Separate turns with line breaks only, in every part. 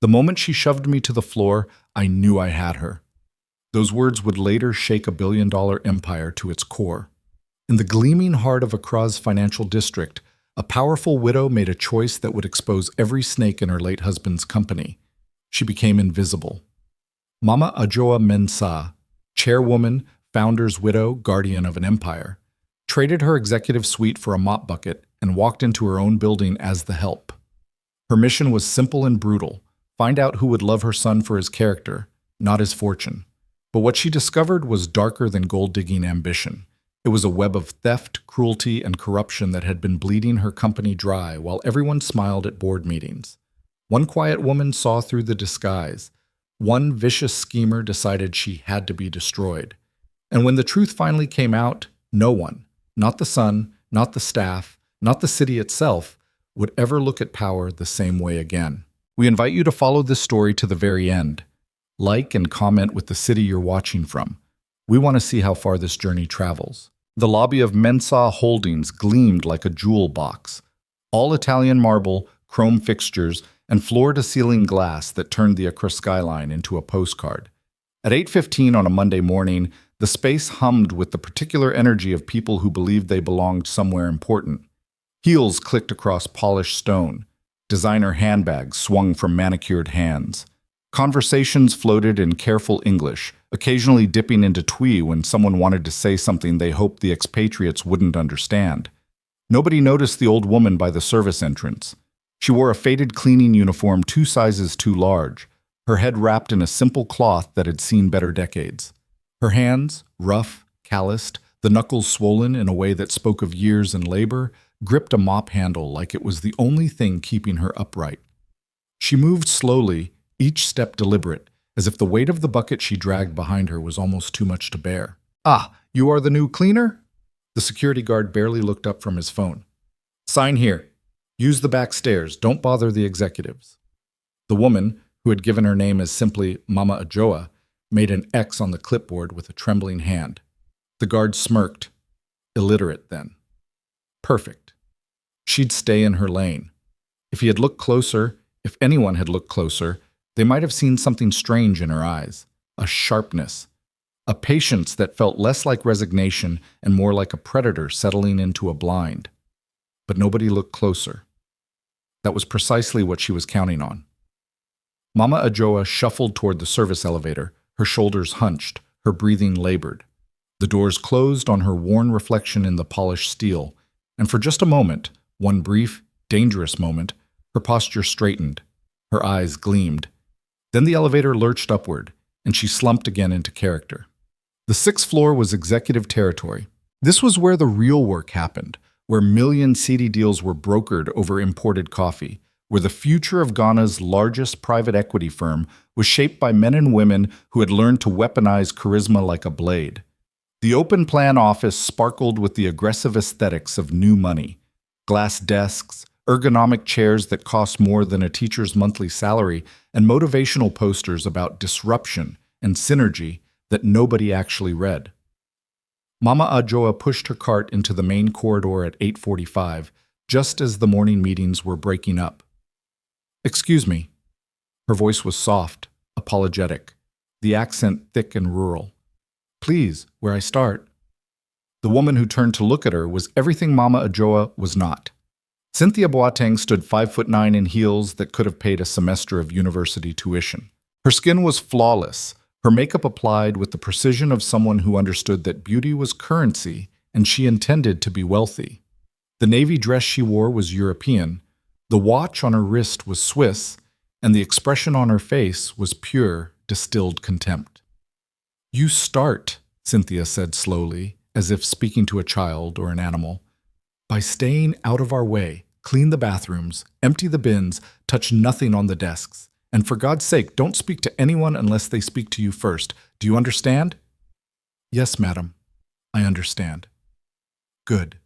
The moment she shoved me to the floor, I knew I had her. Those words would later shake a billion-dollar empire to its core. In the gleaming heart of Accra's financial district, a powerful widow made a choice that would expose every snake in her late husband's company. She became invisible. Mama Ajoa Mensah, chairwoman, founder's widow, guardian of an empire, traded her executive suite for a mop bucket and walked into her own building as the help. Her mission was simple and brutal: find out who would love her son for his character, not his fortune. But what she discovered was darker than gold-digging ambition. It was a web of theft, cruelty, and corruption that had been bleeding her company dry while everyone smiled at board meetings. One quiet woman saw through the disguise. One vicious schemer decided she had to be destroyed. And when the truth finally came out, no one, not the son, not the staff, not the city itself, would ever look at power the same way again. We invite you to follow this story to the very end. Like and comment with the city you're watching from. We want to see how far this journey travels. The lobby of Mensah Holdings gleamed like a jewel box. All Italian marble, chrome fixtures, and floor-to-ceiling glass that turned the Accra skyline into a postcard. At 8:15 on a Monday morning, the space hummed with the particular energy of people who believed they belonged somewhere important. Heels clicked across polished stone. Designer handbags swung from manicured hands. Conversations floated in careful English, occasionally dipping into Twi when someone wanted to say something they hoped the expatriates wouldn't understand. Nobody noticed the old woman by the service entrance. She wore a faded cleaning uniform 2 sizes too large, her head wrapped in a simple cloth that had seen better decades. Her hands, rough, calloused, the knuckles swollen in a way that spoke of years and labor, gripped a mop handle like it was the only thing keeping her upright. She moved slowly, each step deliberate, as if the weight of the bucket she dragged behind her was almost too much to bear. "Ah, you are the new cleaner?" The security guard barely looked up from his phone. "Sign here. Use the back stairs. Don't bother the executives." The woman, who had given her name as simply Mama Ajoa, made an X on the clipboard with a trembling hand. The guard smirked. Illiterate, then. Perfect. She'd stay in her lane. If he had looked closer, if anyone had looked closer, they might have seen something strange in her eyes, a sharpness, a patience that felt less like resignation and more like a predator settling into a blind. But nobody looked closer. That was precisely what she was counting on. Mama Ajoa shuffled toward the service elevator, her shoulders hunched, her breathing labored. The doors closed on her worn reflection in the polished steel, and for just a moment, one brief, dangerous moment, her posture straightened, her eyes gleamed. Then the elevator lurched upward, and she slumped again into character. The 6th floor was executive territory. This was where the real work happened, where million-seedy deals were brokered over imported coffee, where the future of Ghana's largest private equity firm was shaped by men and women who had learned to weaponize charisma like a blade. The open-plan office sparkled with the aggressive aesthetics of new money: glass desks, ergonomic chairs that cost more than a teacher's monthly salary, and motivational posters about disruption and synergy that nobody actually read. Mama Ajoa pushed her cart into the main corridor at 8:45, just as the morning meetings were breaking up. "Excuse me." Her voice was soft, apologetic, the accent thick and rural. "Please, where I start." The woman who turned to look at her was everything Mama Ajoa was not. Cynthia Boateng stood 5'9" in heels that could have paid a semester of university tuition. Her skin was flawless, her makeup applied with the precision of someone who understood that beauty was currency and she intended to be wealthy. The navy dress she wore was European, the watch on her wrist was Swiss, and the expression on her face was pure, distilled contempt. "You start," Cynthia said slowly, as if speaking to a child or an animal, "by staying out of our way. Clean the bathrooms, empty the bins, touch nothing on the desks. And for God's sake, don't speak to anyone unless they speak to you first. Do you understand?" "Yes, madam. I understand." "Good."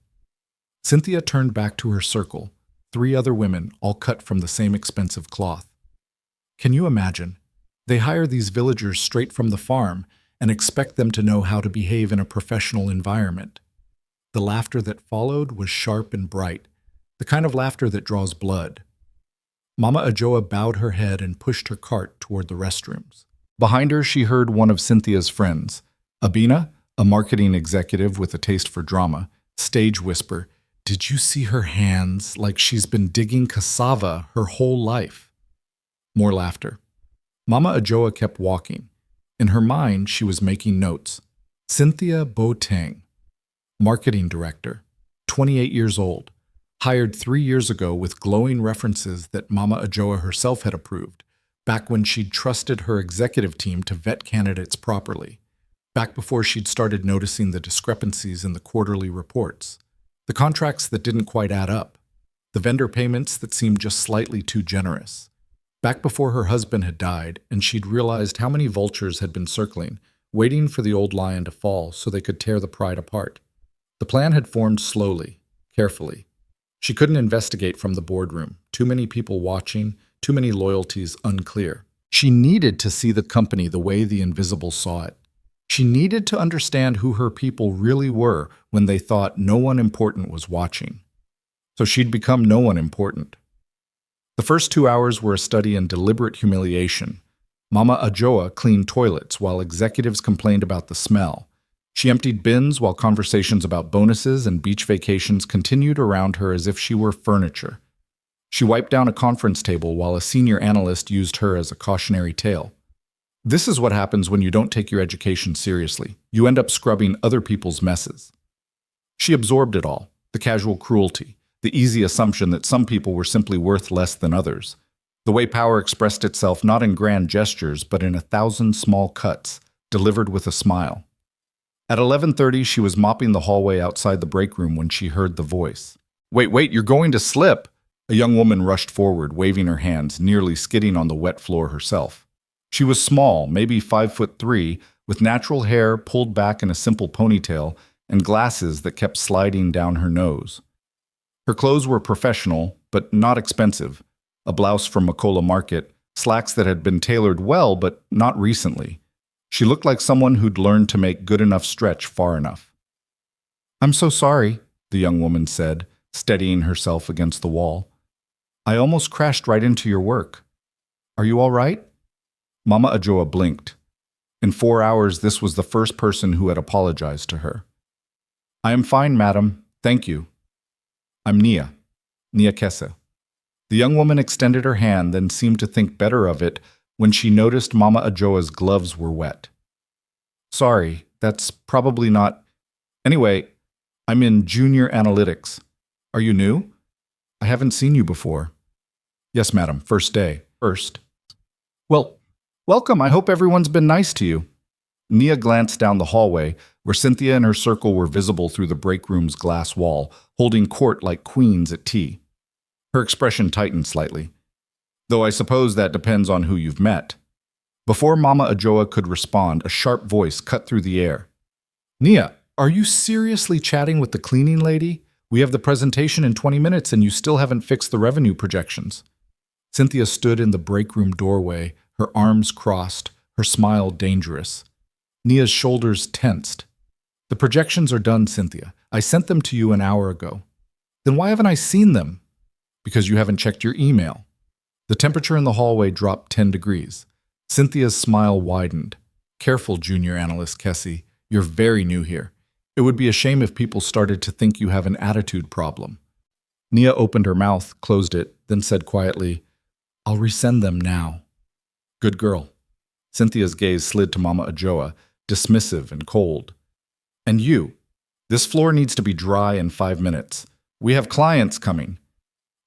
Cynthia turned back to her circle, 3 other women, all cut from the same expensive cloth. Can you imagine? They hire these villagers straight from the farm and expect them to know how to behave in a professional environment. The laughter that followed was sharp and bright, the kind of laughter that draws blood. Mama Ajoa bowed her head and pushed her cart toward the restrooms. Behind her, she heard one of Cynthia's friends, Abina, a marketing executive with a taste for drama, stage whisper, "Did you see her hands, like she's been digging cassava her whole life?" More laughter. Mama Ajoa kept walking. In her mind, she was making notes. Cynthia Boateng, marketing director, 28 years old, hired 3 years ago with glowing references that Mama Ajoa herself had approved, back when she'd trusted her executive team to vet candidates properly, back before she'd started noticing the discrepancies in the quarterly reports, the contracts that didn't quite add up, the vendor payments that seemed just slightly too generous, back before her husband had died and she'd realized how many vultures had been circling, waiting for the old lion to fall so they could tear the pride apart. The plan had formed slowly, carefully. She couldn't investigate from the boardroom, too many people watching, too many loyalties unclear. She needed to see the company the way the invisible saw it. She needed to understand who her people really were when they thought no one important was watching. So she'd become no one important. The first 2 hours were a study in deliberate humiliation. Mama Ajoa cleaned toilets while executives complained about the smell. She emptied bins while conversations about bonuses and beach vacations continued around her as if she were furniture. She wiped down a conference table while a senior analyst used her as a cautionary tale. This is what happens when you don't take your education seriously. You end up scrubbing other people's messes. She absorbed it all, the casual cruelty, the easy assumption that some people were simply worth less than others, the way power expressed itself not in grand gestures but in 1,000 small cuts, delivered with a smile. At 11:30, she was mopping the hallway outside the break room when she heard the voice. Wait, you're going to slip!" A young woman rushed forward, waving her hands, nearly skidding on the wet floor herself. She was small, maybe 5'3", with natural hair pulled back in a simple ponytail and glasses that kept sliding down her nose. Her clothes were professional, but not expensive. A blouse from Macola Market, slacks that had been tailored well, but not recently. She looked like someone who'd learned to make good enough stretch far enough. "I'm so sorry," the young woman said, steadying herself against the wall. "I almost crashed right into your work. Are you all right?" Mama Ajoa blinked. In 4 hours, this was the first person who had apologized to her. "I am fine, madam. Thank you. I'm Nia Kessa." The young woman extended her hand, then seemed to think better of it when she noticed Mama Ajoa's gloves were wet. "Sorry, that's probably not... Anyway, I'm in junior analytics. Are you new? I haven't seen you before." "Yes, madam, first day. First." "Well, welcome. I hope everyone's been nice to you." Nia glanced down the hallway, where Cynthia and her circle were visible through the break room's glass wall, holding court like queens at tea. Her expression tightened slightly. "Though I suppose that depends on who you've met." Before Mama Ajoa could respond, a sharp voice cut through the air. "Nia, are you seriously chatting with the cleaning lady? We have the presentation in 20 minutes and you still haven't fixed the revenue projections." Cynthia stood in the break room doorway, her arms crossed, her smile dangerous. Nia's shoulders tensed. "The projections are done, Cynthia. I sent them to you an hour ago." "Then why haven't I seen them?" "Because you haven't checked your email." The temperature in the hallway dropped 10 degrees. Cynthia's smile widened. "Careful, junior analyst Kessie. You're very new here. It would be a shame if people started to think you have an attitude problem." Nia opened her mouth, closed it, then said quietly, "I'll resend them now." "Good girl." Cynthia's gaze slid to Mama Ajoa, dismissive and cold. "And you. This floor needs to be dry in 5 minutes. We have clients coming."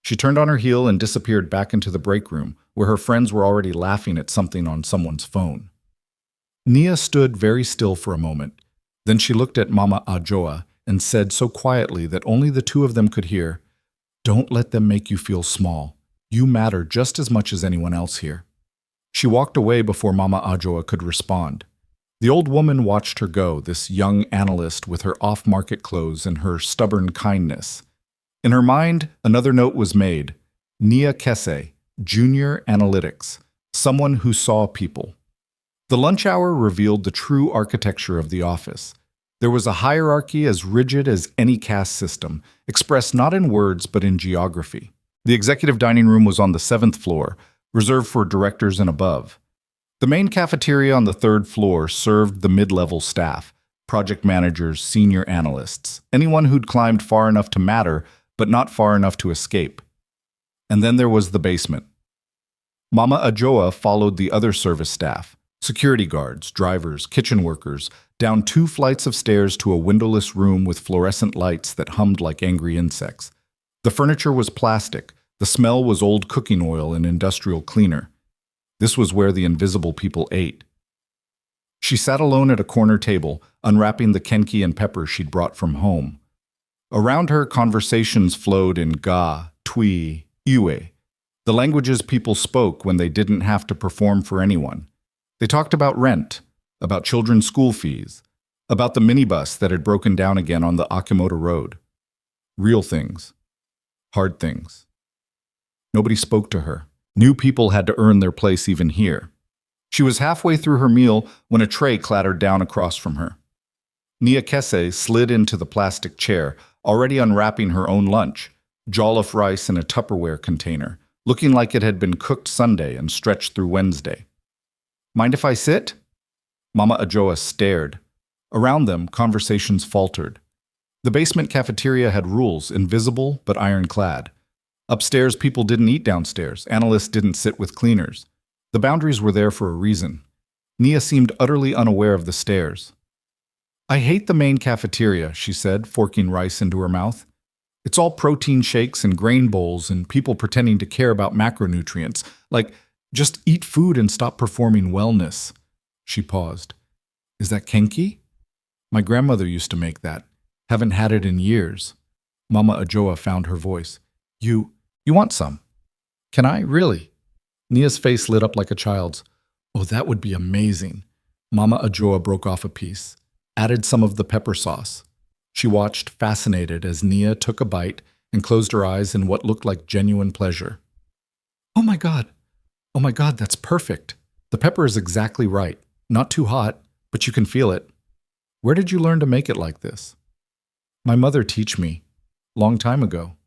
She turned on her heel and disappeared back into the break room, where her friends were already laughing at something on someone's phone. Nia stood very still for a moment. Then she looked at Mama Ajoa and said so quietly that only the two of them could hear, "Don't let them make you feel small. You matter just as much as anyone else here." She walked away before Mama Ajoa could respond. The old woman watched her go, this young analyst with her off-market clothes and her stubborn kindness. In her mind, another note was made. Nia Kessa, Junior Analytics, someone who saw people. The lunch hour revealed the true architecture of the office. There was a hierarchy as rigid as any caste system, expressed not in words but in geography. The executive dining room was on the 7th floor, reserved for directors and above. The main cafeteria on the 3rd floor served the mid-level staff, project managers, senior analysts, anyone who'd climbed far enough to matter, but not far enough to escape. And then there was the basement. Mama Ajoa followed the other service staff, security guards, drivers, kitchen workers, down 2 flights of stairs to a windowless room with fluorescent lights that hummed like angry insects. The furniture was plastic. The smell was old cooking oil and industrial cleaner. This was where the invisible people ate. She sat alone at a corner table, unwrapping the kenki and pepper she'd brought from home. Around her, conversations flowed in Ga, Twi, Iwe, the languages people spoke when they didn't have to perform for anyone. They talked about rent, about children's school fees, about the minibus that had broken down again on the Akimoto Road. Real things. Hard things. Nobody spoke to her. New people had to earn their place even here. She was halfway through her meal when a tray clattered down across from her. Nia Kese slid into the plastic chair, already unwrapping her own lunch, jollof rice in a Tupperware container, looking like it had been cooked Sunday and stretched through Wednesday. "Mind if I sit?" Mama Ajoa stared. Around them, conversations faltered. The basement cafeteria had rules, invisible but ironclad. Upstairs, people didn't eat downstairs. Analysts didn't sit with cleaners. The boundaries were there for a reason. Nia seemed utterly unaware of the stairs. "I hate the main cafeteria," she said, forking rice into her mouth. "It's all protein shakes and grain bowls and people pretending to care about macronutrients. Like, just eat food and stop performing wellness." She paused. "Is that kenki?" "My grandmother used to make that. Haven't had it in years." Mama Ajoa found her voice. You want some?" "Can I? Really?" Nia's face lit up like a child's. "Oh, that would be amazing." Mama Ajoa broke off a piece, added some of the pepper sauce. She watched, fascinated, as Nia took a bite and closed her eyes in what looked like genuine pleasure. Oh my God, that's perfect. The pepper is exactly right. Not too hot, but you can feel it. Where did you learn to make it like this?" "My mother taught me. Long time ago."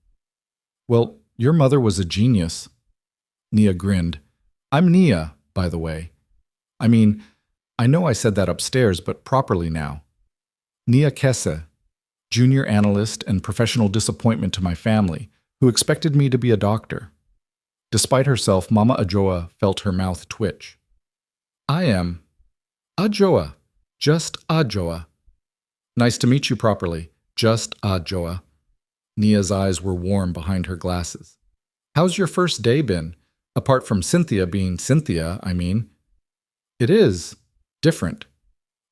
"Well, your mother was a genius." Nia grinned. "I'm Nia, by the way. I mean, I know I said that upstairs, but properly now. Nia Kese, junior analyst and professional disappointment to my family, who expected me to be a doctor." Despite herself, Mama Ajoa felt her mouth twitch. "I am Ajoa, just Ajoa." "Nice to meet you properly, just Ajoa." Nia's eyes were warm behind her glasses. "How's your first day been? Apart from Cynthia being Cynthia, I mean." "It is. Different."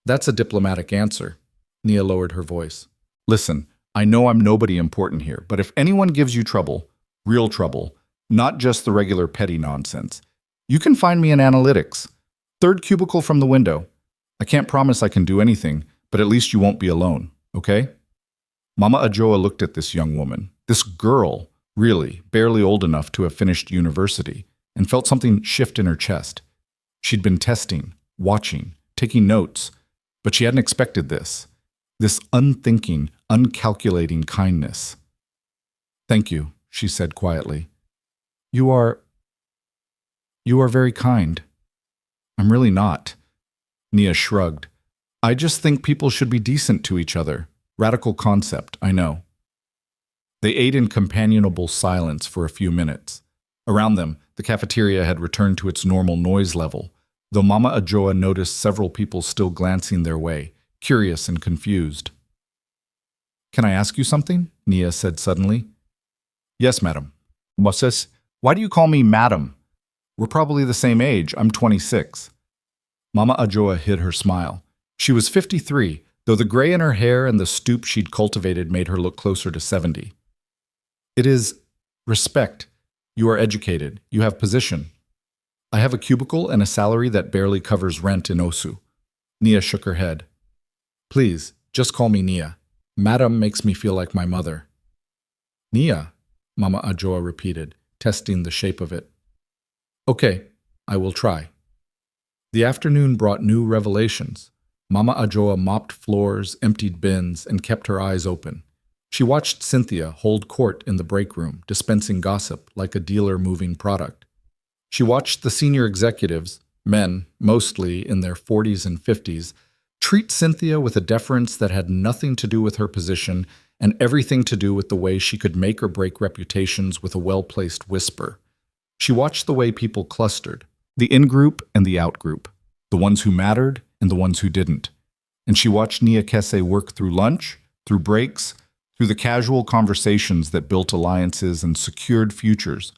"That's a diplomatic answer." Nia lowered her voice. "Listen, I know I'm nobody important here, but if anyone gives you trouble, real trouble, not just the regular petty nonsense, you can find me in analytics. 3rd cubicle from the window. I can't promise I can do anything, but at least you won't be alone, okay?" Mama Ajoa looked at this young woman, this girl, really, barely old enough to have finished university, and felt something shift in her chest. She'd been testing, watching, taking notes, but she hadn't expected this unthinking, uncalculating kindness. "Thank you," she said quietly. You are very kind." "I'm really not." Nia shrugged. "I just think people should be decent to each other. Radical concept, I know." They ate in companionable silence for a few minutes. Around them, the cafeteria had returned to its normal noise level, though Mama Ajoa noticed several people still glancing their way, curious and confused. "Can I ask you something?" Nia said suddenly. "Yes, madam." "Moses, why do you call me madam?" "We're probably the same age. I'm 26. Mama Ajoa hid her smile. She was 53, though the gray in her hair and the stoop she'd cultivated made her look closer to 70. "It is respect. You are educated. You have position. I have a cubicle and a salary that barely covers rent in Osu." Nia shook her head. "Please, just call me Nia. Madam makes me feel like my mother." "Nia," Mama Ajoa repeated, testing the shape of it. "Okay, I will try." The afternoon brought new revelations. Mama Ajoa mopped floors, emptied bins, and kept her eyes open. She watched Cynthia hold court in the break room, dispensing gossip like a dealer moving product. She watched the senior executives, men, mostly in their 40s and 50s, treat Cynthia with a deference that had nothing to do with her position and everything to do with the way she could make or break reputations with a well-placed whisper. She watched the way people clustered, the in-group and the out-group, the ones who mattered and the ones who didn't. And she watched Nia Kese work through lunch, through breaks, through the casual conversations that built alliances and secured futures.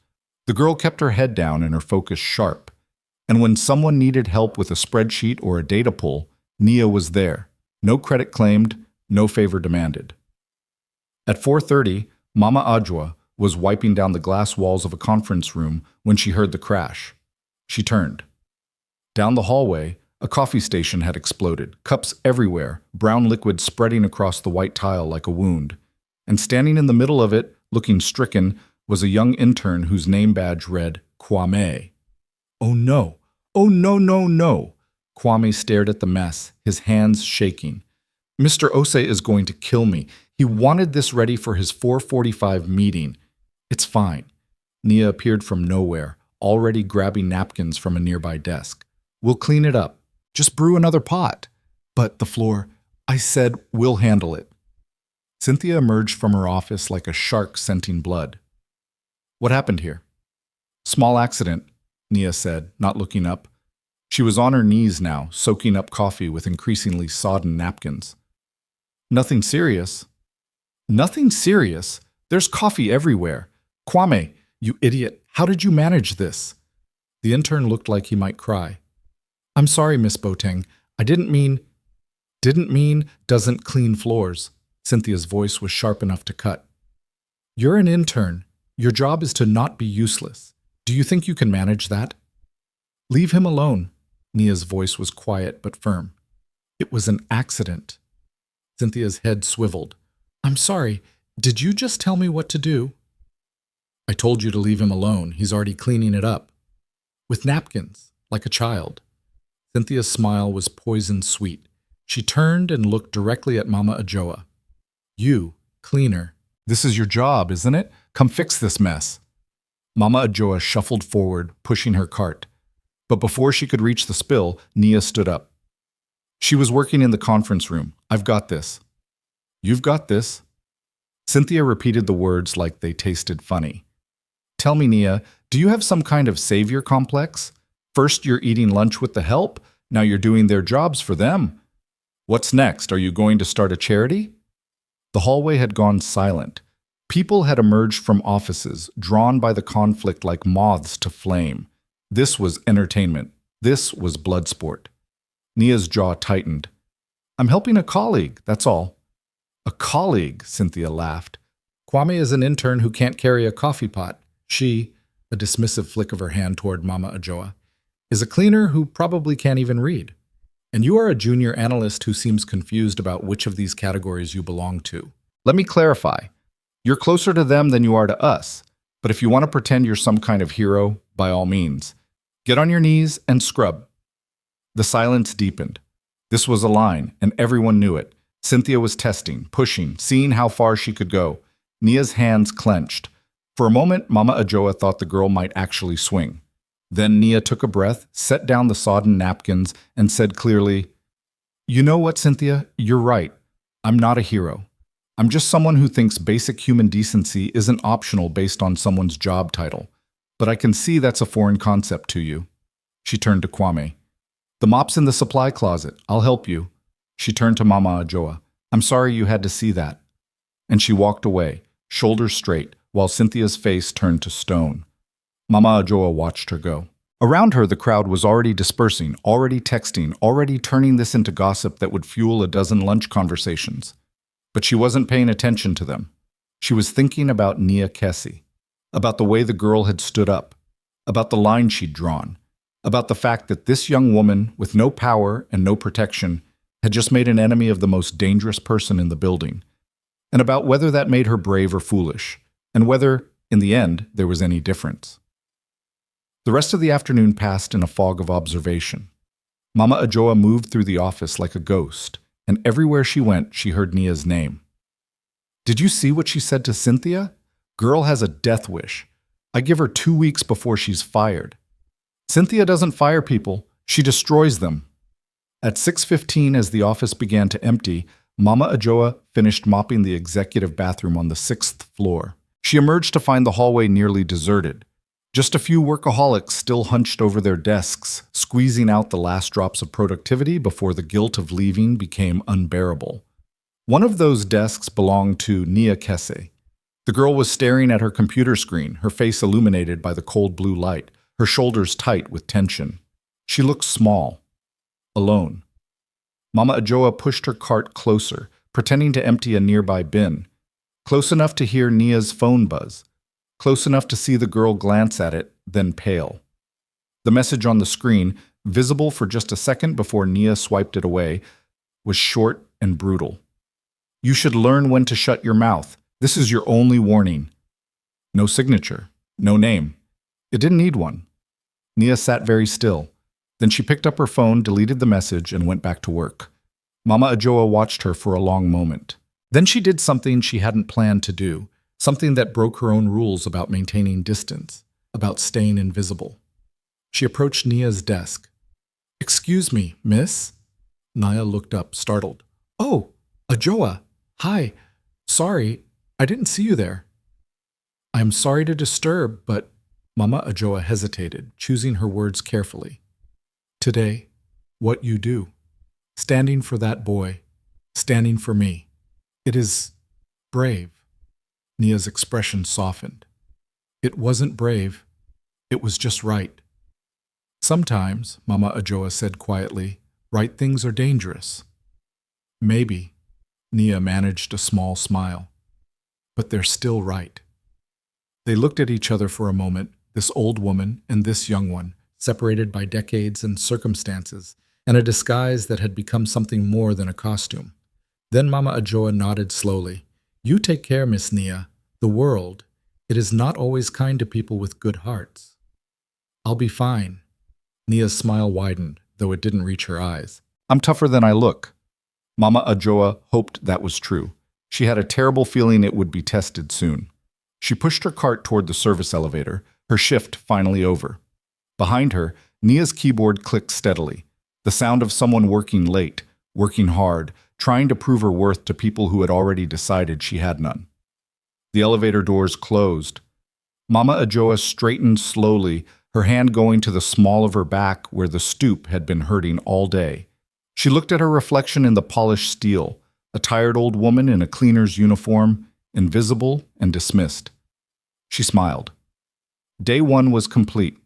The girl kept her head down and her focus sharp. And when someone needed help with a spreadsheet or a data pull, Nia was there. No credit claimed, no favor demanded. At 4:30, Mama Ajwa was wiping down the glass walls of a conference room when she heard the crash. She turned. Down the hallway, a coffee station had exploded, cups everywhere, brown liquid spreading across the white tile like a wound. And standing in the middle of it, looking stricken, was a young intern whose name badge read Kwame. Oh no! Oh no, no, no! Kwame stared at the mess, his hands shaking. Mr. Ose is going to kill me. He wanted this ready for his 4:45 meeting. It's fine. Nia appeared from nowhere, already grabbing napkins from a nearby desk. We'll clean it up. Just brew another pot. But the floor, I said we'll handle it. Cynthia emerged from her office like a shark scenting blood. What happened here? Small accident, Nia said, not looking up. She was on her knees now, soaking up coffee with increasingly sodden napkins. Nothing serious. Nothing serious? There's coffee everywhere. Kwame, you idiot, how did you manage this? The intern looked like he might cry. I'm sorry, Miss Boateng. I didn't mean doesn't clean floors. Cynthia's voice was sharp enough to cut. You're an intern. Your job is to not be useless. Do you think you can manage that? Leave him alone. Nia's voice was quiet but firm. It was an accident. Cynthia's head swiveled. I'm sorry. Did you just tell me what to do? I told you to leave him alone. He's already cleaning it up. With napkins, like a child. Cynthia's smile was poison sweet. She turned and looked directly at Mama Ajoa. You, cleaner. This is your job, isn't it? Come fix this mess. Mama Ajoa shuffled forward, pushing her cart. But before she could reach the spill, Nia stood up. She was working in the conference room. I've got this. You've got this. Cynthia repeated the words like they tasted funny. Tell me, Nia, do you have some kind of savior complex? First you're eating lunch with the help, now you're doing their jobs for them. What's next? Are you going to start a charity? The hallway had gone silent. People had emerged from offices, drawn by the conflict like moths to flame. This was entertainment. This was blood sport. Nia's jaw tightened. I'm helping a colleague, that's all. A colleague, Cynthia laughed. Kwame is an intern who can't carry a coffee pot. She, a dismissive flick of her hand toward Mama Ajoa, is a cleaner who probably can't even read. And you are a junior analyst who seems confused about which of these categories you belong to. Let me clarify. You're closer to them than you are to us, but if you want to pretend you're some kind of hero, by all means. Get on your knees and scrub. The silence deepened. This was a line, and everyone knew it. Cynthia was testing, pushing, seeing how far she could go. Nia's hands clenched. For a moment, Mama Ajoa thought the girl might actually swing. Then Nia took a breath, set down the sodden napkins, and said clearly, You know what, Cynthia? You're right. I'm not a hero. I'm just someone who thinks basic human decency isn't optional based on someone's job title. But I can see that's a foreign concept to you. She turned to Kwame. The mop's in the supply closet. I'll help you. She turned to Mama Ajoa. I'm sorry you had to see that. And she walked away, shoulders straight, while Cynthia's face turned to stone. Mama Ajoa watched her go. Around her, the crowd was already dispersing, already texting, already turning this into gossip that would fuel a dozen lunch conversations. But she wasn't paying attention to them. She was thinking about Nia Kese, about the way the girl had stood up, about the line she'd drawn, about the fact that this young woman, with no power and no protection, had just made an enemy of the most dangerous person in the building, and about whether that made her brave or foolish, and whether, in the end, there was any difference. The rest of the afternoon passed in a fog of observation. Mama Ajoa moved through the office like a ghost, and everywhere she went, she heard Nia's name. Did you see what she said to Cynthia? Girl has a death wish. I give her 2 weeks before she's fired. Cynthia doesn't fire people, she destroys them. At 6:15, as the office began to empty, Mama Ajoa finished mopping the executive bathroom on the 6th floor. She emerged to find the hallway nearly deserted. Just a few workaholics still hunched over their desks, squeezing out the last drops of productivity before the guilt of leaving became unbearable. One of those desks belonged to Nia Kese. The girl was staring at her computer screen, her face illuminated by the cold blue light, her shoulders tight with tension. She looked small, alone. Mama Ajoa pushed her cart closer, pretending to empty a nearby bin. Close enough to hear Nia's phone buzz. Close enough to see the girl glance at it, then pale. The message on the screen, visible for just a second before Nia swiped it away, was short and brutal. You should learn when to shut your mouth. This is your only warning. No signature, no name. It didn't need one. Nia sat very still. Then she picked up her phone, deleted the message, and went back to work. Mama Ajoa watched her for a long moment. Then she did something she hadn't planned to do, something that broke her own rules about maintaining distance, about staying invisible. She approached Nia's desk. "Excuse me, miss?" Nia looked up, startled. "Oh, Ajoa. Hi. Sorry, I didn't see you there." "I'm sorry to disturb, but—" Mama Ajoa hesitated, choosing her words carefully. "Today, what you do. Standing for that boy. Standing for me. It is brave." Nia's expression softened. "It wasn't brave. It was just right." "Sometimes," Mama Ajoa said quietly, "right things are dangerous." "Maybe." Nia managed a small smile. "But they're still right." They looked at each other for a moment, this old woman and this young one, separated by decades and circumstances, and a disguise that had become something more than a costume. Then Mama Ajoa nodded slowly. "You take care, Miss Nia. The world, it is not always kind to people with good hearts." "I'll be fine." Nia's smile widened, though it didn't reach her eyes. "I'm tougher than I look." Mama Ajoa hoped that was true. She had a terrible feeling it would be tested soon. She pushed her cart toward the service elevator, her shift finally over. Behind her, Nia's keyboard clicked steadily, the sound of someone working late, working hard, trying to prove her worth to people who had already decided she had none. The elevator doors closed. Mama Ajoa straightened slowly, her hand going to the small of her back where the stoop had been hurting all day. She looked at her reflection in the polished steel, a tired old woman in a cleaner's uniform, invisible and dismissed. She smiled. Day 1 was complete.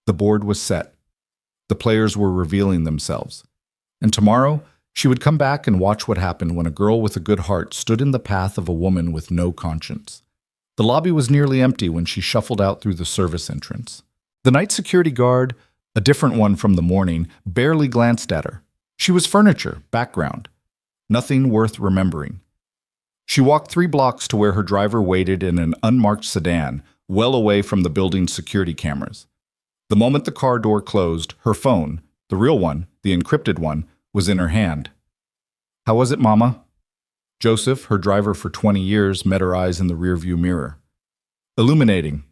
The board was set. The players were revealing themselves. And tomorrow, she would come back and watch what happened when a girl with a good heart stood in the path of a woman with no conscience. The lobby was nearly empty when she shuffled out through the service entrance. The night security guard, a different one from the morning, barely glanced at her. She was furniture, background. Nothing worth remembering. She walked 3 blocks to where her driver waited in an unmarked sedan, well away from the building's security cameras. The moment the car door closed, her phone, the real one, the encrypted one, was in her hand. "How was it, Mama?" Joseph, her driver for 20 years, met her eyes in the rearview mirror. "Illuminating."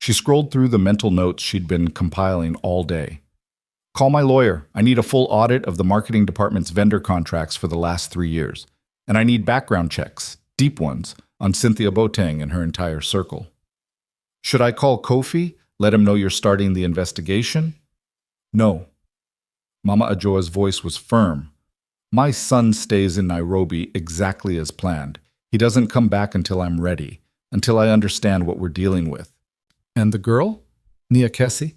She scrolled through the mental notes she'd been compiling all day. "Call my lawyer. I need a full audit of the marketing department's vendor contracts for the last 3 years. And I need background checks, deep ones, on Cynthia Boateng and her entire circle." "Should I call Kofi? Let him know you're starting the investigation?" "No." Mama Ajoa's voice was firm. "My son stays in Nairobi exactly as planned. He doesn't come back until I'm ready, until I understand what we're dealing with." "And the girl? Nia Kese?"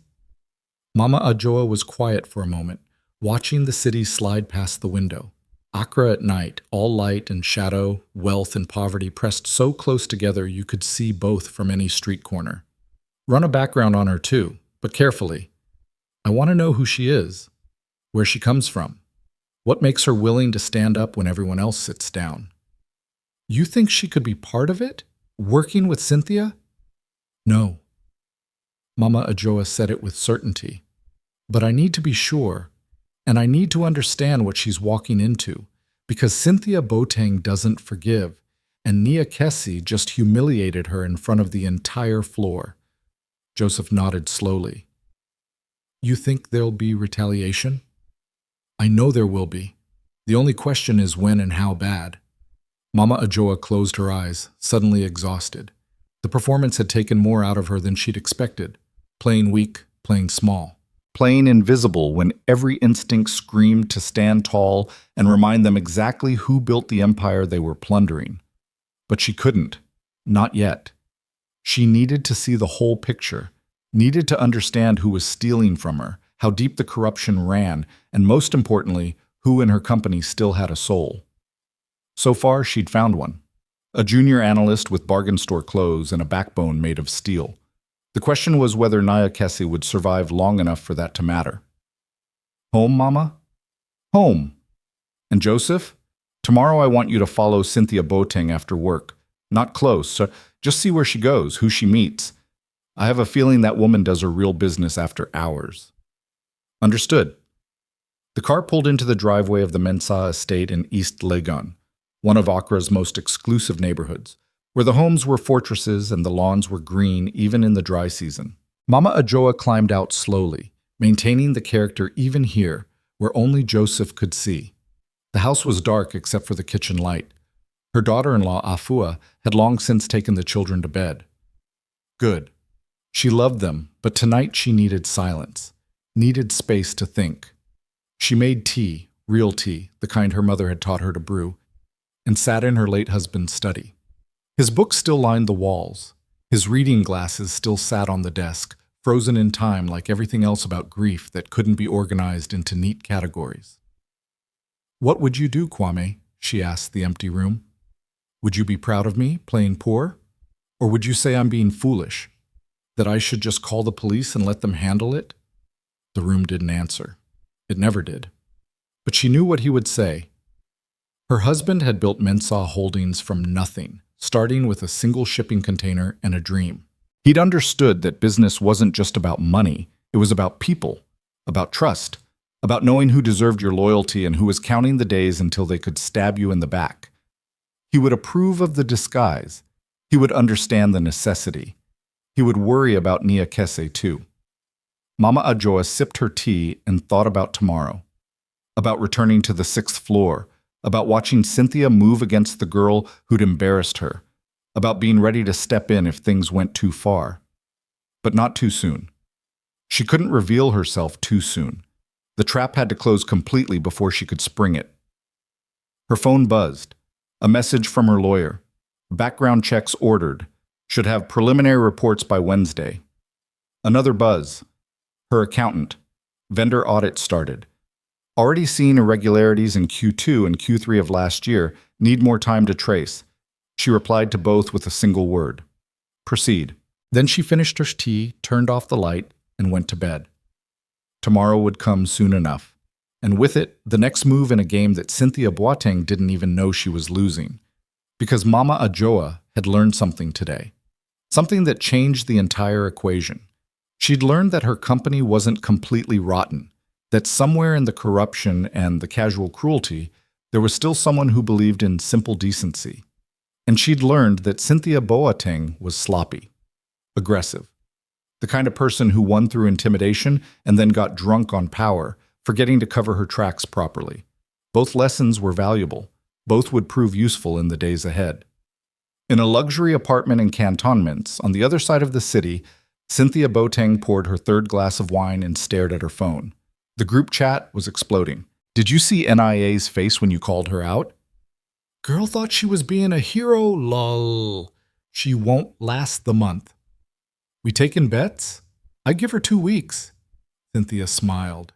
Mama Ajoa was quiet for a moment, watching the city slide past the window. Accra at night, all light and shadow, wealth and poverty pressed so close together you could see both from any street corner. "Run a background on her too, but carefully. I want to know who she is, where she comes from, what makes her willing to stand up when everyone else sits down." "You think she could be part of it? Working with Cynthia?" "No." Mama Ajoa said it with certainty. "But I need to be sure, and I need to understand what she's walking into, because Cynthia Boateng doesn't forgive, and Nia Kessie just humiliated her in front of the entire floor. Joseph nodded slowly. You think there'll be retaliation? I know there will be. The only question is when and how bad. Mama Ajoa closed her eyes, suddenly exhausted. The performance had taken more out of her than she'd expected. Playing weak, playing small. Playing invisible when every instinct screamed to stand tall and remind them exactly who built the empire they were plundering. But she couldn't. Not yet. She needed to see the whole picture, needed to understand who was stealing from her, how deep the corruption ran, and most importantly, who in her company still had a soul. So far, she'd found one. A junior analyst with bargain store clothes and a backbone made of steel. The question was whether Nia Kessie would survive long enough for that to matter. Home, Mama? Home. And Joseph? Tomorrow I want you to follow Cynthia Boateng after work. Not close, so just see where she goes, who she meets. I have a feeling that woman does her real business after hours. Understood. The car pulled into the driveway of the Mensah estate in East Legon, one of Accra's most exclusive neighborhoods, where the homes were fortresses and the lawns were green even in the dry season. Mama Ajoa climbed out slowly, maintaining the character even here, where only Joseph could see. The house was dark except for the kitchen light. Her daughter-in-law, Afua, had long since taken the children to bed. Good. She loved them, but tonight she needed silence, needed space to think. She made tea, real tea, the kind her mother had taught her to brew, and sat in her late husband's study. His books still lined the walls. His reading glasses still sat on the desk, frozen in time like everything else about grief that couldn't be organized into neat categories. What would you do, Kwame? She asked the empty room. Would you be proud of me, playing poor? Or would you say I'm being foolish? That I should just call the police and let them handle it? The room didn't answer. It never did. But she knew what he would say. Her husband had built Mensah Holdings from nothing, starting with a single shipping container and a dream. He'd understood that business wasn't just about money, it was about people, about trust, about knowing who deserved your loyalty and who was counting the days until they could stab you in the back. He would approve of the disguise. He would understand the necessity. He would worry about Nia Kessie too. Mama Ajoa sipped her tea and thought about tomorrow, about returning to the 6th floor, about watching Cynthia move against the girl who'd embarrassed her, about being ready to step in if things went too far. But not too soon. She couldn't reveal herself too soon. The trap had to close completely before she could spring it. Her phone buzzed. A message from her lawyer. Background checks ordered. Should have preliminary reports by Wednesday. Another buzz. Her accountant. Vendor audit started. Already seen irregularities in Q2 and Q3 of last year. Need more time to trace. She replied to both with a single word. Proceed. Then she finished her tea, turned off the light, and went to bed. Tomorrow would come soon enough. And with it, the next move in a game that Cynthia Boateng didn't even know she was losing. Because Mama Ajoa had learned something today. Something that changed the entire equation. She'd learned that her company wasn't completely rotten, that somewhere in the corruption and the casual cruelty, there was still someone who believed in simple decency. And she'd learned that Cynthia Boateng was sloppy, aggressive, the kind of person who won through intimidation and then got drunk on power, forgetting to cover her tracks properly. Both lessons were valuable. Both would prove useful in the days ahead. In a luxury apartment in Cantonments, on the other side of the city, Cynthia Boateng poured her third glass of wine and stared at her phone. The group chat was exploding. Did you see NIA's face when you called her out? Girl thought she was being a hero, lol. She won't last the month. We taking bets? I give her 2 weeks. Cynthia smiled.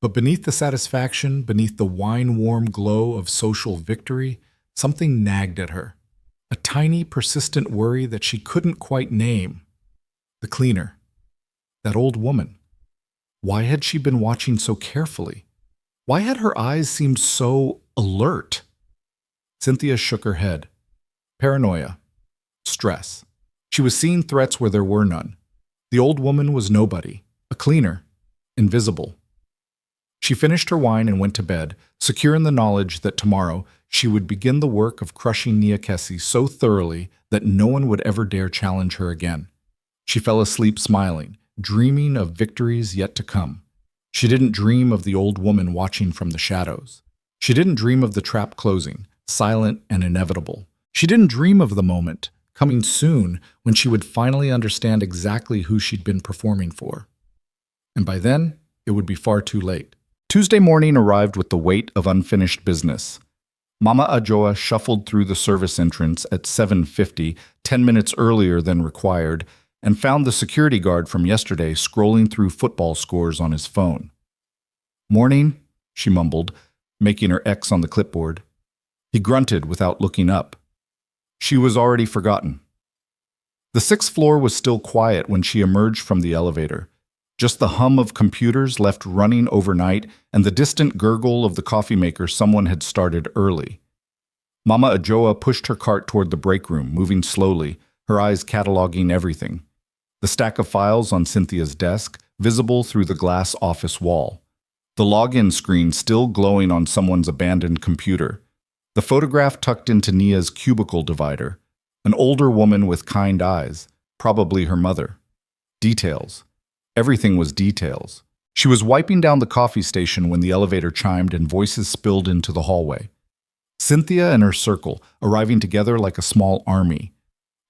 But beneath the satisfaction, beneath the wine-warm glow of social victory, something nagged at her. A tiny, persistent worry that she couldn't quite name. The cleaner. That old woman. Why had she been watching so carefully? Why had her eyes seemed so alert? Cynthia shook her head. Paranoia. Stress. She was seeing threats where there were none. The old woman was nobody. A cleaner. Invisible. She finished her wine and went to bed, secure in the knowledge that tomorrow she would begin the work of crushing Nia Kessie so thoroughly that no one would ever dare challenge her again. She fell asleep smiling, dreaming of victories yet to come. She didn't dream of the old woman watching from the shadows. She didn't dream of the trap closing, silent and inevitable. She didn't dream of the moment, coming soon, when she would finally understand exactly who she'd been performing for. And by then, it would be far too late. Tuesday morning arrived with the weight of unfinished business. Mama Ajoa shuffled through the service entrance at 7:50, 10 minutes earlier than required, and found the security guard from yesterday scrolling through football scores on his phone. "Morning," she mumbled, making her X on the clipboard. He grunted without looking up. She was already forgotten. The sixth floor was still quiet when she emerged from the elevator. Just the hum of computers left running overnight and the distant gurgle of the coffee maker someone had started early. Mama Ajoa pushed her cart toward the break room, moving slowly, her eyes cataloging everything. The stack of files on Cynthia's desk, visible through the glass office wall. The login screen still glowing on someone's abandoned computer. The photograph tucked into Nia's cubicle divider. An older woman with kind eyes, probably her mother. Details. Everything was details. She was wiping down the coffee station when the elevator chimed and voices spilled into the hallway. Cynthia and her circle, arriving together like a small army.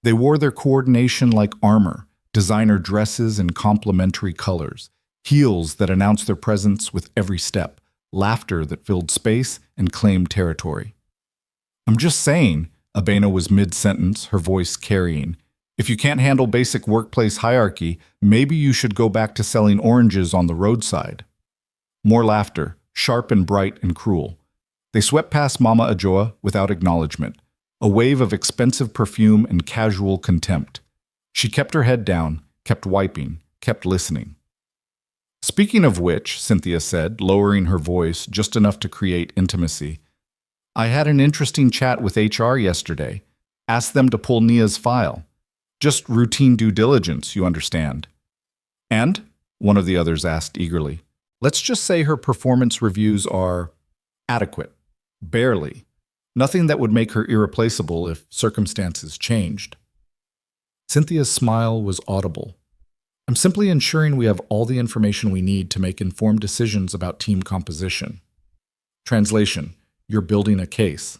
They wore their coordination like armor, designer dresses in complementary colors, heels that announced their presence with every step, laughter that filled space and claimed territory. "I'm just saying," Abena was mid-sentence, her voice carrying. "If you can't handle basic workplace hierarchy, maybe you should go back to selling oranges on the roadside." More laughter, sharp and bright and cruel. They swept past Mama Ajoa without acknowledgement, a wave of expensive perfume and casual contempt. She kept her head down, kept wiping, kept listening. "Speaking of which," Cynthia said, lowering her voice just enough to create intimacy, "I had an interesting chat with HR yesterday. Asked them to pull Nia's file. Just routine due diligence, you understand." "And?" one of the others asked eagerly. "Let's just say her performance reviews are adequate. Barely. Nothing that would make her irreplaceable if circumstances changed." Cynthia's smile was audible. "I'm simply ensuring we have all the information we need to make informed decisions about team composition." Translation: You're building a case.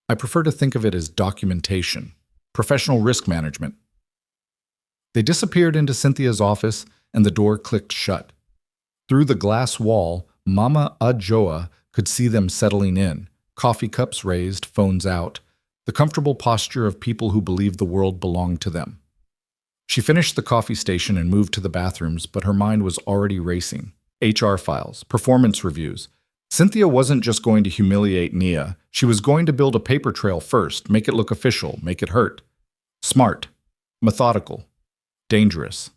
I prefer to think of it as documentation, professional risk management. They disappeared into Cynthia's office and the door clicked shut. Through the glass wall, Mama Ajoa could see them settling in, coffee cups raised, phones out, the comfortable posture of people who believe the world belonged to them. She finished the coffee station and moved to the bathrooms, but her mind was already racing. HR files, performance reviews. Cynthia wasn't just going to humiliate Nia. She was going to build a paper trail first, make it look official, make it hurt. Smart, methodical, dangerous.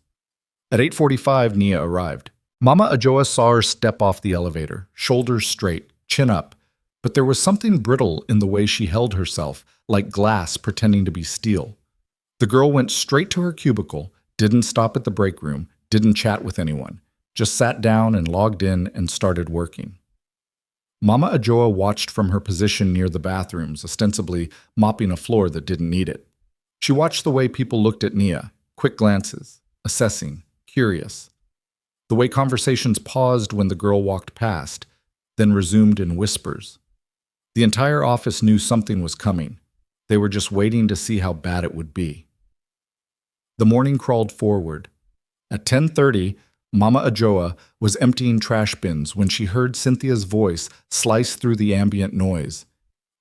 At 8:45, Nia arrived. Mama Ajoa saw her step off the elevator, shoulders straight, chin up, but there was something brittle in the way she held herself, like glass pretending to be steel. The girl went straight to her cubicle, didn't stop at the break room, didn't chat with anyone, just sat down and logged in and started working. Mama Ajoa watched from her position near the bathrooms, ostensibly mopping a floor that didn't need it. She watched the way people looked at Nia, quick glances, assessing, curious. The way conversations paused when the girl walked past, then resumed in whispers. The entire office knew something was coming. They were just waiting to see how bad it would be. The morning crawled forward. At 10:30, Mama Ajoa was emptying trash bins when she heard Cynthia's voice slice through the ambient noise.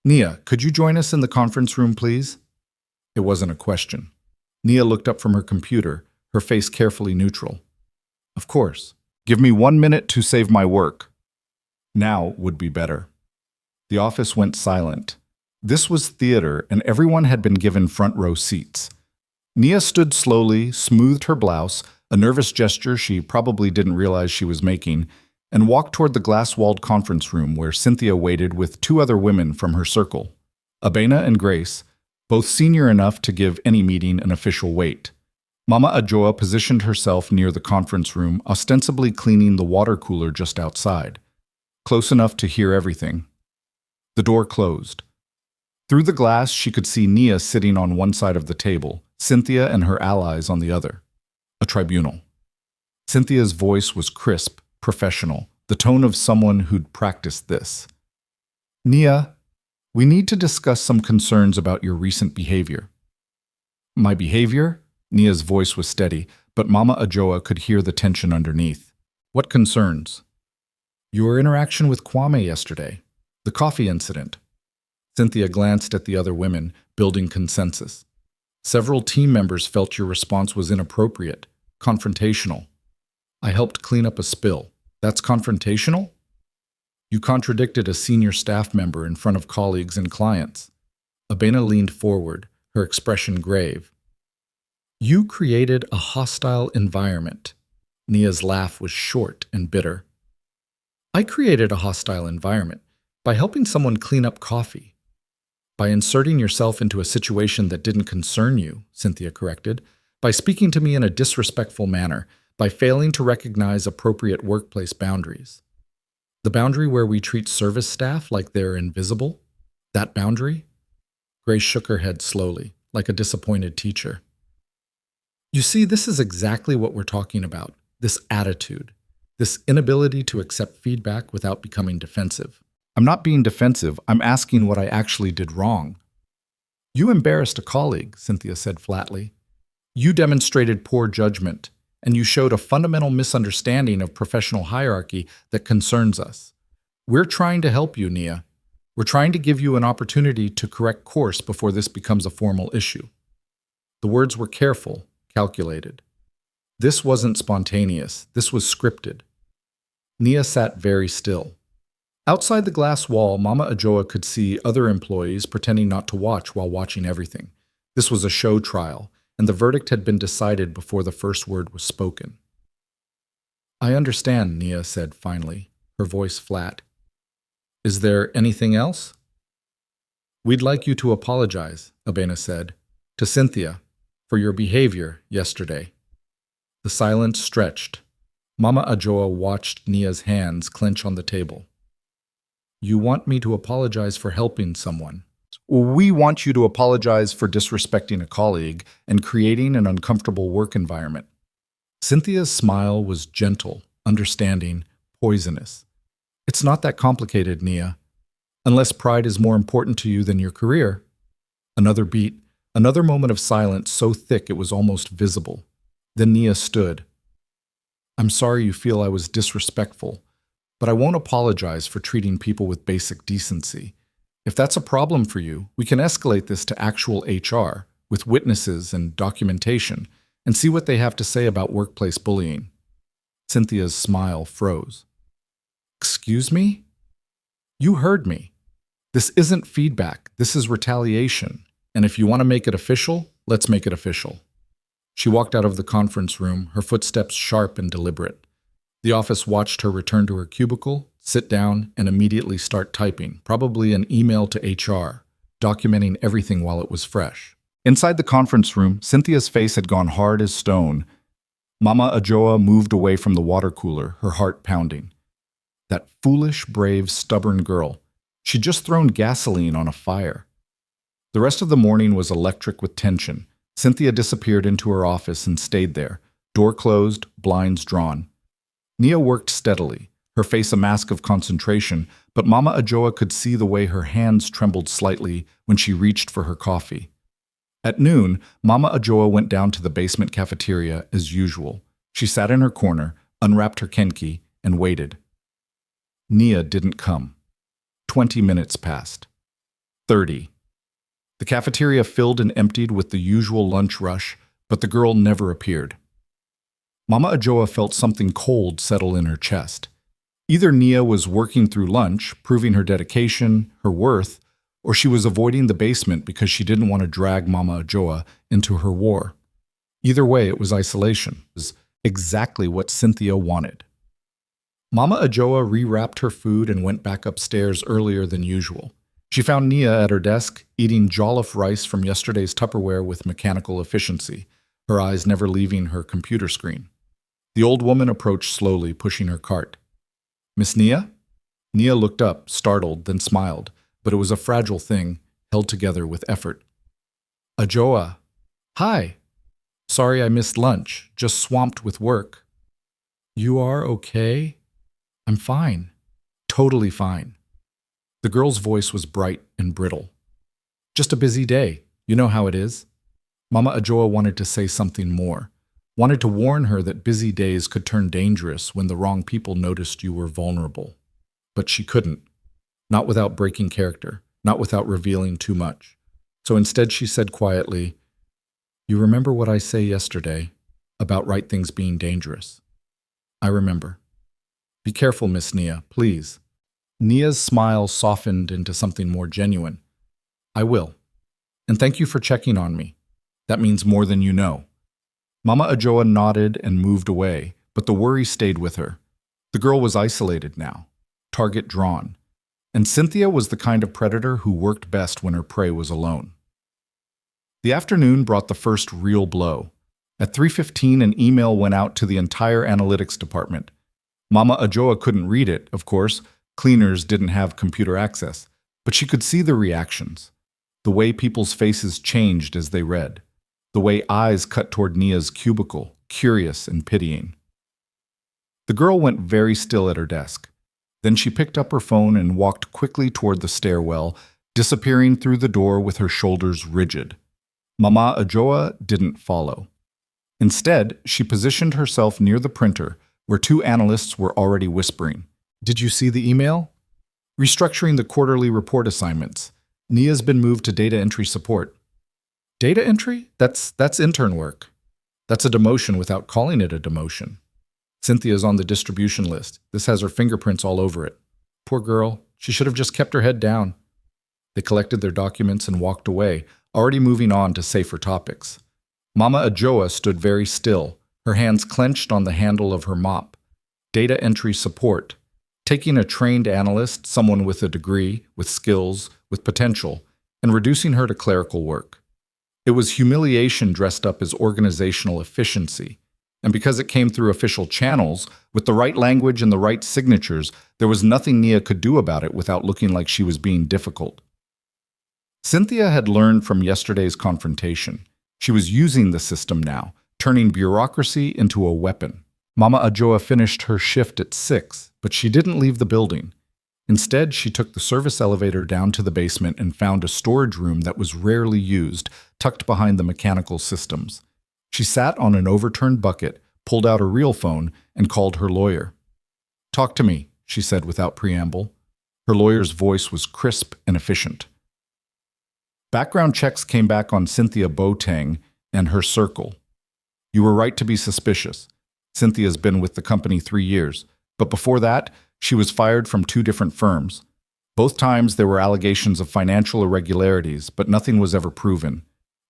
"Nia, could you join us in the conference room, please?" It wasn't a question. Nia looked up from her computer, her face carefully neutral. "Of course. Give me 1 minute to save my work." Now would be better. The office went silent. This was theater, and everyone had been given front row seats. Nia stood slowly, smoothed her blouse, a nervous gesture she probably didn't realize she was making, and walked toward the glass-walled conference room where Cynthia waited with 2 other women from her circle, Abena and Grace, both senior enough to give any meeting an official weight. Mama Ajoa positioned herself near the conference room, ostensibly cleaning the water cooler just outside. close enough to hear everything. The door closed. Through the glass, she could see Nia sitting on one side of the table, Cynthia and her allies on the other. A tribunal. Cynthia's voice was crisp, professional, the tone of someone who'd practiced this. Nia, we need to discuss some concerns about your recent behavior. My behavior? Nia's voice was steady, but Mama Ajoa could hear the tension underneath. What concerns? Your interaction with Kwame yesterday. The coffee incident. Cynthia glanced at the other women, building consensus. Several team members felt your response was inappropriate, confrontational. I helped clean up a spill. That's confrontational? You contradicted a senior staff member in front of colleagues and clients. Abena leaned forward, her expression grave. You created a hostile environment. Nia's laugh was short and bitter. I created a hostile environment by helping someone clean up coffee. By inserting yourself into a situation that didn't concern you, Cynthia corrected. By speaking to me in a disrespectful manner. By failing to recognize appropriate workplace boundaries. The boundary where we treat service staff like they're invisible? That boundary? Grace shook her head slowly, like a disappointed teacher. You see, this is exactly what we're talking about, this attitude, this inability to accept feedback without becoming defensive. I'm not being defensive, I'm asking what I actually did wrong. You embarrassed a colleague, Cynthia said flatly. You demonstrated poor judgment, and you showed a fundamental misunderstanding of professional hierarchy that concerns us. We're trying to help you, Nia. We're trying to give you an opportunity to correct course before this becomes a formal issue. The words were careful, calculated. This wasn't spontaneous, this was scripted. Nia sat very still. Outside the glass wall, Mama Ajoa could see other employees pretending not to watch while watching everything. This was a show trial, and the verdict had been decided before the first word was spoken. I understand, Nia said finally, her voice flat. Is there anything else? We'd like you to apologize, Abena said, to Cynthia, for your behavior yesterday. The silence stretched. Mama Ajoa watched Nia's hands clench on the table. You want me to apologize for helping someone. We want you to apologize for disrespecting a colleague and creating an uncomfortable work environment. Cynthia's smile was gentle, understanding, poisonous. It's not that complicated, Nia. Unless pride is more important to you than your career. Another beat, another moment of silence so thick it was almost visible. Then Nia stood. I'm sorry you feel I was disrespectful, but I won't apologize for treating people with basic decency. If that's a problem for you, we can escalate this to actual HR, with witnesses and documentation, and see what they have to say about workplace bullying. Cynthia's smile froze. Excuse me? You heard me. This isn't feedback, this is retaliation. And if you want to make it official, let's make it official. She walked out of the conference room, her footsteps sharp and deliberate. The office watched her return to her cubicle, sit down, and immediately start typing, probably an email to HR, documenting everything while it was fresh. Inside the conference room, Cynthia's face had gone hard as stone. Mama Ajoa moved away from the water cooler, her heart pounding. That foolish, brave, stubborn girl. She'd just thrown gasoline on a fire. The rest of the morning was electric with tension. Cynthia disappeared into her office and stayed there, door closed, blinds drawn. Nia worked steadily, her face a mask of concentration, but Mama Ajoa could see the way her hands trembled slightly when she reached for her coffee. At noon, Mama Ajoa went down to the basement cafeteria as usual. She sat in her corner, unwrapped her kenki, and waited. Nia didn't come. 20 minutes passed. 30. The cafeteria filled and emptied with the usual lunch rush, but the girl never appeared. Mama Ajoa felt something cold settle in her chest. Either Nia was working through lunch, proving her dedication, her worth, or she was avoiding the basement because she didn't want to drag Mama Ajoa into her war. Either way, it was isolation. It was exactly what Cynthia wanted. Mama Ajoa rewrapped her food and went back upstairs earlier than usual. She found Nia at her desk, eating jollof rice from yesterday's Tupperware with mechanical efficiency, her eyes never leaving her computer screen. The old woman approached slowly, pushing her cart. Miss Nia? Nia looked up, startled, then smiled, but it was a fragile thing, held together with effort. Ajoa. Hi. Sorry I missed lunch, just swamped with work. You are okay? I'm fine. Totally fine. The girl's voice was bright and brittle. Just a busy day. You know how it is. Mama Ajoa wanted to say something more, wanted to warn her that busy days could turn dangerous when the wrong people noticed you were vulnerable. But she couldn't. Not without breaking character, not without revealing too much. So instead she said quietly, You remember what I say yesterday about right things being dangerous? I remember. Be careful, Miss Nia, please. Nia's smile softened into something more genuine. I will. And thank you for checking on me. That means more than you know. Mama Ajoa nodded and moved away, but the worry stayed with her. The girl was isolated now, target drawn. And Cynthia was the kind of predator who worked best when her prey was alone. The afternoon brought the first real blow. At 3:15, an email went out to the entire analytics department. Mama Ajoa couldn't read it, of course. Cleaners didn't have computer access. But she could see the reactions. The way people's faces changed as they read. The way eyes cut toward Nia's cubicle, curious and pitying. The girl went very still at her desk. Then she picked up her phone and walked quickly toward the stairwell, disappearing through the door with her shoulders rigid. Mama Ajoa didn't follow. Instead, she positioned herself near the printer, where two analysts were already whispering. Did you see the email? Restructuring the quarterly report assignments. Nia's been moved to data entry support. Data entry? That's intern work. That's a demotion without calling it a demotion. Cynthia's on the distribution list. This has her fingerprints all over it. Poor girl. She should have just kept her head down. They collected their documents and walked away, already moving on to safer topics. Mama Ajoa stood very still, her hands clenched on the handle of her mop. Data entry support. Taking a trained analyst, someone with a degree, with skills, with potential, and reducing her to clerical work. It was humiliation dressed up as organizational efficiency. And because it came through official channels, with the right language and the right signatures, there was nothing Nia could do about it without looking like she was being difficult. Cynthia had learned from yesterday's confrontation. She was using the system now, turning bureaucracy into a weapon. Mama Ajoa finished her shift at 6, but she didn't leave the building. Instead, she took the service elevator down to the basement and found a storage room that was rarely used, tucked behind the mechanical systems. She sat on an overturned bucket, pulled out her real phone, and called her lawyer. Talk to me, she said without preamble. Her lawyer's voice was crisp and efficient. Background checks came back on Cynthia Boateng and her circle. You were right to be suspicious. Cynthia's been with the company 3 years, but before that, she was fired from 2 different firms. Both times there were allegations of financial irregularities, but nothing was ever proven.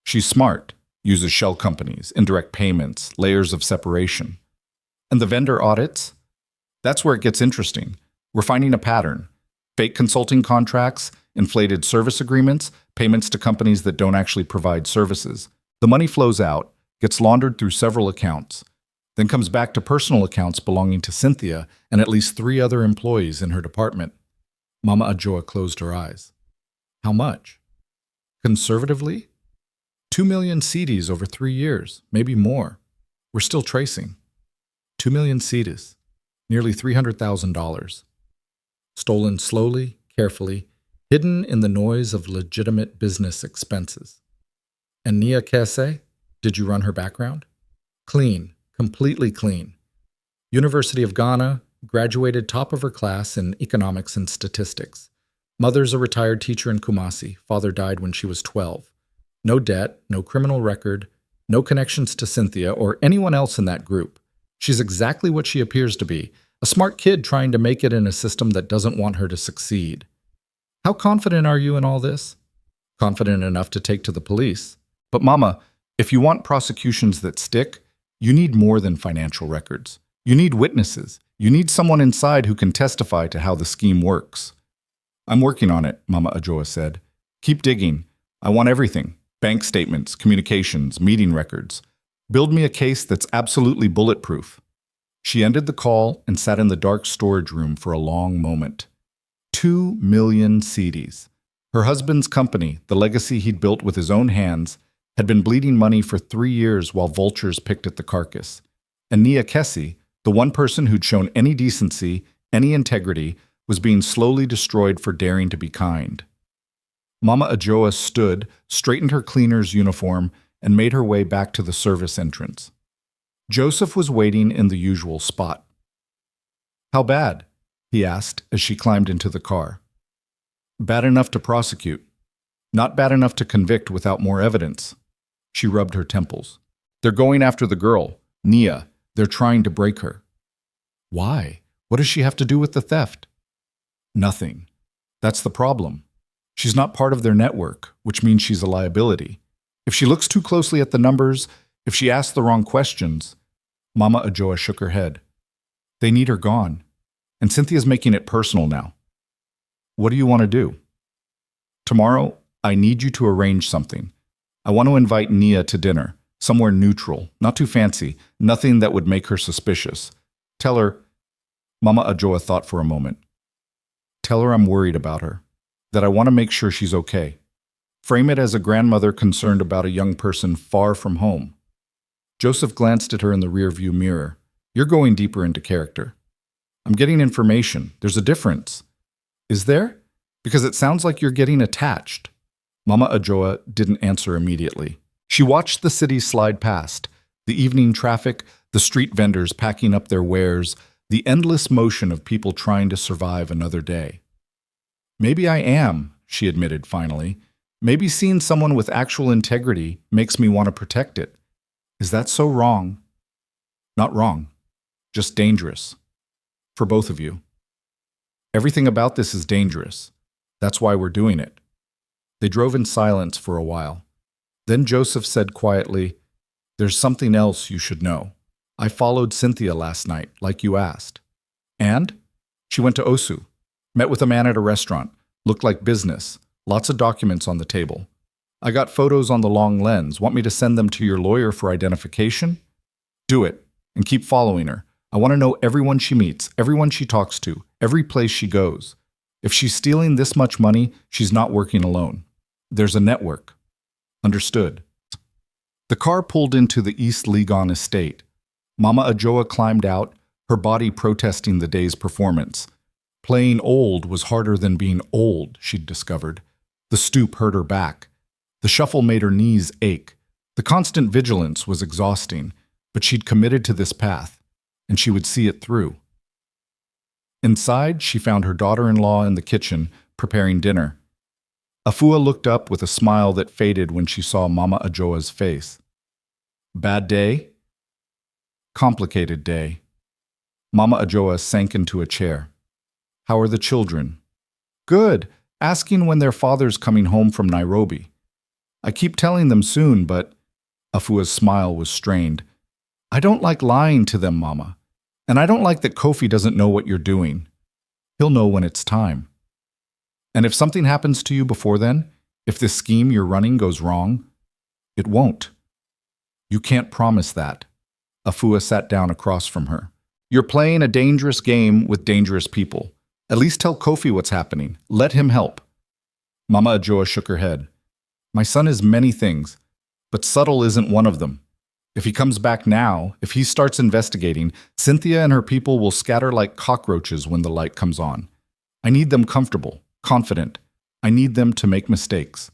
She's smart, uses shell companies, indirect payments, layers of separation. And the vendor audits? That's where it gets interesting. We're finding a pattern. Fake consulting contracts, inflated service agreements, payments to companies that don't actually provide services. The money flows out, gets laundered through several accounts, then comes back to personal accounts belonging to Cynthia and at least 3 other employees in her department. Mama Ajoa closed her eyes. How much? Conservatively? 2 million cedis over 3 years, maybe more. We're still tracing. 2 million cedis, nearly $300,000. Stolen slowly, carefully, hidden in the noise of legitimate business expenses. And Nia Kese? Did you run her background? Clean, completely clean. University of Ghana, graduated top of her class in economics and statistics. Mother's a retired teacher in Kumasi. Father died when she was 12. No debt, no criminal record, no connections to Cynthia or anyone else in that group. She's exactly what she appears to be, a smart kid trying to make it in a system that doesn't want her to succeed. How confident are you in all this? Confident enough to take to the police. But Mama, if you want prosecutions that stick, you need more than financial records. You need witnesses. You need someone inside who can testify to how the scheme works. I'm working on it, Mama Ajoa said. Keep digging. I want everything. Bank statements, communications, meeting records. Build me a case that's absolutely bulletproof. She ended the call and sat in the dark storage room for a long moment. 2 million cedis. Her husband's company, the legacy he'd built with his own hands, had been bleeding money for 3 years while vultures picked at the carcass. And Nia Kessie, the one person who'd shown any decency, any integrity, was being slowly destroyed for daring to be kind. Mama Ajoa stood, straightened her cleaner's uniform, and made her way back to the service entrance. Joseph was waiting in the usual spot. "How bad?" he asked as she climbed into the car. "Bad enough to prosecute. Not bad enough to convict without more evidence." She rubbed her temples. "They're going after the girl, Nia. They're trying to break her." "Why? What does she have to do with the theft?" "Nothing. That's the problem. She's not part of their network, which means she's a liability. If she looks too closely at the numbers, if she asks the wrong questions..." Mama Ajoa shook her head. "They need her gone. And Cynthia's making it personal now." "What do you want to do?" "Tomorrow, I need you to arrange something. I want to invite Nia to dinner, somewhere neutral, not too fancy, nothing that would make her suspicious. Tell her..." Mama Ajoa thought for a moment. "Tell her I'm worried about her, that I want to make sure she's okay. Frame it as a grandmother concerned about a young person far from home." Joseph glanced at her in the rearview mirror. "You're going deeper into character." "I'm getting information. There's a difference." "Is there? Because it sounds like you're getting attached." Mama Ajoa didn't answer immediately. She watched the city slide past, the evening traffic, the street vendors packing up their wares, the endless motion of people trying to survive another day. "Maybe I am," she admitted finally. "Maybe seeing someone with actual integrity makes me want to protect it. Is that so wrong?" "Not wrong. Just dangerous. For both of you. Everything about this is dangerous. That's why we're doing it." They drove in silence for a while. Then Joseph said quietly, "There's something else you should know. I followed Cynthia last night, like you asked." "And?" "She went to Osu. Met with a man at a restaurant. Looked like business. Lots of documents on the table. I got photos on the long lens. Want me to send them to your lawyer for identification?" "Do it. And keep following her. I want to know everyone she meets, everyone she talks to, every place she goes. If she's stealing this much money, she's not working alone. There's a network." "Understood." The car pulled into the East Legon estate. Mama Ajoa climbed out, her body protesting the day's performance. Playing old was harder than being old, she'd discovered. The stoop hurt her back. The shuffle made her knees ache. The constant vigilance was exhausting, but she'd committed to this path, and she would see it through. Inside, she found her daughter-in-law in the kitchen, preparing dinner. Afua looked up with a smile that faded when she saw Mama Ajoa's face. "Bad day?" "Complicated day." Mama Ajoa sank into a chair. "How are the children?" "Good, asking when their father's coming home from Nairobi. I keep telling them soon, but..." Afua's smile was strained. "I don't like lying to them, Mama. And I don't like that Kofi doesn't know what you're doing. He'll know when it's time. And if something happens to you before then, if this scheme you're running goes wrong, it won't." "You can't promise that." Afua sat down across from her. "You're playing a dangerous game with dangerous people. At least tell Kofi what's happening. Let him help." Mama Ajoa shook her head. "My son is many things, but subtle isn't one of them. If he comes back now, if he starts investigating, Cynthia and her people will scatter like cockroaches when the light comes on. I need them comfortable, confident. I need them to make mistakes.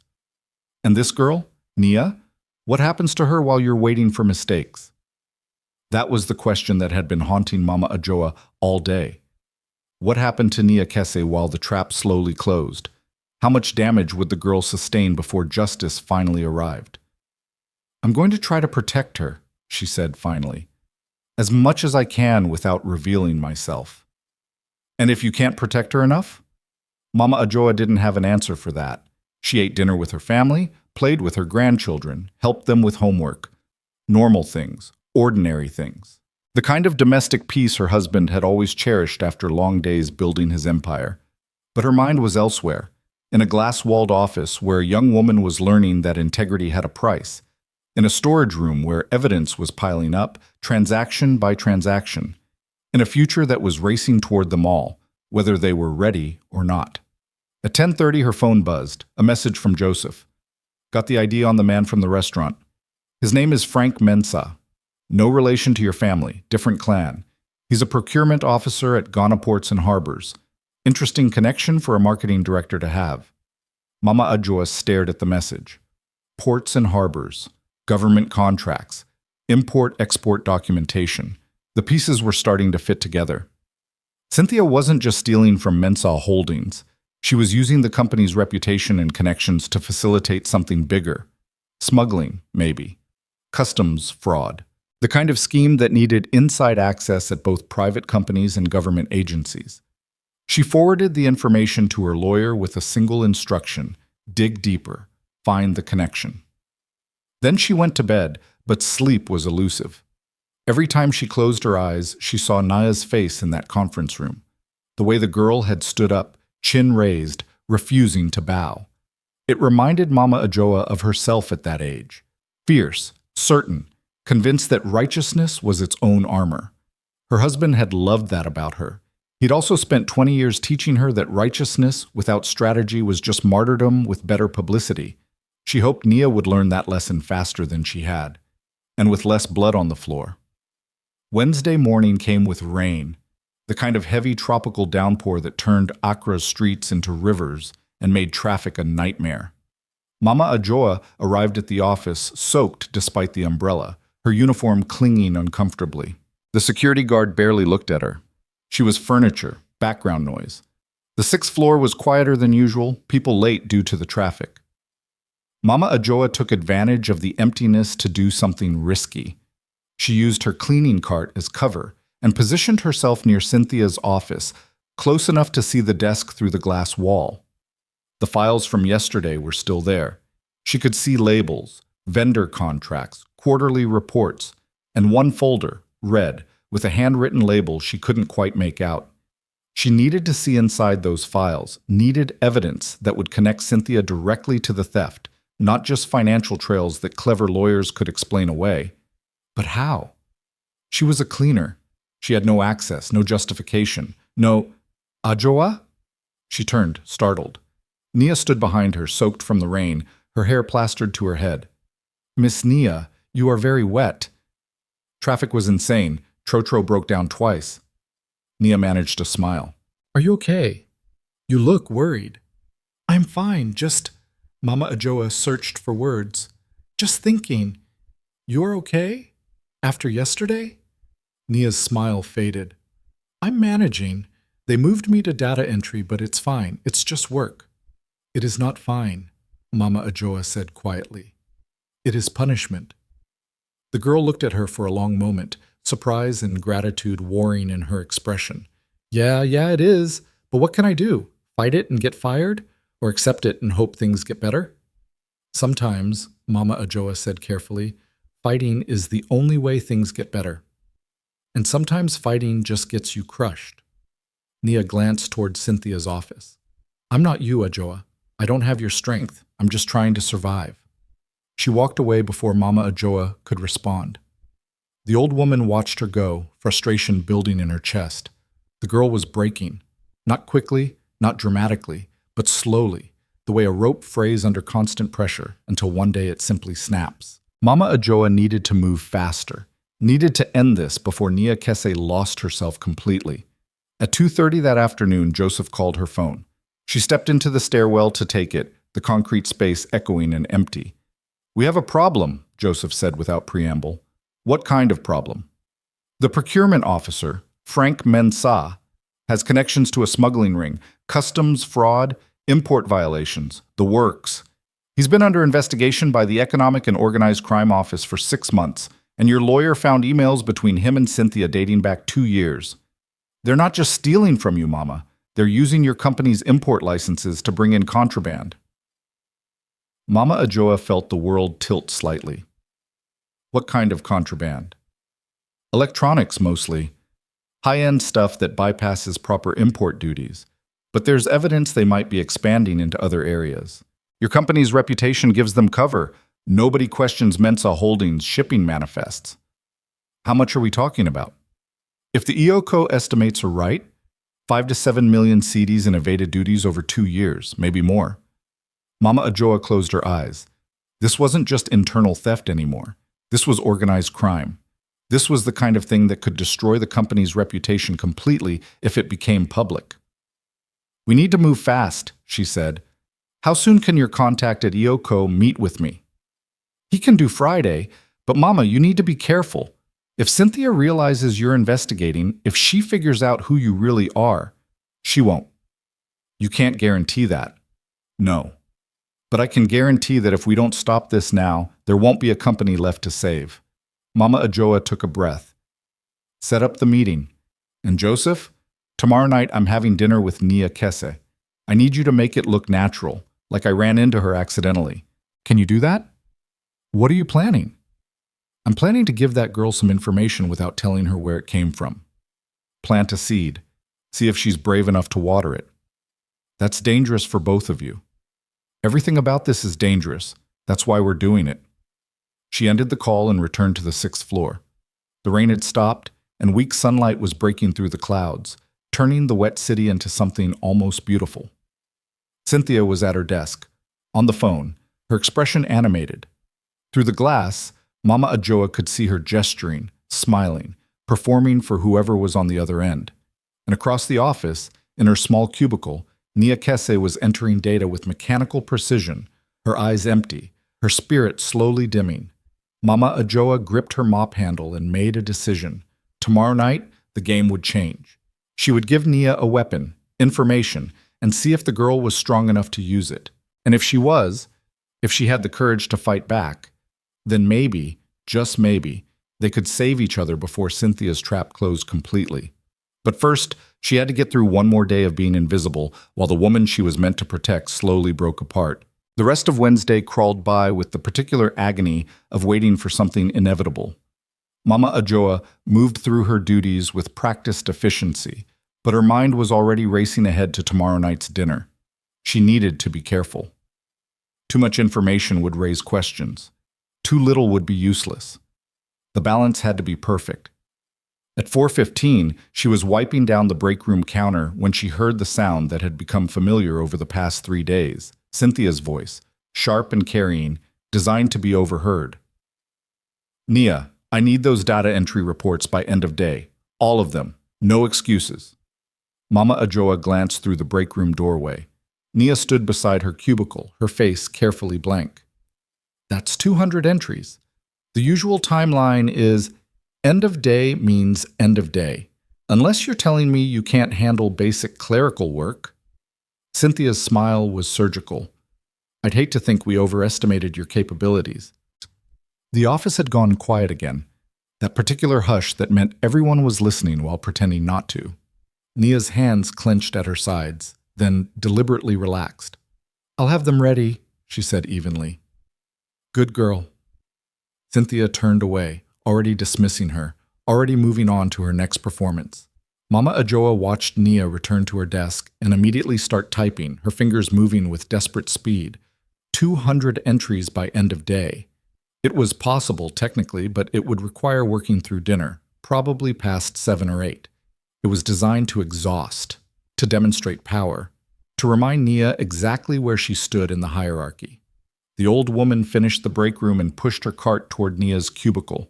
And this girl, Nia, what happens to her while you're waiting for mistakes?" That was the question that had been haunting Mama Ajoa all day. What happened to Nia Kessie while the trap slowly closed? How much damage would the girl sustain before justice finally arrived? "I'm going to try to protect her," she said finally, "as much as I can without revealing myself." "And if you can't protect her enough?" Mama Ajoa didn't have an answer for that. She ate dinner with her family, played with her grandchildren, helped them with homework. Normal things, ordinary things. The kind of domestic peace her husband had always cherished after long days building his empire. But her mind was elsewhere, in a glass-walled office where a young woman was learning that integrity had a price, in a storage room where evidence was piling up, transaction by transaction, in a future that was racing toward them all, whether they were ready or not. At 10:30, her phone buzzed, a message from Joseph. Got the ID on the man from the restaurant. His name is Frank Mensah. No relation to your family, different clan. He's a procurement officer at Ghana Ports and Harbors. Interesting connection for a marketing director to have. Mama Ajua stared at the message. Ports and harbors, government contracts, import-export documentation. The pieces were starting to fit together. Cynthia wasn't just stealing from Mensah Holdings. She was using the company's reputation and connections to facilitate something bigger. Smuggling, maybe. Customs fraud. The kind of scheme that needed inside access at both private companies and government agencies. She forwarded the information to her lawyer with a single instruction: dig deeper, find the connection. Then she went to bed, but sleep was elusive. Every time she closed her eyes, she saw Naya's face in that conference room. The way the girl had stood up, chin raised, refusing to bow. It reminded Mama Ajoa of herself at that age. Fierce, certain, convinced that righteousness was its own armor. Her husband had loved that about her. He'd also spent 20 years teaching her that righteousness without strategy was just martyrdom with better publicity. She hoped Nia would learn that lesson faster than she had, and with less blood on the floor. Wednesday morning came with rain, the kind of heavy tropical downpour that turned Accra's streets into rivers and made traffic a nightmare. Mama Ajoa arrived at the office soaked despite the umbrella, her uniform clinging uncomfortably. The security guard barely looked at her. She was furniture, background noise. The sixth floor was quieter than usual, people late due to the traffic. Mama Ajoa took advantage of the emptiness to do something risky. She used her cleaning cart as cover and positioned herself near Cynthia's office, close enough to see the desk through the glass wall. The files from yesterday were still there. She could see labels, vendor contracts, quarterly reports, and one folder, red, with a handwritten label she couldn't quite make out. She needed to see inside those files, needed evidence that would connect Cynthia directly to the theft, not just financial trails that clever lawyers could explain away. But how? She was a cleaner. She had no access, no justification, no... Ajoa? She turned, startled. Nia stood behind her, soaked from the rain, her hair plastered to her head. Miss Nia, you are very wet. Traffic was insane. Trotro broke down twice. Nia managed to smile. Are you okay? You look worried. I'm fine, just... Mama Ajoa searched for words. Just thinking. You're okay? After yesterday? Nia's smile faded. I'm managing. They moved me to data entry, but it's fine. It's just work. It is not fine, Mama Ajoa said quietly. It is punishment. The girl looked at her for a long moment, surprise and gratitude warring in her expression. Yeah, it is. But what can I do? Fight it and get fired? Or accept it and hope things get better? Sometimes, Mama Ajoa said carefully, fighting is the only way things get better. And sometimes fighting just gets you crushed. Nia glanced toward Cynthia's office. I'm not you, Ajoa. I don't have your strength. I'm just trying to survive. She walked away before Mama Ajoa could respond. The old woman watched her go, frustration building in her chest. The girl was breaking. Not quickly, not dramatically, but slowly, the way a rope frays under constant pressure until one day it simply snaps. Mama Ajoa needed to move faster, needed to end this before Nia Kese lost herself completely. At 2:30 that afternoon, Joseph called her phone. She stepped into the stairwell to take it, the concrete space echoing and empty. We have a problem, Joseph said without preamble. What kind of problem? The procurement officer, Frank Mensah, has connections to a smuggling ring, customs fraud, import violations, the works. He's been under investigation by the Economic and Organized Crime Office for 6 months, and your lawyer found emails between him and Cynthia dating back 2 years. They're not just stealing from you, Mama. They're using your company's import licenses to bring in contraband. Mama Ajoa felt the world tilt slightly. What kind of contraband? Electronics, mostly. High-end stuff that bypasses proper import duties. But there's evidence they might be expanding into other areas. Your company's reputation gives them cover. Nobody questions Mensah Holdings' shipping manifests. How much are we talking about? If the EOCO estimates are right, 5 to 7 million cedis in evaded duties over 2 years, maybe more. Mama Ajoa closed her eyes. This wasn't just internal theft anymore. This was organized crime. This was the kind of thing that could destroy the company's reputation completely if it became public. We need to move fast, she said. How soon can your contact at EOCO meet with me? He can do Friday, but Mama, you need to be careful. If Cynthia realizes you're investigating, if she figures out who you really are, she won't. You can't guarantee that. No. But I can guarantee that if we don't stop this now, there won't be a company left to save. Mama Ajoa took a breath. Set up the meeting. And Joseph, tomorrow night I'm having dinner with Nia Kese. I need you to make it look natural, like I ran into her accidentally. Can you do that? What are you planning? I'm planning to give that girl some information without telling her where it came from. Plant a seed. See if she's brave enough to water it. That's dangerous for both of you. Everything about this is dangerous. That's why we're doing it. She ended the call and returned to the 6th floor. The rain had stopped, and weak sunlight was breaking through the clouds, turning the wet city into something almost beautiful. Cynthia was at her desk, on the phone, her expression animated. Through the glass, Mama Ajoa could see her gesturing, smiling, performing for whoever was on the other end. And across the office, in her small cubicle, Nia Kese was entering data with mechanical precision, her eyes empty, her spirit slowly dimming. Mama Ajoa gripped her mop handle and made a decision. Tomorrow night, the game would change. She would give Nia a weapon, information, and see if the girl was strong enough to use it. And if she was, if she had the courage to fight back, then maybe, just maybe, they could save each other before Cynthia's trap closed completely. But first, she had to get through one more day of being invisible while the woman she was meant to protect slowly broke apart. The rest of Wednesday crawled by with the particular agony of waiting for something inevitable. Mama Ajoa moved through her duties with practiced efficiency, but her mind was already racing ahead to tomorrow night's dinner. She needed to be careful. Too much information would raise questions. Too little would be useless. The balance had to be perfect. At 4:15, she was wiping down the break room counter when she heard the sound that had become familiar over the past 3 days. Cynthia's voice, sharp and carrying, designed to be overheard. Nia, I need those data entry reports by end of day. All of them. No excuses. Mama Ajoa glanced through the break room doorway. Nia stood beside her cubicle, her face carefully blank. That's 200 entries. The usual timeline is end of day means end of day. Unless you're telling me you can't handle basic clerical work. Cynthia's smile was surgical. I'd hate to think we overestimated your capabilities. The office had gone quiet again, that particular hush that meant everyone was listening while pretending not to. Nia's hands clenched at her sides, then deliberately relaxed. I'll have them ready, she said evenly. Good girl. Cynthia turned away, already dismissing her, already moving on to her next performance. Mama Ajoa watched Nia return to her desk and immediately start typing, her fingers moving with desperate speed. 200 entries by end of day. It was possible, technically, but it would require working through dinner, probably past 7 or 8. It was designed to exhaust, to demonstrate power, to remind Nia exactly where she stood in the hierarchy. The old woman finished the break room and pushed her cart toward Nia's cubicle.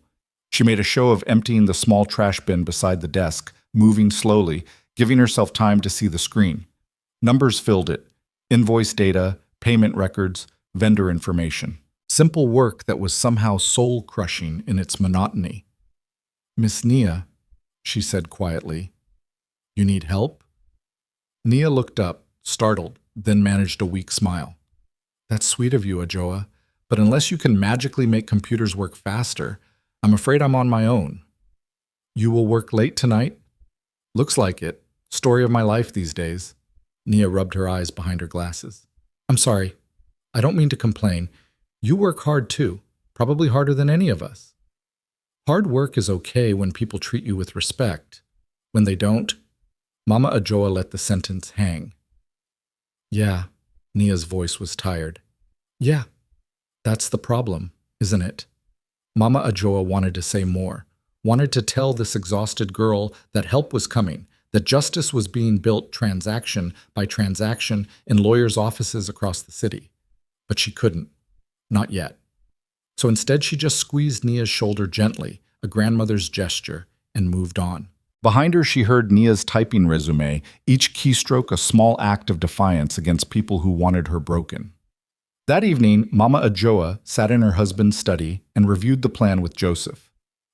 She made a show of emptying the small trash bin beside the desk, moving slowly, giving herself time to see the screen. Numbers filled it. Invoice data, payment records, vendor information. Simple work that was somehow soul-crushing in its monotony. Miss Nia, she said quietly, you need help? Nia looked up, startled, then managed a weak smile. That's sweet of you, Ajoa, but unless you can magically make computers work faster, I'm afraid I'm on my own. You will work late tonight? Looks like it. Story of my life these days. Nia rubbed her eyes behind her glasses. I'm sorry. I don't mean to complain. You work hard too, probably harder than any of us. Hard work is okay when people treat you with respect. When they don't, Mama Ajoa let the sentence hang. Yeah, Nia's voice was tired. Yeah, that's the problem, isn't it? Mama Ajoa wanted to say more, wanted to tell this exhausted girl that help was coming, that justice was being built transaction by transaction in lawyers' offices across the city. But she couldn't. Not yet. So instead, she just squeezed Nia's shoulder gently, a grandmother's gesture, and moved on. Behind her, she heard Nia's typing resume, each keystroke a small act of defiance against people who wanted her broken. That evening, Mama Ajoa sat in her husband's study and reviewed the plan with Joseph.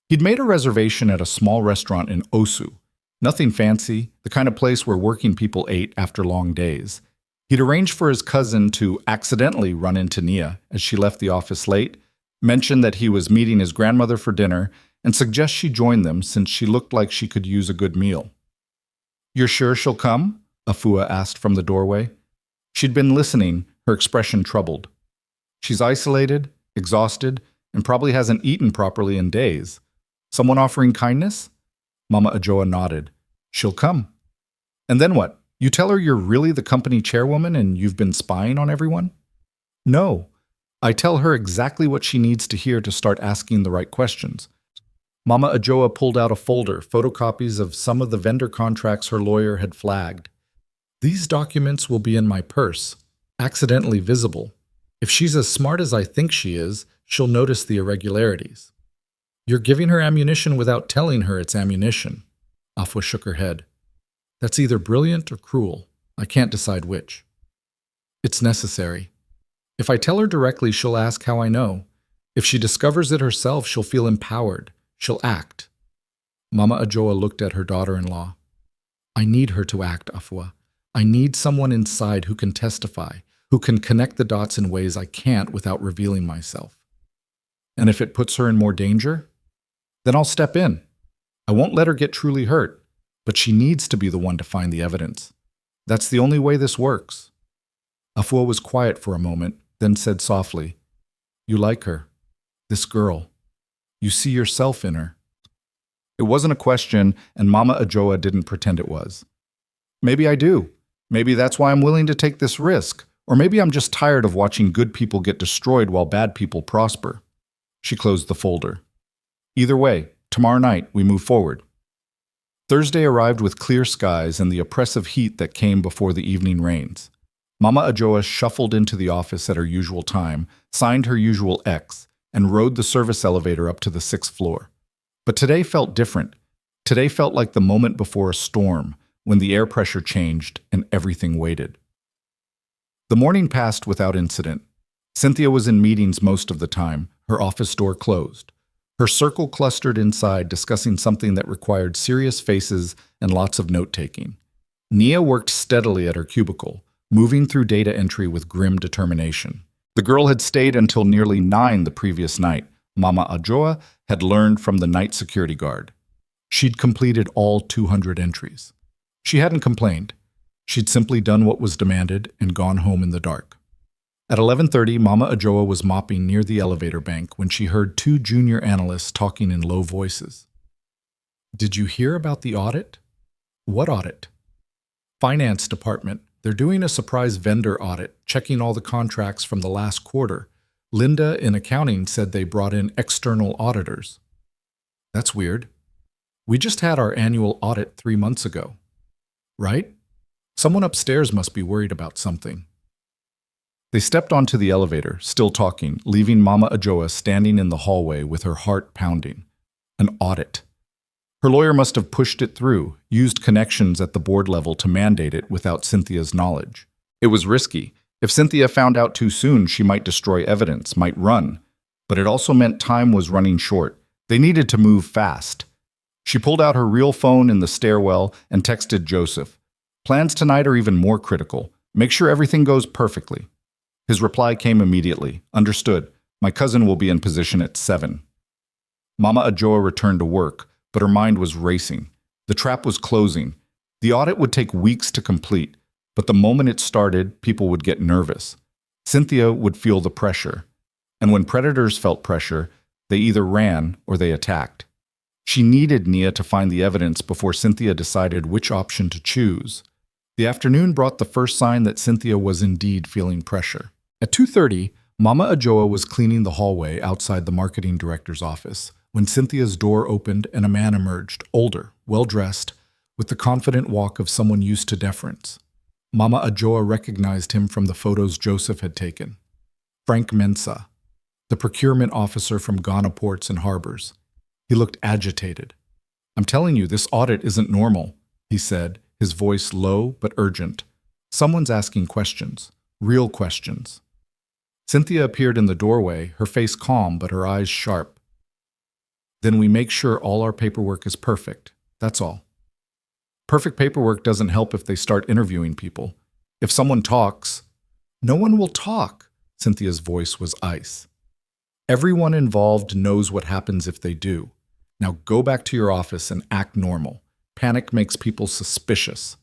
He'd made a reservation at a small restaurant in Osu. Nothing fancy, the kind of place where working people ate after long days. He'd arranged for his cousin to accidentally run into Nia as she left the office late, mentioned that he was meeting his grandmother for dinner, and suggest she join them since she looked like she could use a good meal. "You're sure she'll come?" Afua asked from the doorway. She'd been listening, her expression troubled. "She's isolated, exhausted, and probably hasn't eaten properly in days. Someone offering kindness?" Mama Ajoa nodded. "She'll come." "And then what? You tell her you're really the company chairwoman and you've been spying on everyone?" "No. I tell her exactly what she needs to hear to start asking the right questions." Mama Ajoa pulled out a folder, photocopies of some of the vendor contracts her lawyer had flagged. "These documents will be in my purse, accidentally visible. If she's as smart as I think she is, she'll notice the irregularities." "You're giving her ammunition without telling her it's ammunition." Afua shook her head. "That's either brilliant or cruel. I can't decide which." "It's necessary. If I tell her directly, she'll ask how I know. If she discovers it herself, she'll feel empowered. She'll act." Mama Ajoa looked at her daughter-in-law. "I need her to act, Afua. I need someone inside who can testify, who can connect the dots in ways I can't without revealing myself. And if it puts her in more danger, then I'll step in. I won't let her get truly hurt, but she needs to be the one to find the evidence. That's the only way this works." Afua was quiet for a moment, then said softly, "You like her, this girl. You see yourself in her." It wasn't a question, and Mama Ajoa didn't pretend it was. "Maybe I do. Maybe that's why I'm willing to take this risk. Or maybe I'm just tired of watching good people get destroyed while bad people prosper." She closed the folder. "Either way, tomorrow night we move forward." Thursday arrived with clear skies and the oppressive heat that came before the evening rains. Mama Ajoa shuffled into the office at her usual time, signed her usual X, and rode the service elevator up to the 6th floor. But today felt different. Today felt like the moment before a storm, when the air pressure changed and everything waited. The morning passed without incident. Cynthia was in meetings most of the time, her office door closed. Her circle clustered inside, discussing something that required serious faces and lots of note-taking. Nia worked steadily at her cubicle, moving through data entry with grim determination. The girl had stayed until nearly 9 the previous night. Mama Ajoa had learned from the night security guard. She'd completed all 200 entries. She hadn't complained. She'd simply done what was demanded and gone home in the dark. At 11:30, Mama Ajoa was mopping near the elevator bank when she heard 2 junior analysts talking in low voices. "Did you hear about the audit?" "What audit?" "Finance department. They're doing a surprise vendor audit, checking all the contracts from the last quarter. Linda in accounting said they brought in external auditors." "That's weird. We just had our annual audit 3 months ago." "Right? Someone upstairs must be worried about something." They stepped onto the elevator, still talking, leaving Mama Ajoa standing in the hallway with her heart pounding. An audit. Her lawyer must have pushed it through, used connections at the board level to mandate it without Cynthia's knowledge. It was risky. If Cynthia found out too soon, she might destroy evidence, might run. But it also meant time was running short. They needed to move fast. She pulled out her real phone in the stairwell and texted Joseph. "Plans tonight are even more critical. Make sure everything goes perfectly." His reply came immediately. "Understood. My cousin will be in position at 7. Mama Ajoa returned to work, but her mind was racing. The trap was closing. The audit would take weeks to complete, but the moment it started, people would get nervous. Cynthia would feel the pressure. And when predators felt pressure, they either ran or they attacked. She needed Nia to find the evidence before Cynthia decided which option to choose. The afternoon brought the first sign that Cynthia was indeed feeling pressure. At 2:30, Mama Ajoa was cleaning the hallway outside the marketing director's office when Cynthia's door opened and a man emerged, older, well-dressed, with the confident walk of someone used to deference. Mama Ajoa recognized him from the photos Joseph had taken. Frank Mensah, the procurement officer from Ghana Ports and Harbors. He looked agitated. "I'm telling you, this audit isn't normal," he said, his voice low but urgent. "Someone's asking questions, real questions." Cynthia appeared in the doorway, her face calm but her eyes sharp. "Then we make sure all our paperwork is perfect. That's all." Perfect paperwork doesn't help if they start interviewing people. If someone talks, "No one will talk," Cynthia's voice was ice. "Everyone involved knows what happens if they do. Now go back to your office and act normal. Panic makes people suspicious."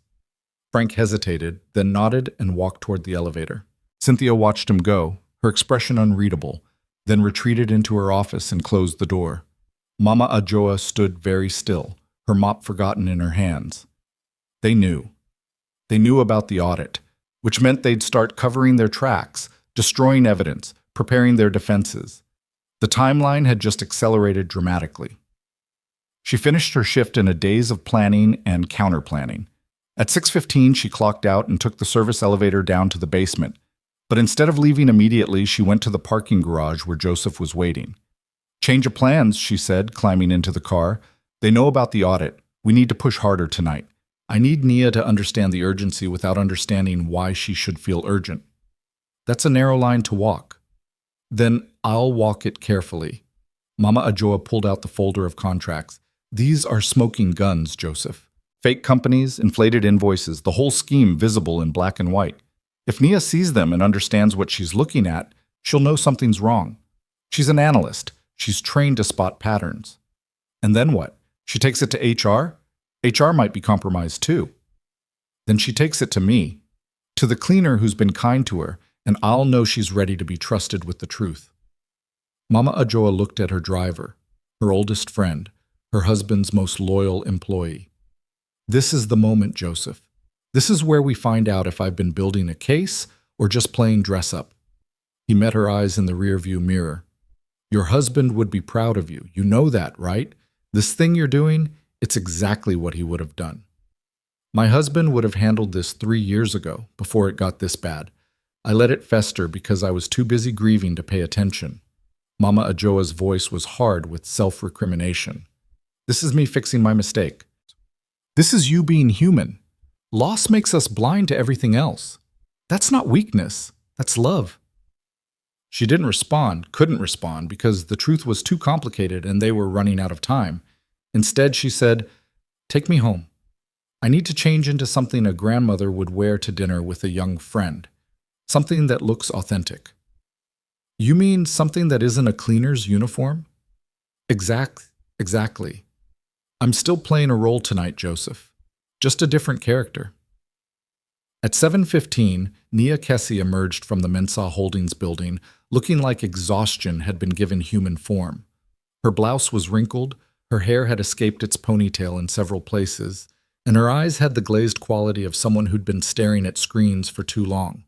Frank hesitated, then nodded and walked toward the elevator. Cynthia watched him go, her expression unreadable, then retreated into her office and closed the door. Mama Ajoa stood very still, her mop forgotten in her hands. They knew. They knew about the audit, which meant they'd start covering their tracks, destroying evidence, preparing their defenses. The timeline had just accelerated dramatically. She finished her shift in a daze of planning and counter-planning. At 6:15, she clocked out and took the service elevator down to the basement. But instead of leaving immediately, she went to the parking garage where Joseph was waiting. "Change of plans," she said, climbing into the car. "They know about the audit. We need to push harder tonight. I need Nia to understand the urgency without understanding why she should feel urgent. That's a narrow line to walk." "Then I'll walk it carefully." Mama Ajoa pulled out the folder of contracts. "These are smoking guns, Joseph. Fake companies, inflated invoices, the whole scheme visible in black and white. If Nia sees them and understands what she's looking at, she'll know something's wrong. She's an analyst. She's trained to spot patterns. And then what? She takes it to HR? HR might be compromised too. Then she takes it to me, to the cleaner who's been kind to her, and I'll know she's ready to be trusted with the truth." Mama Ajoa looked at her driver, her oldest friend, her husband's most loyal employee. "This is the moment, Joseph. This is where we find out if I've been building a case or just playing dress-up." He met her eyes in the rearview mirror. "Your husband would be proud of you. You know that, right? This thing you're doing, it's exactly what he would have done." "My husband would have handled this 3 years ago, before it got this bad. I let it fester because I was too busy grieving to pay attention." Mama Ajoa's voice was hard with self-recrimination. "This is me fixing my mistake. This is you being human. Loss makes us blind to everything else. That's not weakness. That's love." She didn't respond, couldn't respond, because the truth was too complicated and they were running out of time. Instead, she said, "Take me home. I need to change into something a grandmother would wear to dinner with a young friend. Something that looks authentic." "You mean something that isn't a cleaner's uniform?" Exactly. I'm still playing a role tonight, Joseph. Just a different character." At 7:15, Nia Kessie emerged from the Mensah Holdings building, looking like exhaustion had been given human form. Her blouse was wrinkled, her hair had escaped its ponytail in several places, and her eyes had the glazed quality of someone who'd been staring at screens for too long.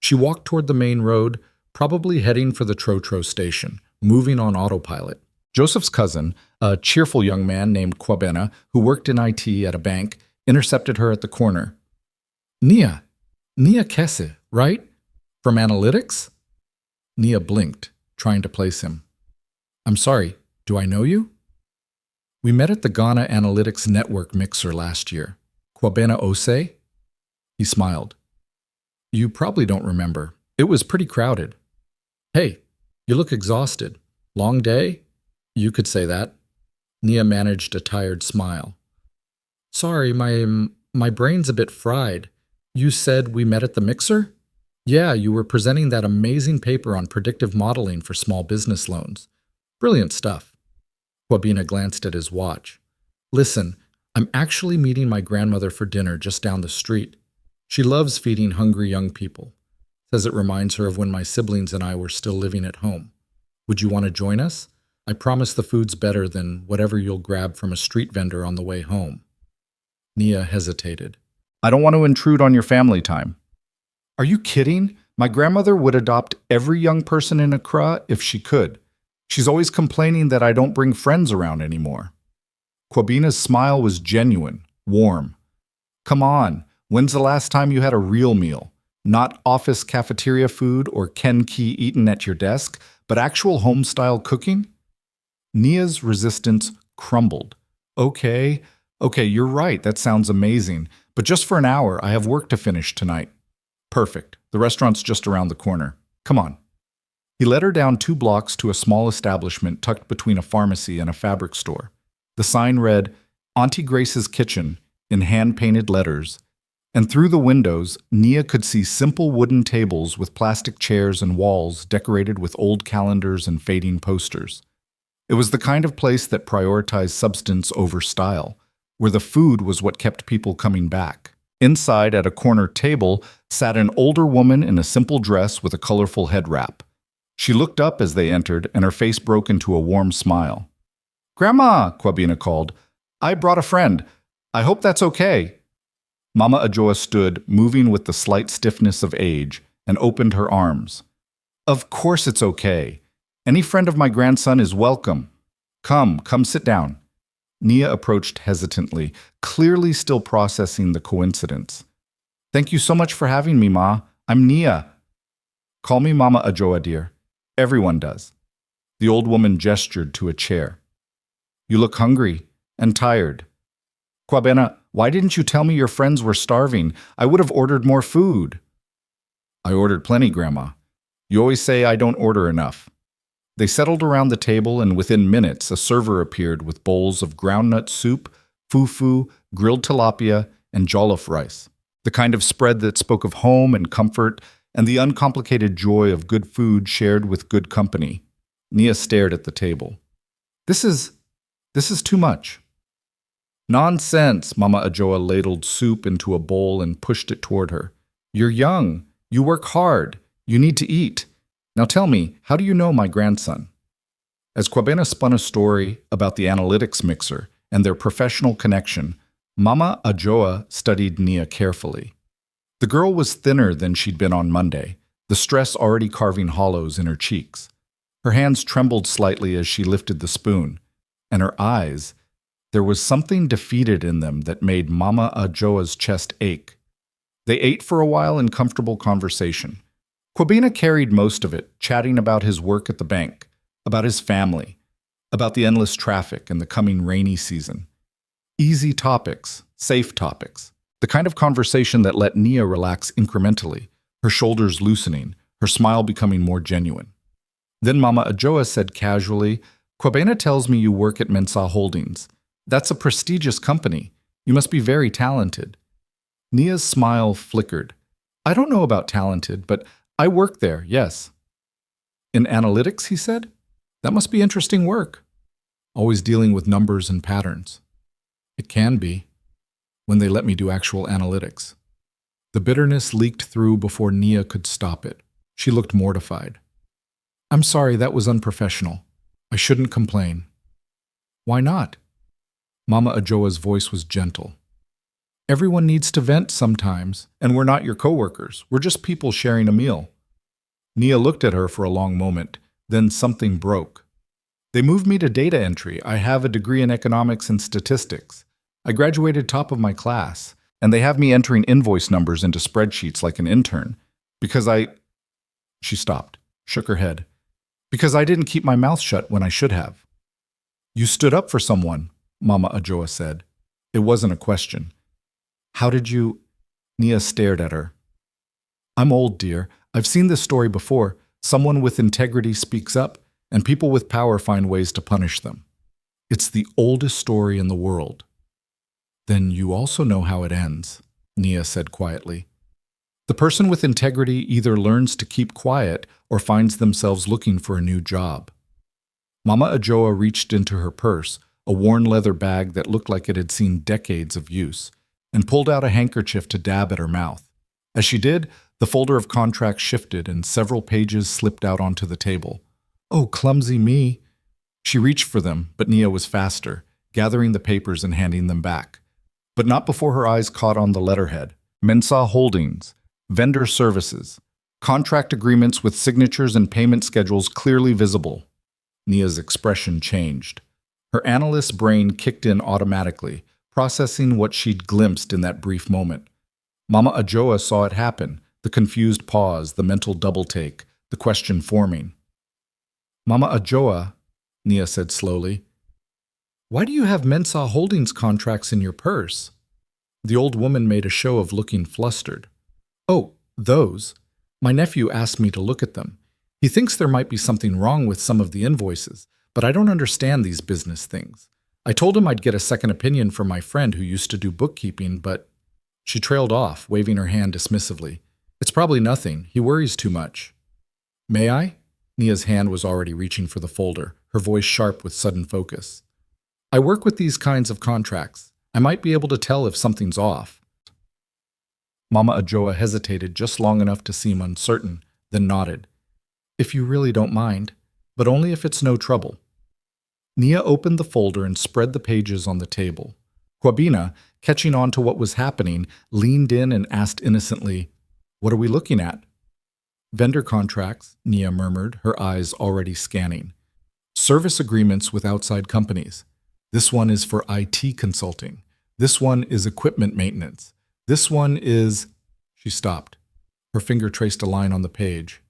She walked toward the main road, probably heading for the Trotro station, moving on autopilot. Joseph's cousin, a cheerful young man named Kwabena, who worked in IT at a bank, intercepted her at the corner. Nia Kessie, right? From analytics?" Nia blinked, trying to place him. "I'm sorry, do I know you?" "We met at the Ghana Analytics Network Mixer last year. Kwabena Ose?" He smiled. "You probably don't remember. It was pretty crowded." "Hey, you look exhausted. Long day?" "You could say that." Nia managed a tired smile. "Sorry, my brain's a bit fried. You said we met at the Mixer?" "Yeah, you were presenting that amazing paper on predictive modeling for small business loans. Brilliant stuff." Kwabena glanced at his watch. "Listen, I'm actually meeting my grandmother for dinner just down the street. She loves feeding hungry young people. Says it reminds her of when my siblings and I were still living at home. Would you want to join us? I promise the food's better than whatever you'll grab from a street vendor on the way home." Nia hesitated. "I don't want to intrude on your family time." "Are you kidding? My grandmother would adopt every young person in Accra if she could. She's always complaining that I don't bring friends around anymore." Kwabena's smile was genuine, warm. Come on, when's the last time you had a real meal? Not office cafeteria food or Ken Key eaten at your desk, but actual home-style cooking? Nia's resistance crumbled. Okay, you're right, that sounds amazing. But just for an hour, I have work to finish tonight. Perfect. The restaurant's just around the corner. Come on. He led her down 2 blocks to a small establishment tucked between a pharmacy and a fabric store. The sign read, Auntie Grace's Kitchen, in hand-painted letters, and through the windows, Nia could see simple wooden tables with plastic chairs and walls decorated with old calendars and fading posters. It was the kind of place that prioritized substance over style, where the food was what kept people coming back. Inside, at a corner table, sat an older woman in a simple dress with a colorful head wrap. She looked up as they entered, and her face broke into a warm smile. "Grandma," Kwabena called, "I brought a friend. I hope that's okay." Mama Ajoa stood, moving with the slight stiffness of age, and opened her arms. "Of course it's okay. Any friend of my grandson is welcome. Come sit down." Nia approached hesitantly, clearly still processing the coincidence. "Thank you so much for having me, Ma. I'm Nia." "Call me Mama Ajoa, dear. Everyone does." The old woman gestured to a chair. "You look hungry and tired. Kwabena, why didn't you tell me your friends were starving? I would have ordered more food." "I ordered plenty, Grandma. You always say I don't order enough." They settled around the table, and within minutes a server appeared with bowls of groundnut soup, fufu, grilled tilapia, and jollof rice, the kind of spread that spoke of home and comfort and the uncomplicated joy of good food shared with good company. Nia stared at the table. This is too much." "Nonsense," Mama Ajoa ladled soup into a bowl and pushed it toward her. "You're young. You work hard. You need to eat. Now tell me, how do you know my grandson?" As Kwabena spun a story about the analytics mixer and their professional connection, Mama Ajoa studied Nia carefully. The girl was thinner than she'd been on Monday, the stress already carving hollows in her cheeks. Her hands trembled slightly as she lifted the spoon, and her eyes, there was something defeated in them that made Mama Ajoa's chest ache. They ate for a while in comfortable conversation. Kwabena carried most of it, chatting about his work at the bank, about his family, about the endless traffic and the coming rainy season. Easy topics, safe topics, the kind of conversation that let Nia relax incrementally, her shoulders loosening, her smile becoming more genuine. Then Mama Ajoa said casually, "Kwabena tells me you work at Mensa Holdings. That's a prestigious company. You must be very talented." Nia's smile flickered. "I don't know about talented, but I work there, yes." "In analytics," he said? "That must be interesting work. Always dealing with numbers and patterns." "It can be, when they let me do actual analytics." The bitterness leaked through before Nia could stop it. She looked mortified. "I'm sorry, that was unprofessional. I shouldn't complain." "Why not?" Mama Ajoa's voice was gentle. "Everyone needs to vent sometimes, and we're not your coworkers. We're just people sharing a meal." Nia looked at her for a long moment, then something broke. "They moved me to data entry. I have a degree in economics and statistics. I graduated top of my class, and they have me entering invoice numbers into spreadsheets like an intern. Because She stopped, shook her head. "Because I didn't keep my mouth shut when I should have." "You stood up for someone," Mama Ajoa said. It wasn't a question. "How did you—" Nia stared at her. "I'm old, dear. I've seen this story before. Someone with integrity speaks up, and people with power find ways to punish them. It's the oldest story in the world." "Then you also know how it ends," Nia said quietly. "The person with integrity either learns to keep quiet or finds themselves looking for a new job." Mama Ajoa reached into her purse, a worn leather bag that looked like it had seen decades of use, and pulled out a handkerchief to dab at her mouth. As she did, the folder of contracts shifted and several pages slipped out onto the table. "Oh, clumsy me." She reached for them, but Nia was faster, gathering the papers and handing them back. But not before her eyes caught on the letterhead. Mensa Holdings, Vendor Services, contract agreements with signatures and payment schedules clearly visible. Nia's expression changed. Her analyst's brain kicked in automatically, processing what she'd glimpsed in that brief moment. Mama Ajoa saw it happen, the confused pause, the mental double-take, the question forming. Mama Ajoa, Nia said slowly, why do you have Mensa Holdings contracts in your purse? The old woman made a show of looking flustered. Oh, those. My nephew asked me to look at them. He thinks there might be something wrong with some of the invoices, but I don't understand these business things. I told him I'd get a second opinion from my friend who used to do bookkeeping, but... She trailed off, waving her hand dismissively. It's probably nothing. He worries too much. May I? Nia's hand was already reaching for the folder, her voice sharp with sudden focus. I work with these kinds of contracts. I might be able to tell if something's off. Mama Ajoa hesitated just long enough to seem uncertain, then nodded. If you really don't mind, but only if it's no trouble. Nia opened the folder and spread the pages on the table. Kwabena, catching on to what was happening, leaned in and asked innocently, What are we looking at? Vendor contracts, Nia murmured, her eyes already scanning. Service agreements with outside companies. This one is for IT consulting. This one is equipment maintenance. This one is... She stopped. Her finger traced a line on the page.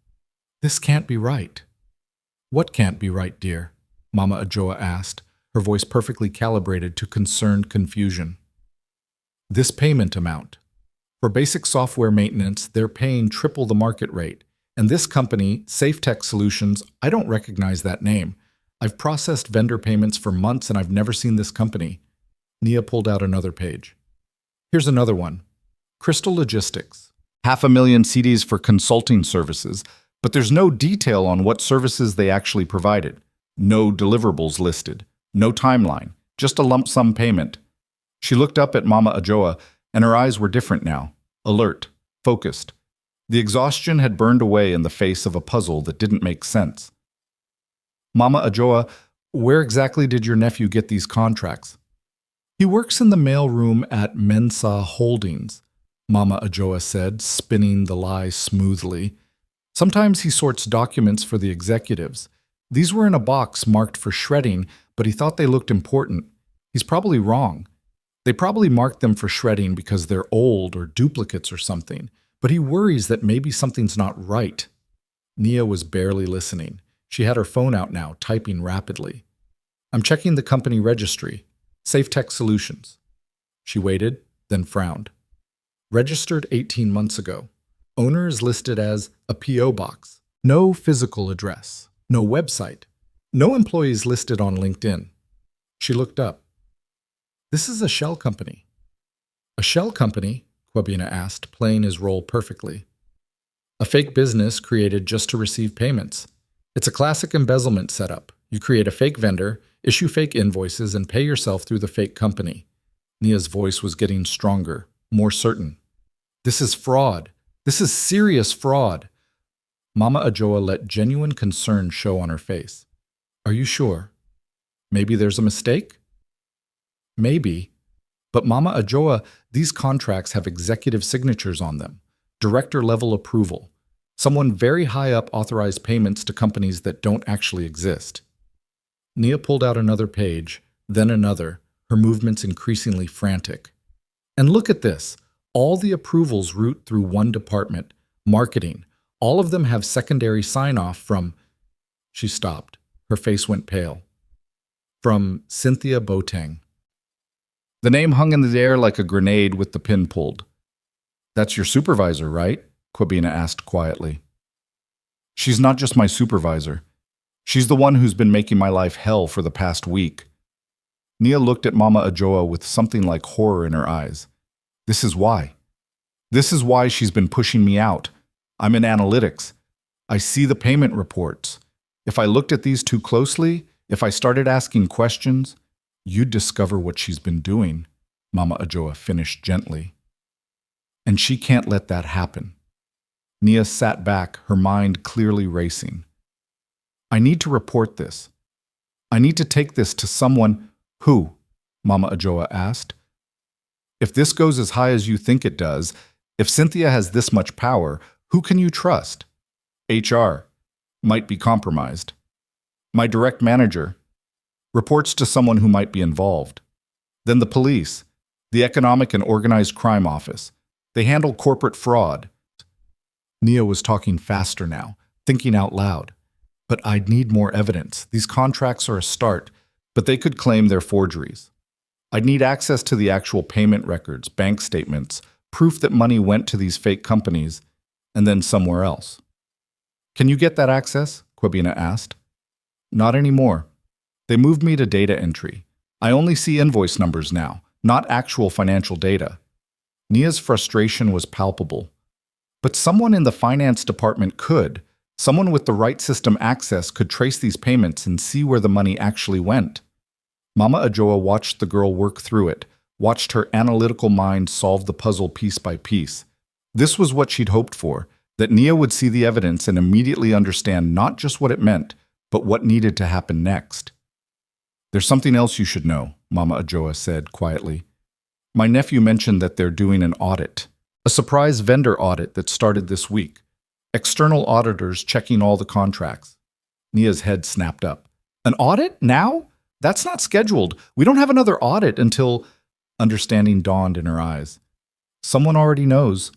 This can't be right. What can't be right, dear? Mama Ajoa asked, her voice perfectly calibrated to concerned confusion. This payment amount. For basic software maintenance, they're paying triple the market rate. And this company, SafeTech Solutions, I don't recognize that name. I've processed vendor payments for months and I've never seen this company. Nia pulled out another page. Here's another one. Crystal Logistics. 500,000 CDs for consulting services, but there's no detail on what services they actually provided. No deliverables listed. No timeline. Just a lump sum payment. She looked up at Mama Ajoa, and her eyes were different now. Alert. Focused. The exhaustion had burned away in the face of a puzzle that didn't make sense. Mama Ajoa, where exactly did your nephew get these contracts? He works in the mailroom at Mensa Holdings, Mama Ajoa said, spinning the lie smoothly. Sometimes he sorts documents for the executives. These were in a box marked for shredding, but he thought they looked important. He's probably wrong. They probably marked them for shredding because they're old or duplicates or something, but he worries that maybe something's not right. Nia was barely listening. She had her phone out now, typing rapidly. I'm checking the company registry. SafeTech Solutions. She waited, then frowned. Registered 18 months ago. Owner is listed as a P.O. box. No physical address. No website. No employees listed on LinkedIn. She looked up. This is a shell company. A shell company? Kwabena asked, playing his role perfectly. A fake business created just to receive payments. It's a classic embezzlement setup. You create a fake vendor, issue fake invoices, and pay yourself through the fake company. Nia's voice was getting stronger, more certain. This is fraud. This is serious fraud. Mama Ajoa let genuine concern show on her face. Are you sure? Maybe there's a mistake? Maybe. But Mama Ajoa, these contracts have executive signatures on them. Director-level approval. Someone very high up authorized payments to companies that don't actually exist. Nia pulled out another page, then another, her movements increasingly frantic. And look at this. All the approvals route through one department, marketing. All of them have secondary sign-off from... She stopped. Her face went pale. From Cynthia Boateng. The name hung in the air like a grenade with the pin pulled. That's your supervisor, right? Kwabena asked quietly. She's not just my supervisor. She's the one who's been making my life hell for the past week. Nia looked at Mama Ajoa with something like horror in her eyes. This is why. This is why she's been pushing me out. I'm in analytics. I see the payment reports. If I looked at these too closely, if I started asking questions, you'd discover what she's been doing, Mama Ajoa finished gently. And she can't let that happen. Nia sat back, her mind clearly racing. I need to report this. I need to take this to someone. Who? Mama Ajoa asked. If this goes as high as you think it does, if Cynthia has this much power, who can you trust? HR. Might be compromised. My direct manager. Reports to someone who might be involved. Then the police. The Economic and Organized Crime Office. They handle corporate fraud. Nia was talking faster now, thinking out loud. But I'd need more evidence. These contracts are a start, but they could claim they're forgeries. I'd need access to the actual payment records, bank statements, proof that money went to these fake companies, and then somewhere else. Can you get that access? Quabina asked. Not anymore. They moved me to data entry. I only see invoice numbers now, not actual financial data. Nia's frustration was palpable. But someone in the finance department could. Someone with the right system access could trace these payments and see where the money actually went. Mama Ajoa watched the girl work through it, watched her analytical mind solve the puzzle piece by piece. This was what she'd hoped for, that Nia would see the evidence and immediately understand not just what it meant, but what needed to happen next. There's something else you should know, Mama Ajoa said quietly. My nephew mentioned that they're doing an audit, a surprise vendor audit that started this week. External auditors checking all the contracts. Nia's head snapped up. An audit? Now? That's not scheduled. We don't have another audit until... Understanding dawned in her eyes. Someone already knows.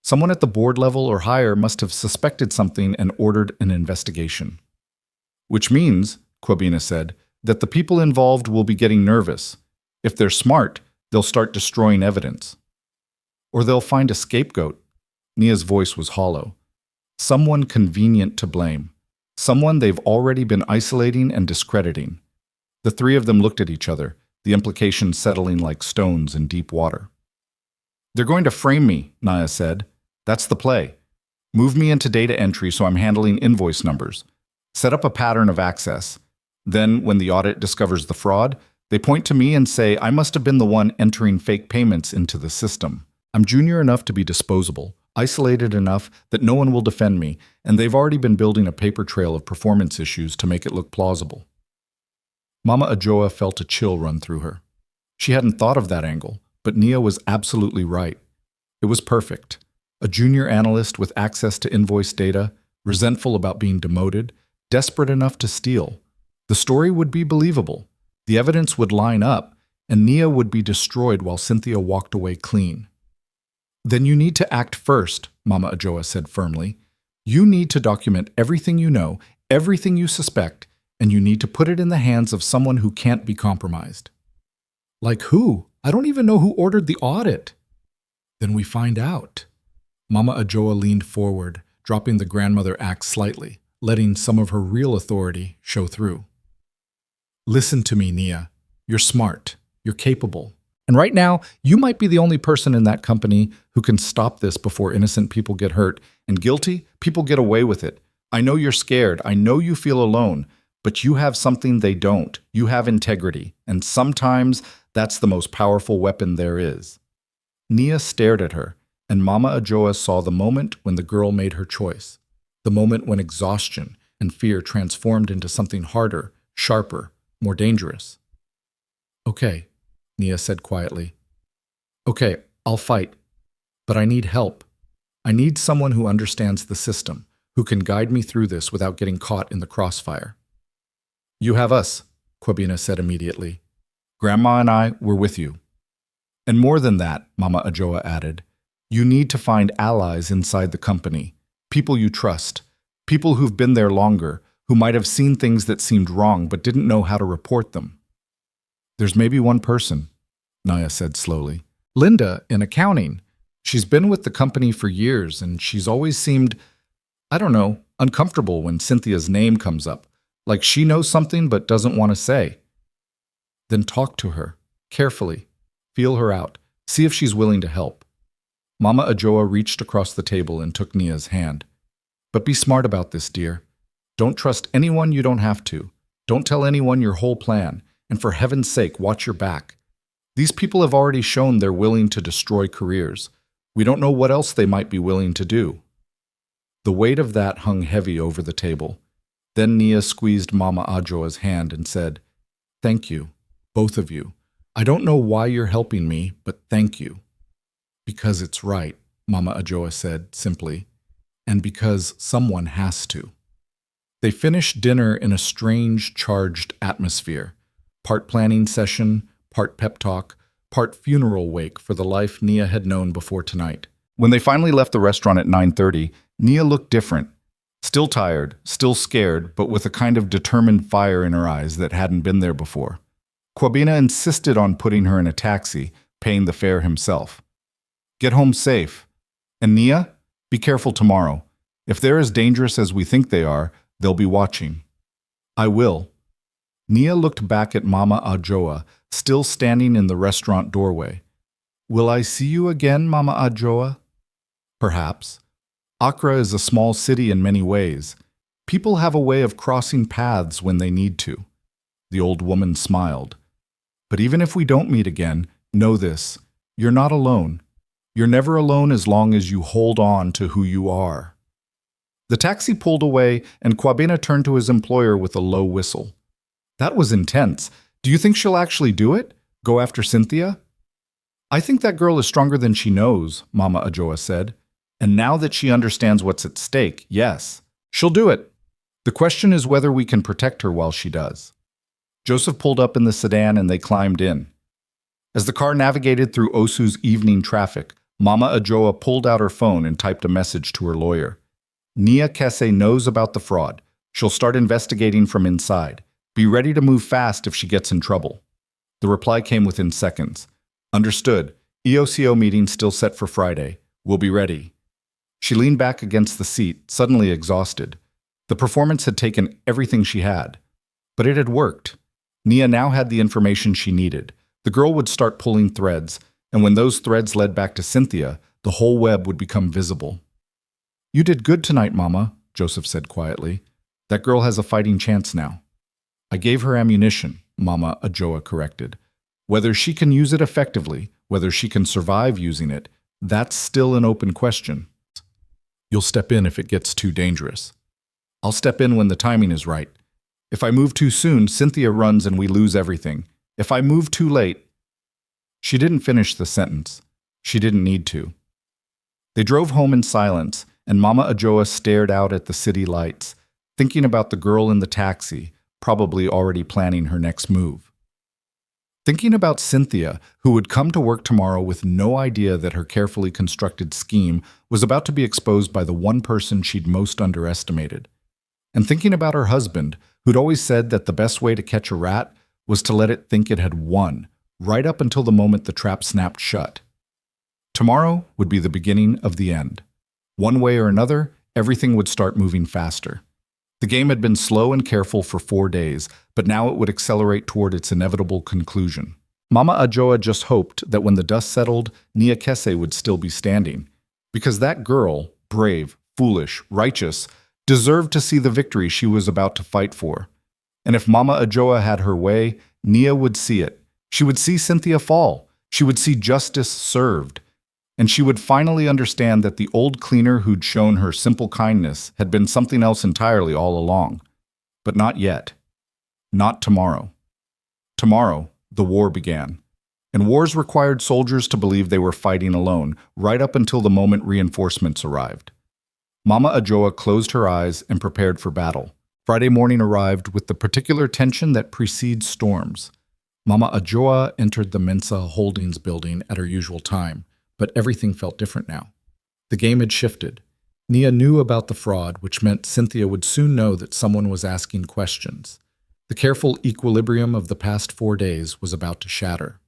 Someone at the board level or higher must have suspected something and ordered an investigation. Which means, Quabina said, that the people involved will be getting nervous. If they're smart, they'll start destroying evidence. Or they'll find a scapegoat. Nia's voice was hollow. Someone convenient to blame. Someone they've already been isolating and discrediting. The three of them looked at each other, the implications settling like stones in deep water. They're going to frame me, Nia said. That's the play. Move me into data entry so I'm handling invoice numbers. Set up a pattern of access. Then, when the audit discovers the fraud, they point to me and say I must have been the one entering fake payments into the system. I'm junior enough to be disposable, isolated enough that no one will defend me, and they've already been building a paper trail of performance issues to make it look plausible. Mama Ajoa felt a chill run through her. She hadn't thought of that angle, but Nia was absolutely right. It was perfect. A junior analyst with access to invoice data, resentful about being demoted, desperate enough to steal. The story would be believable. The evidence would line up, and Nia would be destroyed while Cynthia walked away clean. Then you need to act first, Mama Ajoa said firmly. You need to document everything you know, everything you suspect, and you need to put it in the hands of someone who can't be compromised. Like who? I don't even know who ordered the audit. Then we find out. Mama Ajoa leaned forward, dropping the grandmother act slightly, letting some of her real authority show through. Listen to me, Nia. You're smart. You're capable. And right now, you might be the only person in that company who can stop this before innocent people get hurt, and guilty people get away with it. I know you're scared. I know you feel alone. But you have something they don't. You have integrity, and sometimes that's the most powerful weapon there is. Nia stared at her, and Mama Ajoa saw the moment when the girl made her choice, the moment when exhaustion and fear transformed into something harder, sharper, more dangerous. Okay, Nia said quietly. Okay, I'll fight, but I need help. I need someone who understands the system, who can guide me through this without getting caught in the crossfire. You have us, Quabina said immediately. Grandma and I were with you. And more than that, Mama Ajoa added, you need to find allies inside the company, people you trust, people who've been there longer, who might have seen things that seemed wrong but didn't know how to report them. There's maybe one person, Nia said slowly. Linda, in accounting. She's been with the company for years, and she's always seemed, uncomfortable when Cynthia's name comes up. Like she knows something but doesn't want to say. Then talk to her, carefully. Feel her out. See if she's willing to help. Mama Ajoa reached across the table and took Nia's hand. But be smart about this, dear. Don't trust anyone you don't have to. Don't tell anyone your whole plan. And for heaven's sake, watch your back. These people have already shown they're willing to destroy careers. We don't know what else they might be willing to do. The weight of that hung heavy over the table. Then Nia squeezed Mama Ajoa's hand and said, Thank you, both of you. I don't know why you're helping me, but thank you. Because it's right, Mama Ajoa said simply, and because someone has to. They finished dinner in a strange, charged atmosphere. Part planning session, part pep talk, part funeral wake for the life Nia had known before tonight. When they finally left the restaurant at 9:30, Nia looked different. Still tired, still scared, but with a kind of determined fire in her eyes that hadn't been there before. Kwabena insisted on putting her in a taxi, paying the fare himself. Get home safe. And Nia, be careful tomorrow. If they're as dangerous as we think they are, they'll be watching. I will. Nia looked back at Mama Ajoa, still standing in the restaurant doorway. Will I see you again, Mama Ajoa? Perhaps. Accra is a small city in many ways. People have a way of crossing paths when they need to. The old woman smiled. But even if we don't meet again, know this. You're not alone. You're never alone as long as you hold on to who you are. The taxi pulled away, and Kwabena turned to his employer with a low whistle. That was intense. Do you think she'll actually do it? Go after Cynthia? I think that girl is stronger than she knows, Mama Ajoa said. And now that she understands what's at stake, yes, she'll do it. The question is whether we can protect her while she does. Joseph pulled up in the sedan and they climbed in. As the car navigated through Osu's evening traffic, Mama Ajoa pulled out her phone and typed a message to her lawyer. Nia Kese knows about the fraud. She'll start investigating from inside. Be ready to move fast if she gets in trouble. The reply came within seconds. Understood. EOCO meeting still set for Friday. We'll be ready. She leaned back against the seat, suddenly exhausted. The performance had taken everything she had. But it had worked. Nia now had the information she needed. The girl would start pulling threads, and when those threads led back to Cynthia, the whole web would become visible. You did good tonight, Mama, Joseph said quietly. That girl has a fighting chance now. I gave her ammunition, Mama Ajoa corrected. Whether she can use it effectively, whether she can survive using it, that's still an open question. You'll step in if it gets too dangerous. I'll step in when the timing is right. If I move too soon, Cynthia runs and we lose everything. If I move too late... She didn't finish the sentence. She didn't need to. They drove home in silence, and Mama Ajoa stared out at the city lights, thinking about the girl in the taxi, probably already planning her next move. Thinking about Cynthia, who would come to work tomorrow with no idea that her carefully constructed scheme was about to be exposed by the one person she'd most underestimated. And thinking about her husband, who'd always said that the best way to catch a rat was to let it think it had won, right up until the moment the trap snapped shut. Tomorrow would be the beginning of the end. One way or another, everything would start moving faster. The game had been slow and careful for 4 days, but now it would accelerate toward its inevitable conclusion. Mama Ajoa just hoped that when the dust settled, Nia Kese would still be standing. Because that girl, brave, foolish, righteous, deserved to see the victory she was about to fight for. And if Mama Ajoa had her way, Nia would see it. She would see Cynthia fall. She would see justice served. And she would finally understand that the old cleaner who'd shown her simple kindness had been something else entirely all along. But not yet. Not tomorrow. Tomorrow, the war began. And wars required soldiers to believe they were fighting alone, right up until the moment reinforcements arrived. Mama Ajoa closed her eyes and prepared for battle. Friday morning arrived with the particular tension that precedes storms. Mama Ajoa entered the Mensa Holdings building at her usual time, but everything felt different now. The game had shifted. Nia knew about the fraud, which meant Cynthia would soon know that someone was asking questions. The careful equilibrium of the past 4 days was about to shatter.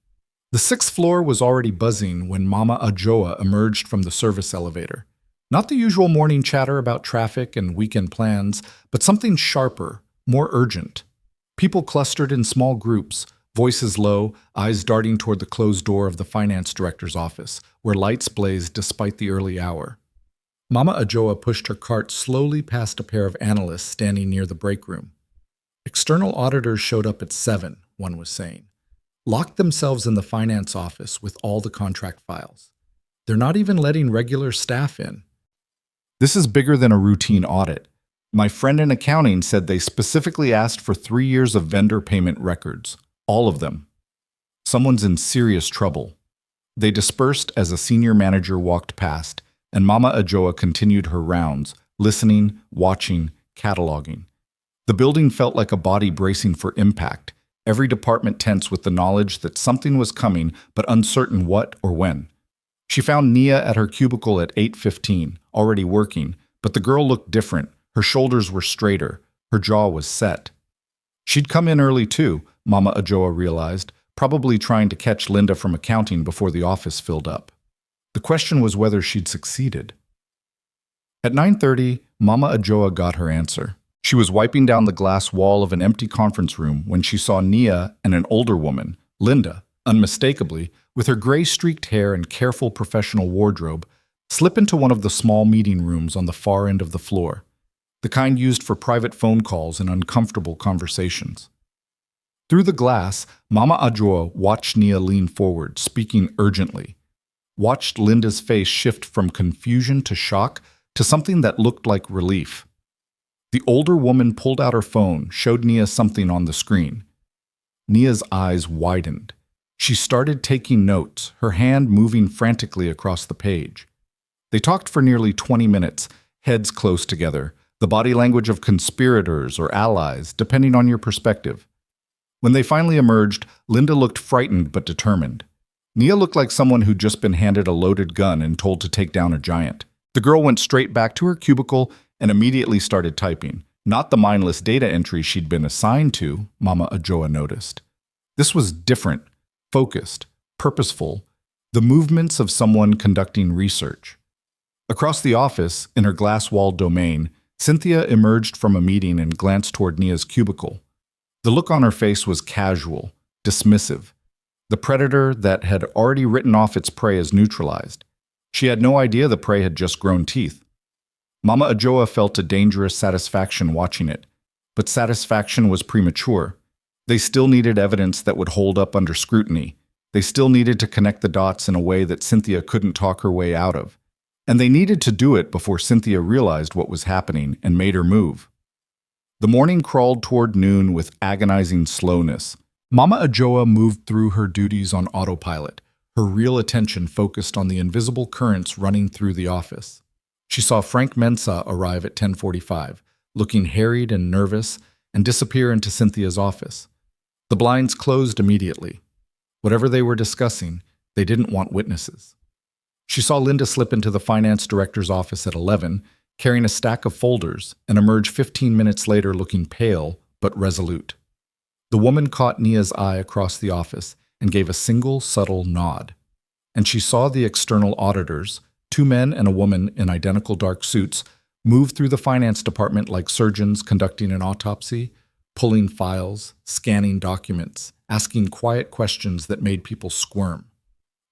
The 6th floor was already buzzing when Mama Ajoa emerged from the service elevator. Not the usual morning chatter about traffic and weekend plans, but something sharper, more urgent. People clustered in small groups, voices low, eyes darting toward the closed door of the finance director's office, where lights blazed despite the early hour. Mama Ajoa pushed her cart slowly past a pair of analysts standing near the break room. External auditors showed up at 7, one was saying. Locked themselves in the finance office with all the contract files. They're not even letting regular staff in. This is bigger than a routine audit. My friend in accounting said they specifically asked for 3 years of vendor payment records. All of them. Someone's in serious trouble. They dispersed as a senior manager walked past, and Mama Ajoa continued her rounds, listening, watching, cataloging. The building felt like a body bracing for impact. every department tense with the knowledge that something was coming, but uncertain what or when. She found Nia at her cubicle at 8:15, already working, but the girl looked different. Her shoulders were straighter. Her jaw was set. She'd come in early too, Mama Ajoa realized, probably trying to catch Linda from accounting before the office filled up. The question was whether she'd succeeded. At 9:30, Mama Ajoa got her answer. She was wiping down the glass wall of an empty conference room when she saw Nia and an older woman, Linda, unmistakably, with her gray-streaked hair and careful professional wardrobe, slip into one of the small meeting rooms on the far end of the floor, the kind used for private phone calls and uncomfortable conversations. Through the glass, Mama Ajoa watched Nia lean forward, speaking urgently, watched Linda's face shift from confusion to shock to something that looked like relief. The older woman pulled out her phone, showed Nia something on the screen. Nia's eyes widened. She started taking notes, her hand moving frantically across the page. They talked for nearly 20 minutes, heads close together, the body language of conspirators or allies, depending on your perspective. When they finally emerged, Linda looked frightened but determined. Nia looked like someone who'd just been handed a loaded gun and told to take down a giant. The girl went straight back to her cubicle and immediately started typing. Not the mindless data entry she'd been assigned to, Mama Ajoa noticed. This was different, focused, purposeful, the movements of someone conducting research. Across the office, in her glass-walled domain, Cynthia emerged from a meeting and glanced toward Nia's cubicle. The look on her face was casual, dismissive. The predator that had already written off its prey as neutralized. She had no idea the prey had just grown teeth. Mama Ajoa felt a dangerous satisfaction watching it, but satisfaction was premature. They still needed evidence that would hold up under scrutiny. They still needed to connect the dots in a way that Cynthia couldn't talk her way out of. And they needed to do it before Cynthia realized what was happening and made her move. The morning crawled toward noon with agonizing slowness. Mama Ajoa moved through her duties on autopilot, her real attention focused on the invisible currents running through the office. She saw Frank Mensah arrive at 10:45, looking harried and nervous, and disappear into Cynthia's office. The blinds closed immediately. Whatever they were discussing, they didn't want witnesses. She saw Linda slip into the finance director's office at 11, carrying a stack of folders, and emerge 15 minutes later looking pale but resolute. The woman caught Nia's eye across the office and gave a single subtle nod. And she saw the external auditors, 2 men and a woman in identical dark suits, move through the finance department like surgeons conducting an autopsy, pulling files, scanning documents, asking quiet questions that made people squirm.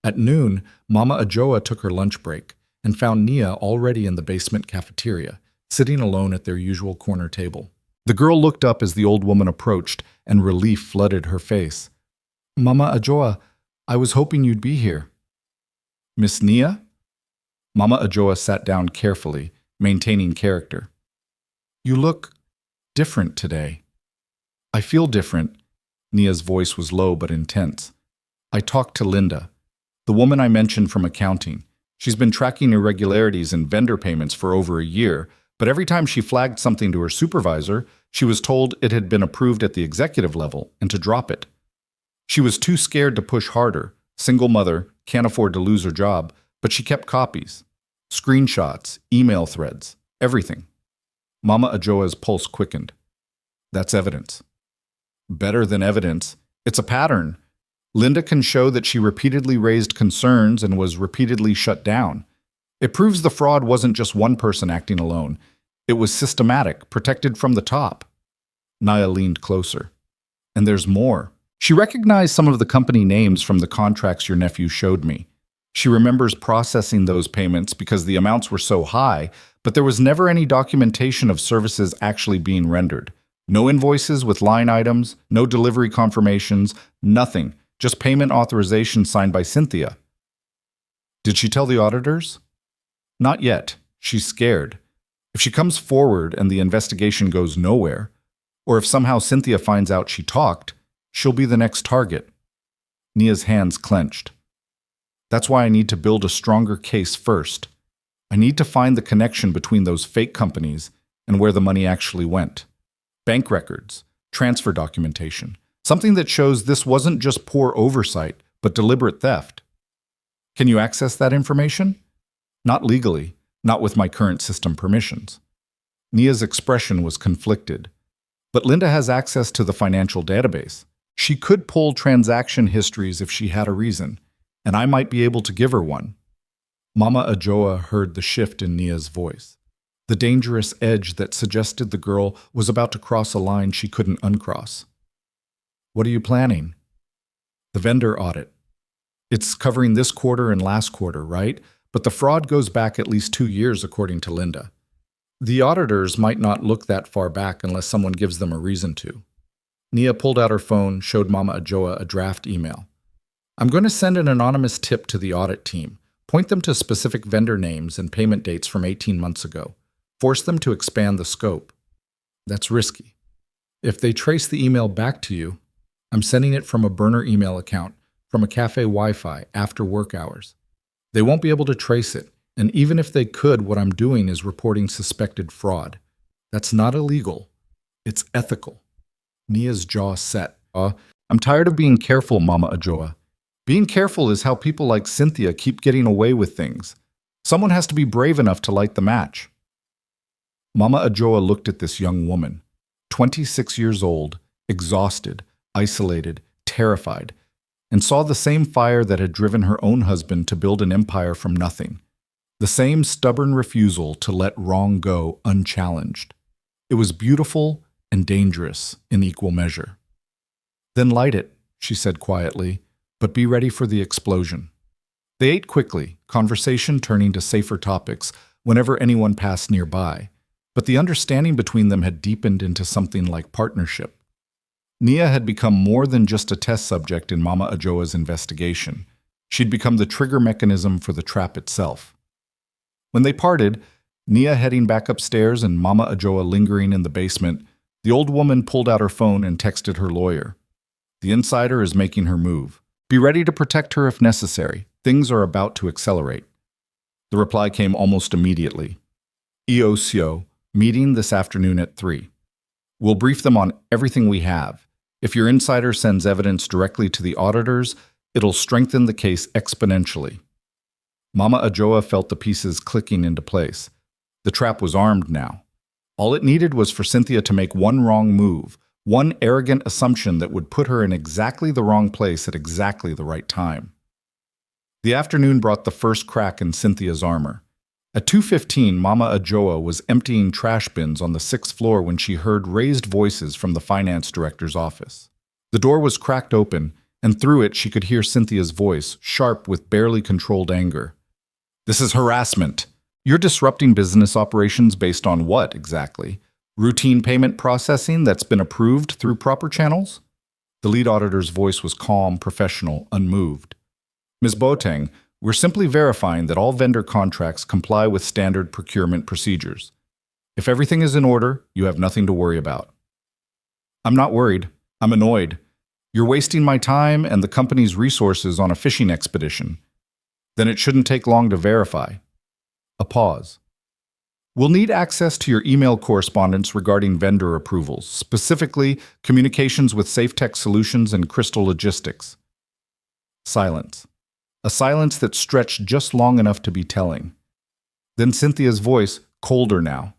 At noon, Mama Ajoa took her lunch break and found Nia already in the basement cafeteria, sitting alone at their usual corner table. The girl looked up as the old woman approached, and relief flooded her face. "Mama Ajoa, I was hoping you'd be here." "Miss Nia?" Mama Ajoa sat down carefully, maintaining character. "You look different today." "I feel different." Nia's voice was low but intense. "I talked to Linda, the woman I mentioned from accounting. She's been tracking irregularities in vendor payments for over a year, but every time she flagged something to her supervisor, she was told it had been approved at the executive level and to drop it. She was too scared to push harder. Single mother, can't afford to lose her job, but she kept copies. Screenshots, email threads, everything." Mama Ajoa's pulse quickened. "That's evidence." "Better than evidence. It's a pattern. Linda can show that she repeatedly raised concerns and was repeatedly shut down. It proves the fraud wasn't just one person acting alone. It was systematic, protected from the top." Nia leaned closer. "And there's more. She recognized some of the company names from the contracts your nephew showed me. She remembers processing those payments because the amounts were so high, but there was never any documentation of services actually being rendered. No invoices with line items, no delivery confirmations, nothing. Just payment authorization signed by Cynthia." "Did she tell the auditors?" "Not yet. She's scared. If she comes forward and the investigation goes nowhere, or if somehow Cynthia finds out she talked, she'll be the next target." Nia's hands clenched. "That's why I need to build a stronger case first. I need to find the connection between those fake companies and where the money actually went. Bank records, transfer documentation, Something that shows this wasn't just poor oversight, but deliberate theft. Can you access that information? Not legally, not with my current system permissions. Nia's expression was conflicted. But Linda has access to the financial database. She could pull transaction histories if she had a reason, and I might be able to give her one. Mama Ajoa heard the shift in Nia's voice, the dangerous edge that suggested the girl was about to cross a line she couldn't uncross. What are you planning? The vendor audit. It's covering this quarter and last quarter, right? But the fraud goes back at least 2 years, according to Linda. The auditors might not look that far back unless someone gives them a reason to. Nia pulled out her phone, showed Mama Ajoa a draft email. I'm going to send an anonymous tip to the audit team. Point them to specific vendor names and payment dates from 18 months ago. Force them to expand the scope. That's risky. If they trace the email back to you, I'm sending it from a burner email account, from a cafe Wi-Fi after work hours. They won't be able to trace it, and even if they could, what I'm doing is reporting suspected fraud. That's not illegal. It's ethical. Nia's jaw set. I'm tired of being careful, Mama Ajoa. Being careful is how people like Cynthia keep getting away with things. Someone has to be brave enough to light the match. Mama Ajoa looked at this young woman, 26 years old, exhausted, isolated, terrified, and saw the same fire that had driven her own husband to build an empire from nothing. The same stubborn refusal to let wrong go unchallenged. It was beautiful and dangerous in equal measure. Then light it, she said quietly, but be ready for the explosion. They ate quickly, conversation turning to safer topics whenever anyone passed nearby, but the understanding between them had deepened into something like partnership. Nia had become more than just a test subject in Mama Ajoa's investigation. She'd become the trigger mechanism for the trap itself. When they parted, Nia heading back upstairs and Mama Ajoa lingering in the basement, the old woman pulled out her phone and texted her lawyer. The insider is making her move. Be ready to protect her if necessary. Things are about to accelerate. The reply came almost immediately. EOCO, meeting this afternoon at 3. We'll brief them on everything we have. If your insider sends evidence directly to the auditors, it'll strengthen the case exponentially. Mama Ajoa felt the pieces clicking into place. The trap was armed now. All it needed was for Cynthia to make one wrong move, one arrogant assumption that would put her in exactly the wrong place at exactly the right time. The afternoon brought the first crack in Cynthia's armor. At 2:15, Mama Ajoa was emptying trash bins on the 6th floor when she heard raised voices from the finance director's office. The door was cracked open, and through it she could hear Cynthia's voice, sharp with barely controlled anger. This is harassment. You're disrupting business operations based on what, exactly? Routine payment processing that's been approved through proper channels? The lead auditor's voice was calm, professional, unmoved. Ms. Boateng, we're simply verifying that all vendor contracts comply with standard procurement procedures. If everything is in order, you have nothing to worry about. I'm not worried. I'm annoyed. You're wasting my time and the company's resources on a fishing expedition. Then it shouldn't take long to verify. A pause. We'll need access to your email correspondence regarding vendor approvals, specifically communications with SafeTech Solutions and Crystal Logistics. Silence. A silence that stretched just long enough to be telling. Then Cynthia's voice, colder now.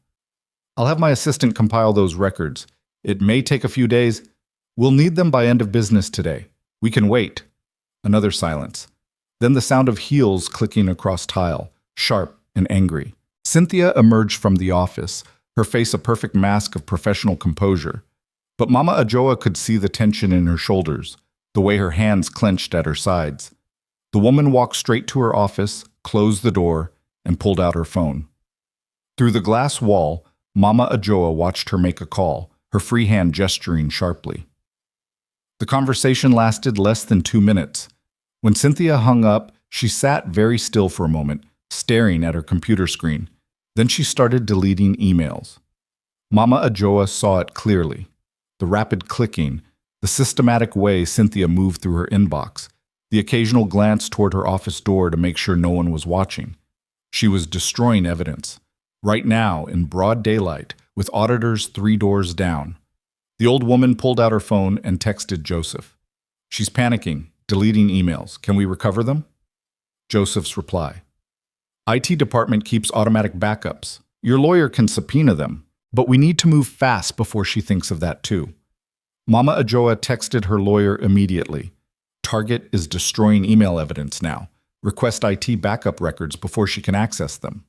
I'll have my assistant compile those records. It may take a few days. We'll need them by end of business today. We can wait. Another silence. Then the sound of heels clicking across tile, sharp and angry. Cynthia emerged from the office, her face a perfect mask of professional composure. But Mama Ajoa could see the tension in her shoulders, the way her hands clenched at her sides. The woman walked straight to her office, closed the door, and pulled out her phone. Through the glass wall, Mama Ajoa watched her make a call, her free hand gesturing sharply. The conversation lasted less than 2 minutes. When Cynthia hung up, she sat very still for a moment, staring at her computer screen. Then she started deleting emails. Mama Ajoa saw it clearly. The rapid clicking, the systematic way Cynthia moved through her inbox, the occasional glance toward her office door to make sure no one was watching. She was destroying evidence. Right now, in broad daylight, with auditors 3 doors down. The old woman pulled out her phone and texted Joseph. She's panicking, deleting emails. Can we recover them? Joseph's reply. IT department keeps automatic backups. Your lawyer can subpoena them, but we need to move fast before she thinks of that too. Mama Ajoa texted her lawyer immediately. Target is destroying email evidence now. Request IT backup records before she can access them.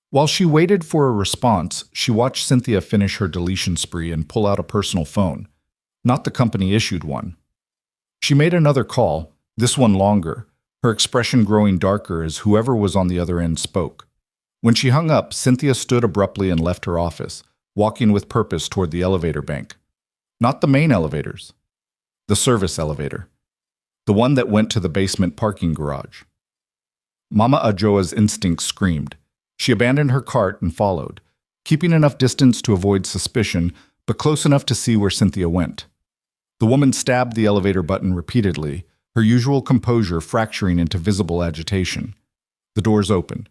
While she waited for a response, she watched Cynthia finish her deletion spree and pull out a personal phone, not the company-issued one. She made another call, this one longer, her expression growing darker as whoever was on the other end spoke. When she hung up, Cynthia stood abruptly and left her office, walking with purpose toward the elevator bank. Not the main elevators. The service elevator. The one that went to the basement parking garage. Mama Ajoa's instinct screamed. She abandoned her cart and followed, keeping enough distance to avoid suspicion, but close enough to see where Cynthia went. The woman stabbed the elevator button repeatedly, her usual composure fracturing into visible agitation. The doors opened.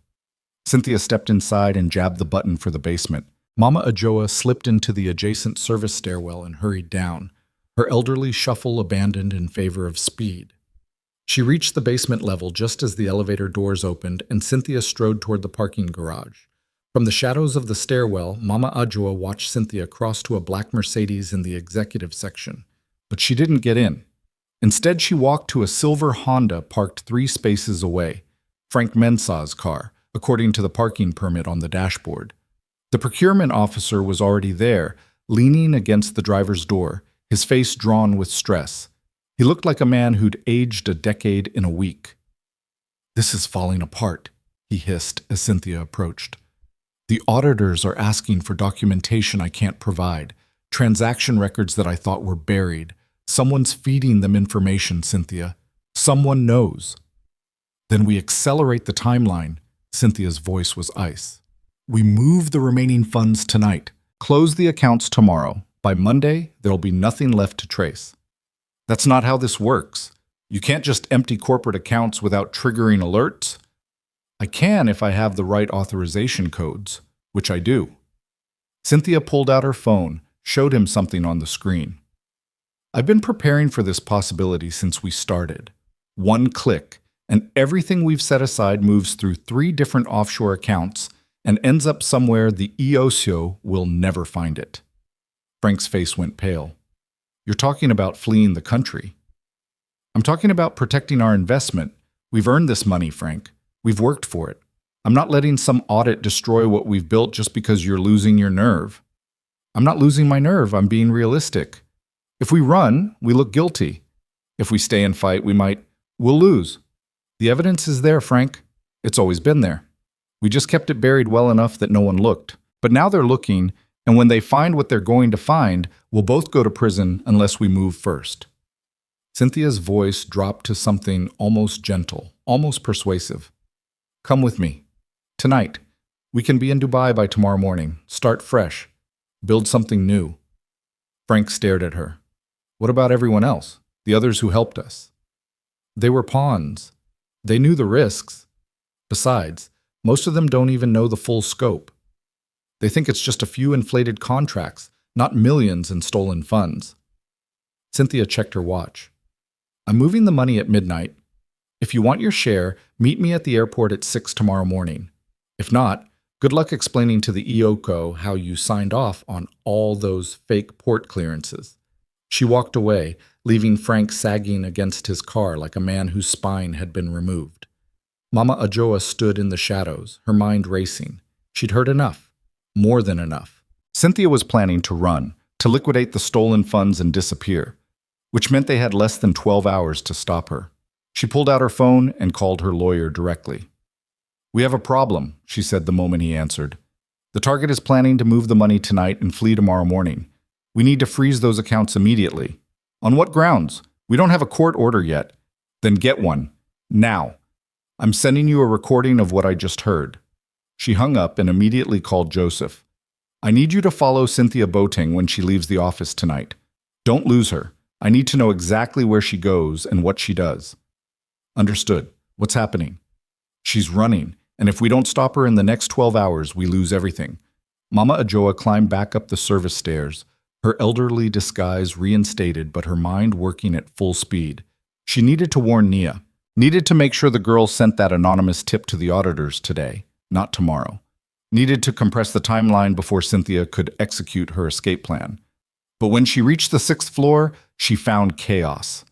Cynthia stepped inside and jabbed the button for the basement. Mama Ajoa slipped into the adjacent service stairwell and hurried down, her elderly shuffle abandoned in favor of speed. She reached the basement level just as the elevator doors opened and Cynthia strode toward the parking garage. From the shadows of the stairwell, Mama Ajoa watched Cynthia cross to a black Mercedes in the executive section. But she didn't get in. Instead, she walked to a silver Honda parked 3 spaces away, Frank Mensah's car, according to the parking permit on the dashboard. The procurement officer was already there, leaning against the driver's door, his face drawn with stress. He looked like a man who'd aged a decade in a week. "This is falling apart," he hissed as Cynthia approached. "The auditors are asking for documentation I can't provide, transaction records that I thought were buried. Someone's feeding them information, Cynthia. Someone knows." "Then we accelerate the timeline." Cynthia's voice was ice. "We move the remaining funds tonight. Close the accounts tomorrow. By Monday, there'll be nothing left to trace." "That's not how this works. You can't just empty corporate accounts without triggering alerts." "I can if I have the right authorization codes, which I do." Cynthia pulled out her phone, showed him something on the screen. "I've been preparing for this possibility since we started. One click, and everything we've set aside moves through 3 different offshore accounts and ends up somewhere the EOSIO will never find it." Frank's face went pale. "You're talking about fleeing the country." "I'm talking about protecting our investment. We've earned this money, Frank. We've worked for it. I'm not letting some audit destroy what we've built just because you're losing your nerve." "I'm not losing my nerve. I'm being realistic. If we run, we look guilty. If we stay and fight, we'll lose. The evidence is there, Frank. It's always been there. We just kept it buried well enough that no one looked. But now they're looking, and when they find what they're going to find, we'll both go to prison unless we move first." Cynthia's voice dropped to something almost gentle, almost persuasive. "Come with me. Tonight. We can be in Dubai by tomorrow morning. Start fresh. Build something new." Frank stared at her. "What about everyone else? The others who helped us?" "They were pawns. They knew the risks. Besides, most of them don't even know the full scope. They think it's just a few inflated contracts, not millions in stolen funds." Cynthia checked her watch. "I'm moving the money at midnight. If you want your share, meet me at the airport at 6 tomorrow morning. If not, good luck explaining to the EOCO how you signed off on all those fake port clearances." She walked away, leaving Frank sagging against his car like a man whose spine had been removed. Mama Ajoa stood in the shadows, her mind racing. She'd heard enough. More than enough. Cynthia was planning to run, to liquidate the stolen funds and disappear, which meant they had less than 12 hours to stop her. She pulled out her phone and called her lawyer directly. "We have a problem," she said the moment he answered. "The target is planning to move the money tonight and flee tomorrow morning. We need to freeze those accounts immediately." "On what grounds? We don't have a court order yet." "Then get one. Now. I'm sending you a recording of what I just heard." She hung up and immediately called Joseph. "I need you to follow Cynthia Boating when she leaves the office tonight. Don't lose her. I need to know exactly where she goes and what she does." "Understood. What's happening?" "She's running, and if we don't stop her in the next 12 hours, we lose everything." Mama Ajoa climbed back up the service stairs, her elderly disguise reinstated but her mind working at full speed. She needed to warn Nia, needed to make sure the girl sent that anonymous tip to the auditors today, not tomorrow. Needed to compress the timeline before Cynthia could execute her escape plan. But when she reached the 6th floor, she found chaos.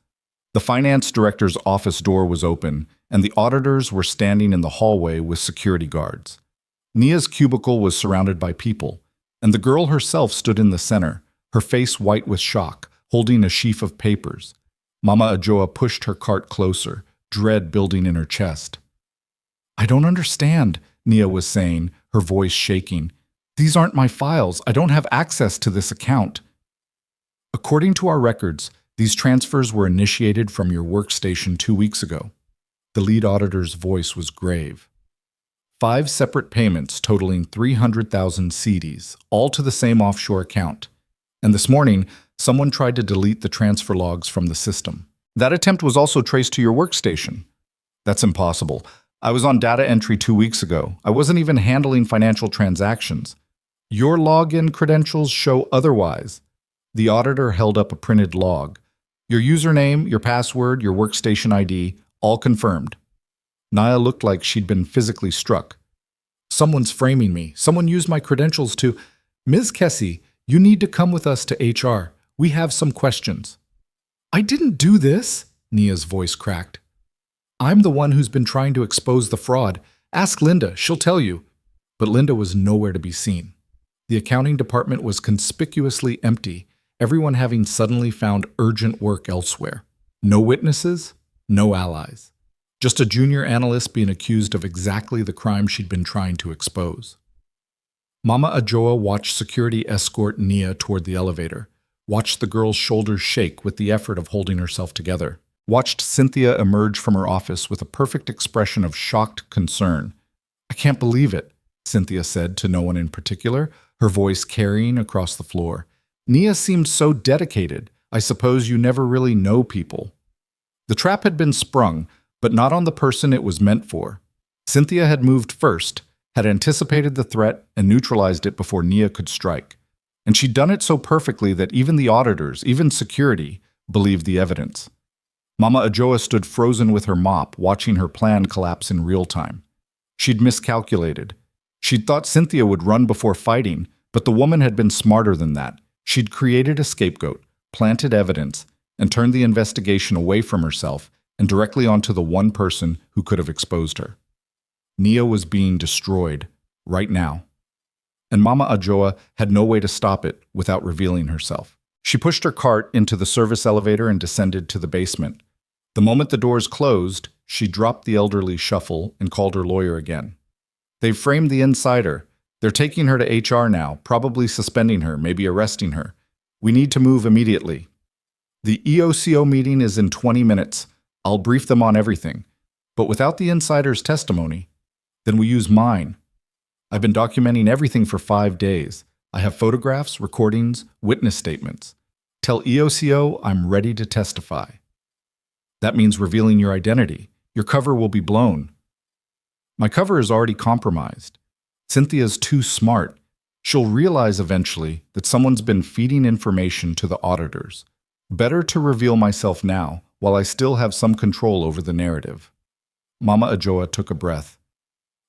The finance director's office door was open, and the auditors were standing in the hallway with security guards. Nia's cubicle was surrounded by people, and the girl herself stood in the center, her face white with shock, holding a sheaf of papers. Mama Ajoa pushed her cart closer, dread building in her chest. "I don't understand," Nia was saying, her voice shaking. "These aren't my files. I don't have access to this account." "According to our records, these transfers were initiated from your workstation 2 weeks ago." The lead auditor's voice was grave. 5 separate payments totaling 300,000 cedis, all to the same offshore account. And this morning, someone tried to delete the transfer logs from the system. That attempt was also traced to your workstation. That's impossible. I was on data entry 2 weeks ago. I wasn't even handling financial transactions. Your login credentials show otherwise. The auditor held up a printed log. Your username, your password, your workstation ID, all confirmed. Nia looked like she'd been physically struck. "Someone's framing me. Someone used my credentials to—" "Ms. Kessie, you need to come with us to HR. We have some questions." "I didn't do this," Nia's voice cracked. "I'm the one who's been trying to expose the fraud. Ask Linda, she'll tell you." But Linda was nowhere to be seen. The accounting department was conspicuously empty, everyone having suddenly found urgent work elsewhere. No witnesses, no allies. Just a junior analyst being accused of exactly the crime she'd been trying to expose. Mama Ajoa watched security escort Nia toward the elevator, watched the girl's shoulders shake with the effort of holding herself together, watched Cynthia emerge from her office with a perfect expression of shocked concern. "I can't believe it," Cynthia said to no one in particular, her voice carrying across the floor. "Nia seemed so dedicated. I suppose you never really know people." The trap had been sprung, but not on the person it was meant for. Cynthia had moved first, had anticipated the threat and neutralized it before Nia could strike. And she'd done it so perfectly that even the auditors, even security, believed the evidence. Mama Ajoa stood frozen with her mop, watching her plan collapse in real time. She'd miscalculated. She'd thought Cynthia would run before fighting, but the woman had been smarter than that. She'd created a scapegoat, planted evidence, and turned the investigation away from herself and directly onto the one person who could have exposed her. Nia was being destroyed, right now. And Mama Ajoa had no way to stop it without revealing herself. She pushed her cart into the service elevator and descended to the basement. The moment the doors closed, she dropped the elderly shuffle and called her lawyer again. "They've framed the insider. They're taking her to HR now, probably suspending her, maybe arresting her. We need to move immediately. The EOCO meeting is in 20 minutes. I'll brief them on everything. But without the insider's testimony, then we use mine. I've been documenting everything for 5 days. I have photographs, recordings, witness statements. Tell EOCO I'm ready to testify. That means revealing your identity. Your cover will be blown." "My cover is already compromised. Cynthia's too smart. She'll realize eventually that someone's been feeding information to the auditors. Better to reveal myself now, while I still have some control over the narrative." Mama Ajoa took a breath.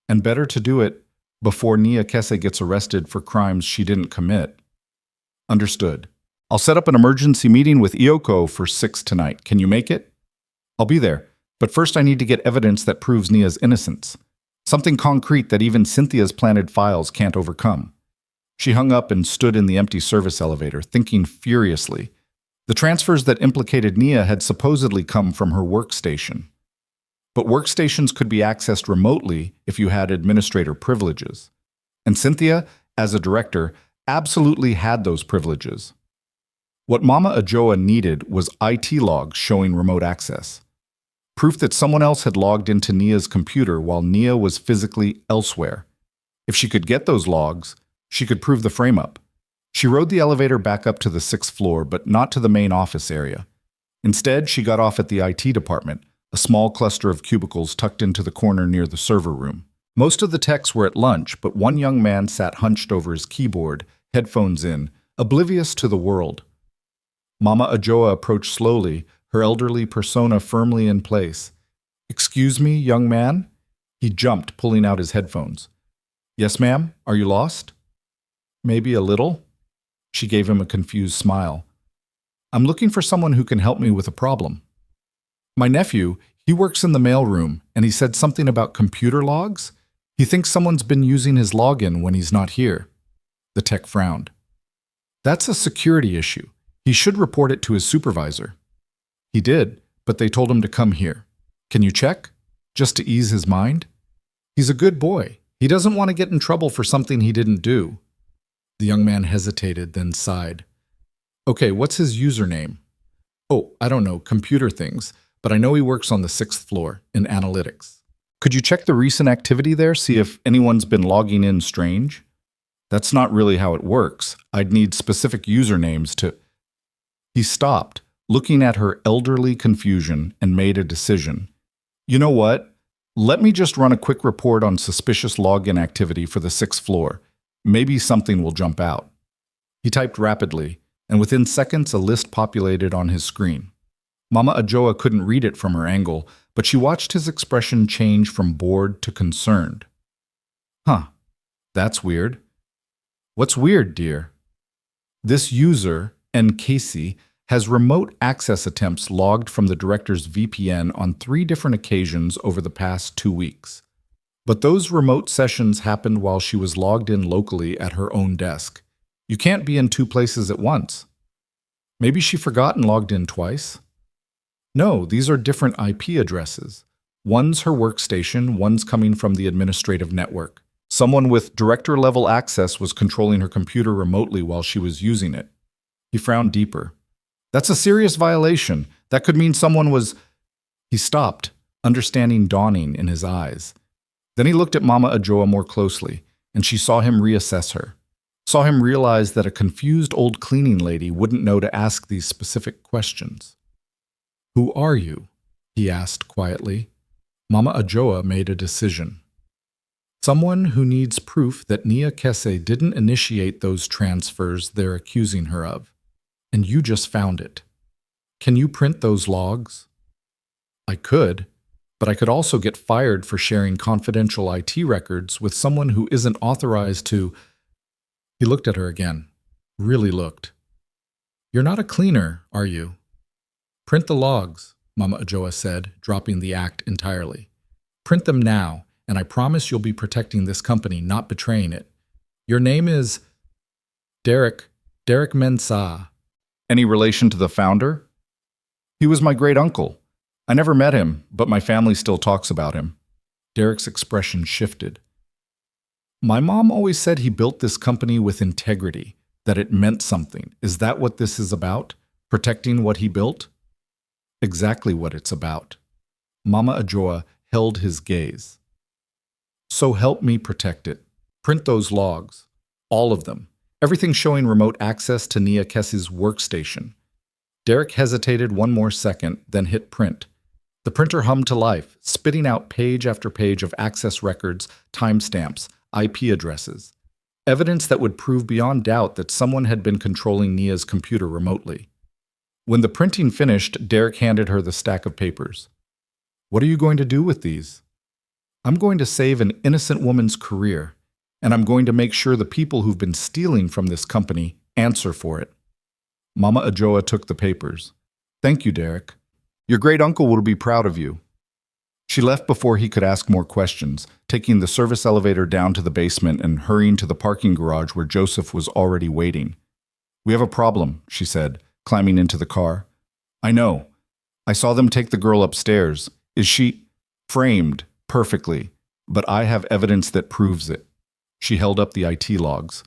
"And better to do it before Nia Kessie gets arrested for crimes she didn't commit." "Understood. I'll set up an emergency meeting with EOCO for 6 tonight. Can you make it?" "I'll be there, but first I need to get evidence that proves Nia's innocence. Something concrete that even Cynthia's planted files can't overcome." She hung up and stood in the empty service elevator, thinking furiously. The transfers that implicated Nia had supposedly come from her workstation. But workstations could be accessed remotely if you had administrator privileges. And Cynthia, as a director, absolutely had those privileges. What Mama Ajoa needed was IT logs showing remote access. Proof that someone else had logged into Nia's computer while Nia was physically elsewhere. If she could get those logs, she could prove the frame-up. She rode the elevator back up to the 6th floor, but not to the main office area. Instead, she got off at the IT department, a small cluster of cubicles tucked into the corner near the server room. Most of the techs were at lunch, but one young man sat hunched over his keyboard, headphones in, oblivious to the world. Mama Ajoa approached slowly, her elderly persona firmly in place. "Excuse me, young man?" He jumped, pulling out his headphones. "Yes, ma'am? Are you lost?" "Maybe a little." She gave him a confused smile. "I'm looking for someone who can help me with a problem. My nephew, he works in the mailroom, and he said something about computer logs. He thinks someone's been using his login when he's not here." The tech frowned. "That's a security issue. He should report it to his supervisor." He did, but they told him to come here. "Can you check? Just to ease his mind? He's a good boy. He doesn't want to get in trouble for something he didn't do." The young man hesitated, then sighed. "Okay, what's his username?" "Oh, I don't know, computer things, but I know he works on the 6th floor, in analytics. Could you check the recent activity there, see if anyone's been logging in strange?" "That's not really how it works. I'd need specific usernames to—" He stopped, looking at her elderly confusion, and made a decision. "You know what? Let me just run a quick report on suspicious login activity for the 6th floor. Maybe something will jump out." He typed rapidly, and within seconds a list populated on his screen. Mama Ajoa couldn't read it from her angle, but she watched his expression change from bored to concerned. "Huh, that's weird." "What's weird, dear?" "This user, N. Casey, has remote access attempts logged from the director's VPN on 3 different occasions over the past 2 weeks. But those remote sessions happened while she was logged in locally at her own desk. You can't be in 2 places at once." "Maybe she forgot and logged in twice?" "No, these are different IP addresses. One's her workstation, one's coming from the administrative network. Someone with director-level access was controlling her computer remotely while she was using it." He frowned deeper. "That's a serious violation. That could mean someone was—" He stopped, understanding dawning in his eyes. Then he looked at Mama Ajoa more closely, and she saw him reassess her. Saw him realize that a confused old cleaning lady wouldn't know to ask these specific questions. "Who are you?" he asked quietly. Mama Ajoa made a decision. "Someone who needs proof that Nia Kese didn't initiate those transfers they're accusing her of. And you just found it. Can you print those logs?" "I could, but I could also get fired for sharing confidential IT records with someone who isn't authorized to—" He looked at her again. Really looked. "You're not a cleaner, are you?" "Print the logs," Mama Ajoa said, dropping the act entirely. "Print them now, and I promise you'll be protecting this company, not betraying it. Your name is Derek Mensah. Any relation to the founder?" "He was my great-uncle. I never met him, but my family still talks about him." Derek's expression shifted. "My mom always said he built this company with integrity, that it meant something. Is that what this is about? Protecting what he built?" "Exactly what it's about." Mama Ajoa held his gaze. "So help me protect it. Print those logs. All of them. Everything showing remote access to Nia Kese's workstation." Derek hesitated one more second, then hit print. The printer hummed to life, spitting out page after page of access records, timestamps, IP addresses. Evidence that would prove beyond doubt that someone had been controlling Nia's computer remotely. When the printing finished, Derek handed her the stack of papers. "What are you going to do with these?" "I'm going to save an innocent woman's career. And I'm going to make sure the people who've been stealing from this company answer for it." Mama Ajoa took the papers. "Thank you, Derek. Your great-uncle will be proud of you." She left before he could ask more questions, taking the service elevator down to the basement and hurrying to the parking garage where Joseph was already waiting. "We have a problem," she said, climbing into the car. "I know. I saw them take the girl upstairs. Is she framed perfectly, but I have evidence that proves it." She held up the IT logs.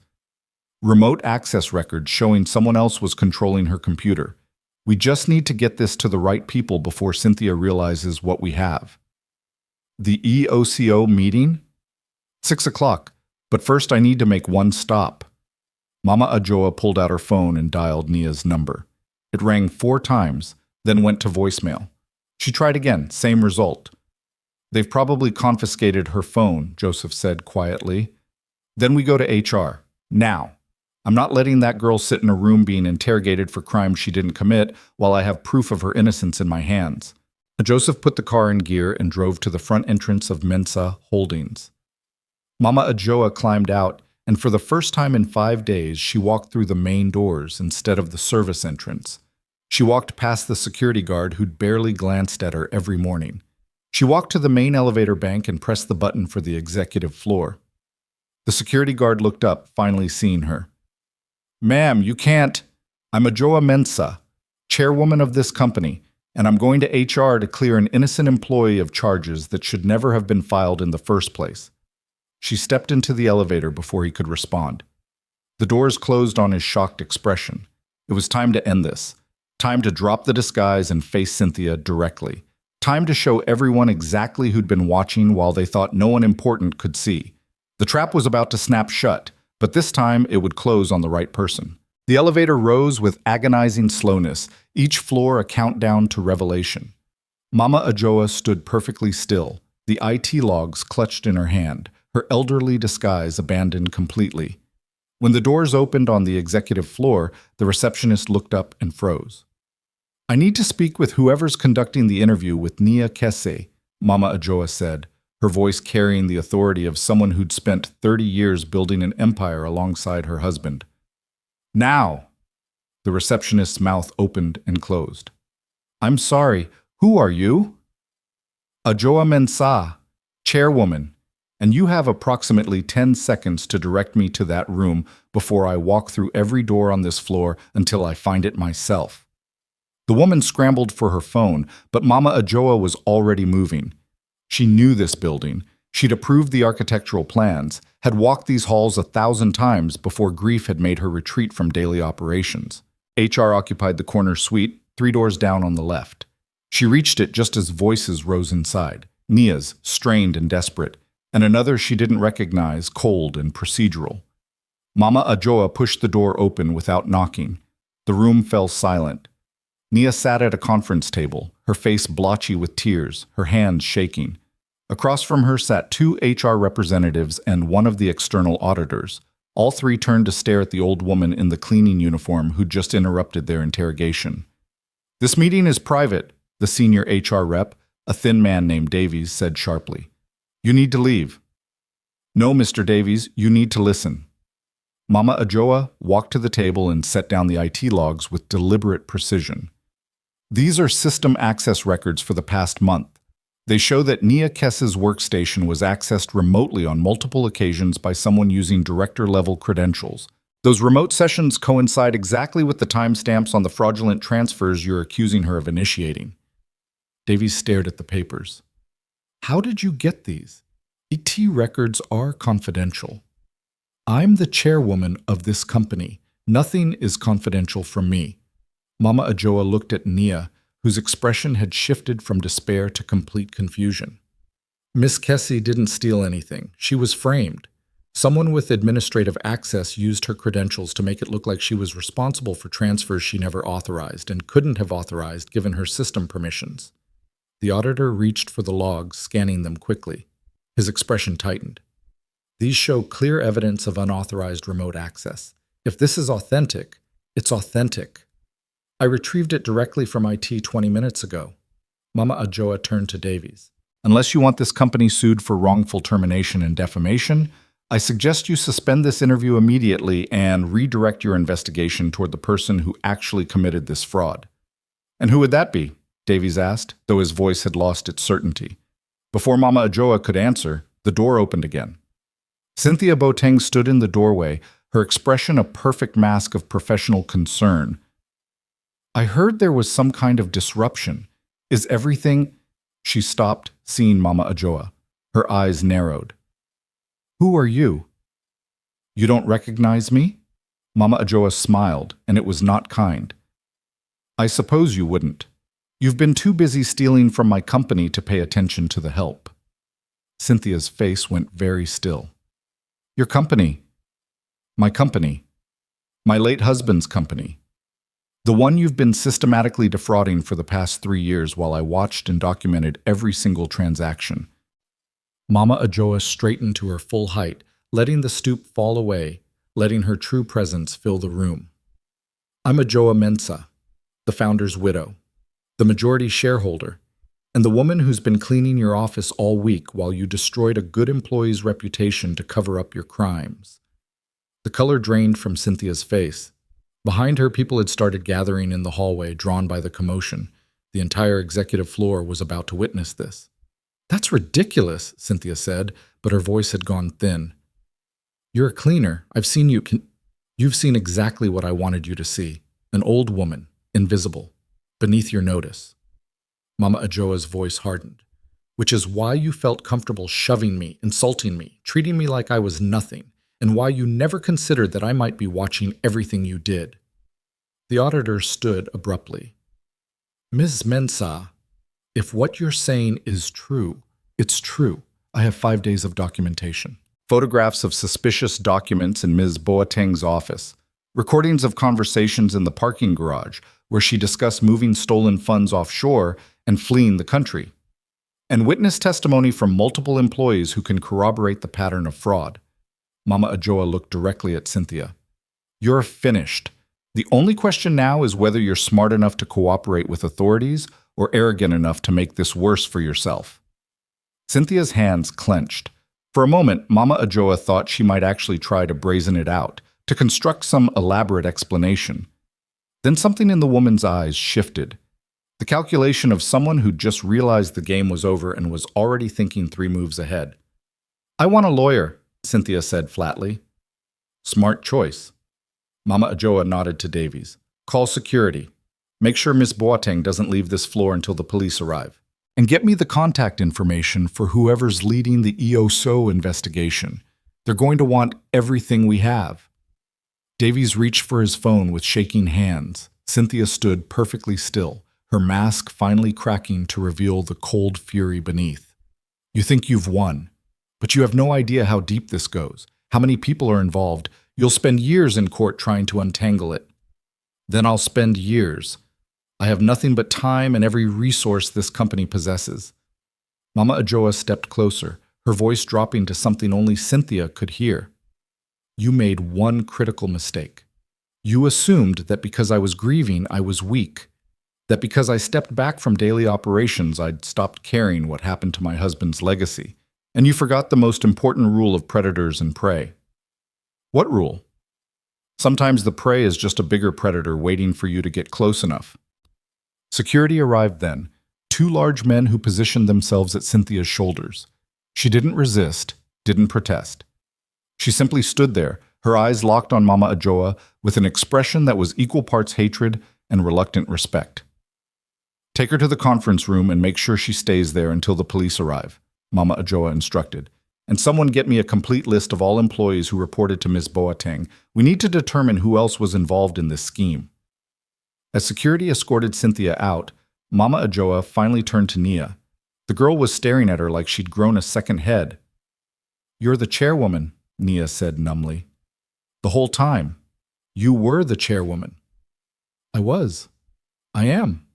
"Remote access records showing someone else was controlling her computer. We just need to get this to the right people before Cynthia realizes what we have." "The EOCO meeting?" 6 o'clock, but first I need to make one stop." Mama Ajoa pulled out her phone and dialed Nia's number. It rang 4 times, then went to voicemail. She tried again, same result. "They've probably confiscated her phone," Joseph said quietly. "Then we go to HR. Now. I'm not letting that girl sit in a room being interrogated for crimes she didn't commit while I have proof of her innocence in my hands. Joseph put the car in gear and drove to the front entrance of Mensa Holdings. Mama Ajoa climbed out, and for the first time in 5 days, she walked through the main doors instead of the service entrance. She walked past the security guard who'd barely glanced at her every morning. She walked to the main elevator bank and pressed the button for the executive floor. The security guard looked up, finally seeing her. "Ma'am, you can't. I'm Ajoa Mensa, chairwoman of this company, and I'm going to HR to clear an innocent employee of charges that should never have been filed in the first place." She stepped into the elevator before he could respond. The doors closed on his shocked expression. It was time to end this. Time to drop the disguise and face Cynthia directly. Time to show everyone exactly who'd been watching while they thought no one important could see. The trap was about to snap shut, but this time it would close on the right person. The elevator rose with agonizing slowness, each floor a countdown to revelation. Mama Ajoa stood perfectly still, the IT logs clutched in her hand, her elderly disguise abandoned completely. When the doors opened on the executive floor, the receptionist looked up and froze. "I need to speak with whoever's conducting the interview with Nia Kese," Mama Ajoa said, her voice carrying the authority of someone who'd spent 30 years building an empire alongside her husband. "Now!" The receptionist's mouth opened and closed. "I'm sorry, who are you?" "Ajoa Mensa, chairwoman, and you have approximately 10 seconds to direct me to that room before I walk through every door on this floor until I find it myself." The woman scrambled for her phone, but Mama Ajoa was already moving. She knew this building. She'd approved the architectural plans, had walked these halls 1,000 times before grief had made her retreat from daily operations. HR occupied the corner suite, 3 doors down on the left. She reached it just as voices rose inside, Nia's, strained and desperate, and another she didn't recognize, cold and procedural. Mama Ajoa pushed the door open without knocking. The room fell silent. Nia sat at a conference table, her face blotchy with tears, her hands shaking. Across from her sat 2 HR representatives and one of the external auditors. All 3 turned to stare at the old woman in the cleaning uniform who'd just interrupted their interrogation. "This meeting is private," the senior HR rep, a thin man named Davies, said sharply. "You need to leave." "No, Mr. Davies, you need to listen." Mama Ajoa walked to the table and set down the IT logs with deliberate precision. "These are system access records for the past month. They show that Nia Kese's workstation was accessed remotely on multiple occasions by someone using director-level credentials. Those remote sessions coincide exactly with the timestamps on the fraudulent transfers you're accusing her of initiating." Davies stared at the papers. "How did you get these? IT records are confidential. I'm the chairwoman of this company. Nothing is confidential from me." Mama Ajoa looked at Nia, whose expression had shifted from despair to complete confusion. "Miss Kese didn't steal anything. She was framed. Someone with administrative access used her credentials to make it look like she was responsible for transfers she never authorized and couldn't have authorized given her system permissions." The auditor reached for the logs, scanning them quickly. His expression tightened. "These show clear evidence of unauthorized remote access. If this is authentic, it's authentic. I retrieved it directly from IT 20 minutes ago." Mama Ajoa turned to Davies. "Unless you want this company sued for wrongful termination and defamation, I suggest you suspend this interview immediately and redirect your investigation toward the person who actually committed this fraud." "And who would that be?" Davies asked, though his voice had lost its certainty. Before Mama Ajoa could answer, the door opened again. Cynthia Boateng stood in the doorway, her expression a perfect mask of professional concern. "I heard there was some kind of disruption. Is everything—" She stopped, seeing Mama Ajoa. Her eyes narrowed. "Who are you?" "You don't recognize me?" Mama Ajoa smiled, and it was not kind. "I suppose you wouldn't. You've been too busy stealing from my company to pay attention to the help." Cynthia's face went very still. "Your company?" "My company. My late husband's company. The one you've been systematically defrauding for the past 3 years while I watched and documented every single transaction." Mama Ajoa straightened to her full height, letting the stoop fall away. letting her true presence fill the room. I'm Ajoa Mensah, the founder's widow, the majority shareholder, and the woman who's been cleaning your office all week while you destroyed a good employee's reputation to cover up your crimes. The color drained from Cynthia's face. Behind her, people had started gathering in the hallway, drawn by the commotion. The entire executive floor was about to witness this. "That's ridiculous," Cynthia said, but her voice had gone thin. "You're a cleaner. I've seen you. You've seen exactly what I wanted you to see. An old woman, invisible, beneath your notice." Mama Ajoa's voice hardened. "Which is why you felt comfortable shoving me, insulting me, treating me like I was nothing, and why you never considered that I might be watching everything you did." The auditor stood abruptly. "Ms. Mensah, if what you're saying is true, it's true. I have 5 days of documentation. Photographs of suspicious documents in Ms. Boateng's office, recordings of conversations in the parking garage where she discussed moving stolen funds offshore and fleeing the country, and witness testimony from multiple employees who can corroborate the pattern of fraud." Mama Ajoa looked directly at Cynthia. "You're finished. The only question now is whether you're smart enough to cooperate with authorities or arrogant enough to make this worse for yourself." Cynthia's hands clenched. For a moment, Mama Ajoa thought she might actually try to brazen it out, to construct some elaborate explanation. Then something in the woman's eyes shifted. The calculation of someone who just realized the game was over and was already thinking 3 moves ahead. "I want a lawyer," Cynthia said flatly. "Smart choice." Mama Ajoa nodded to Davies. "Call security. Make sure Miss Boateng doesn't leave this floor until the police arrive. And get me the contact information for whoever's leading the EOSO investigation. They're going to want everything we have." Davies reached for his phone with shaking hands. Cynthia stood perfectly still, her mask finally cracking to reveal the cold fury beneath. "You think you've won, but you have no idea how deep this goes, how many people are involved. You'll spend years in court trying to untangle it. Then I'll spend years. I have nothing but time and every resource this company possesses." Mama Ajoa stepped closer, her voice dropping to something only Cynthia could hear. "You made one critical mistake. You assumed that because I was grieving, I was weak. That because I stepped back from daily operations, I'd stopped caring what happened to my husband's legacy. And you forgot the most important rule of predators and prey." "What rule?" "Sometimes the prey is just a bigger predator waiting for you to get close enough." Security arrived then, 2 large men who positioned themselves at Cynthia's shoulders. She didn't resist, didn't protest. She simply stood there, her eyes locked on Mama Ajoa with an expression that was equal parts hatred and reluctant respect. "Take her to the conference room and make sure she stays there until the police arrive," Mama Ajoa instructed. "And someone get me a complete list of all employees who reported to Ms. Boateng. We need to determine who else was involved in this scheme." As security escorted Cynthia out, Mama Ajoa finally turned to Nia. The girl was staring at her like she'd grown a second head. "You're the chairwoman," Nia said numbly. "The whole time. You were the chairwoman." "I was. I am."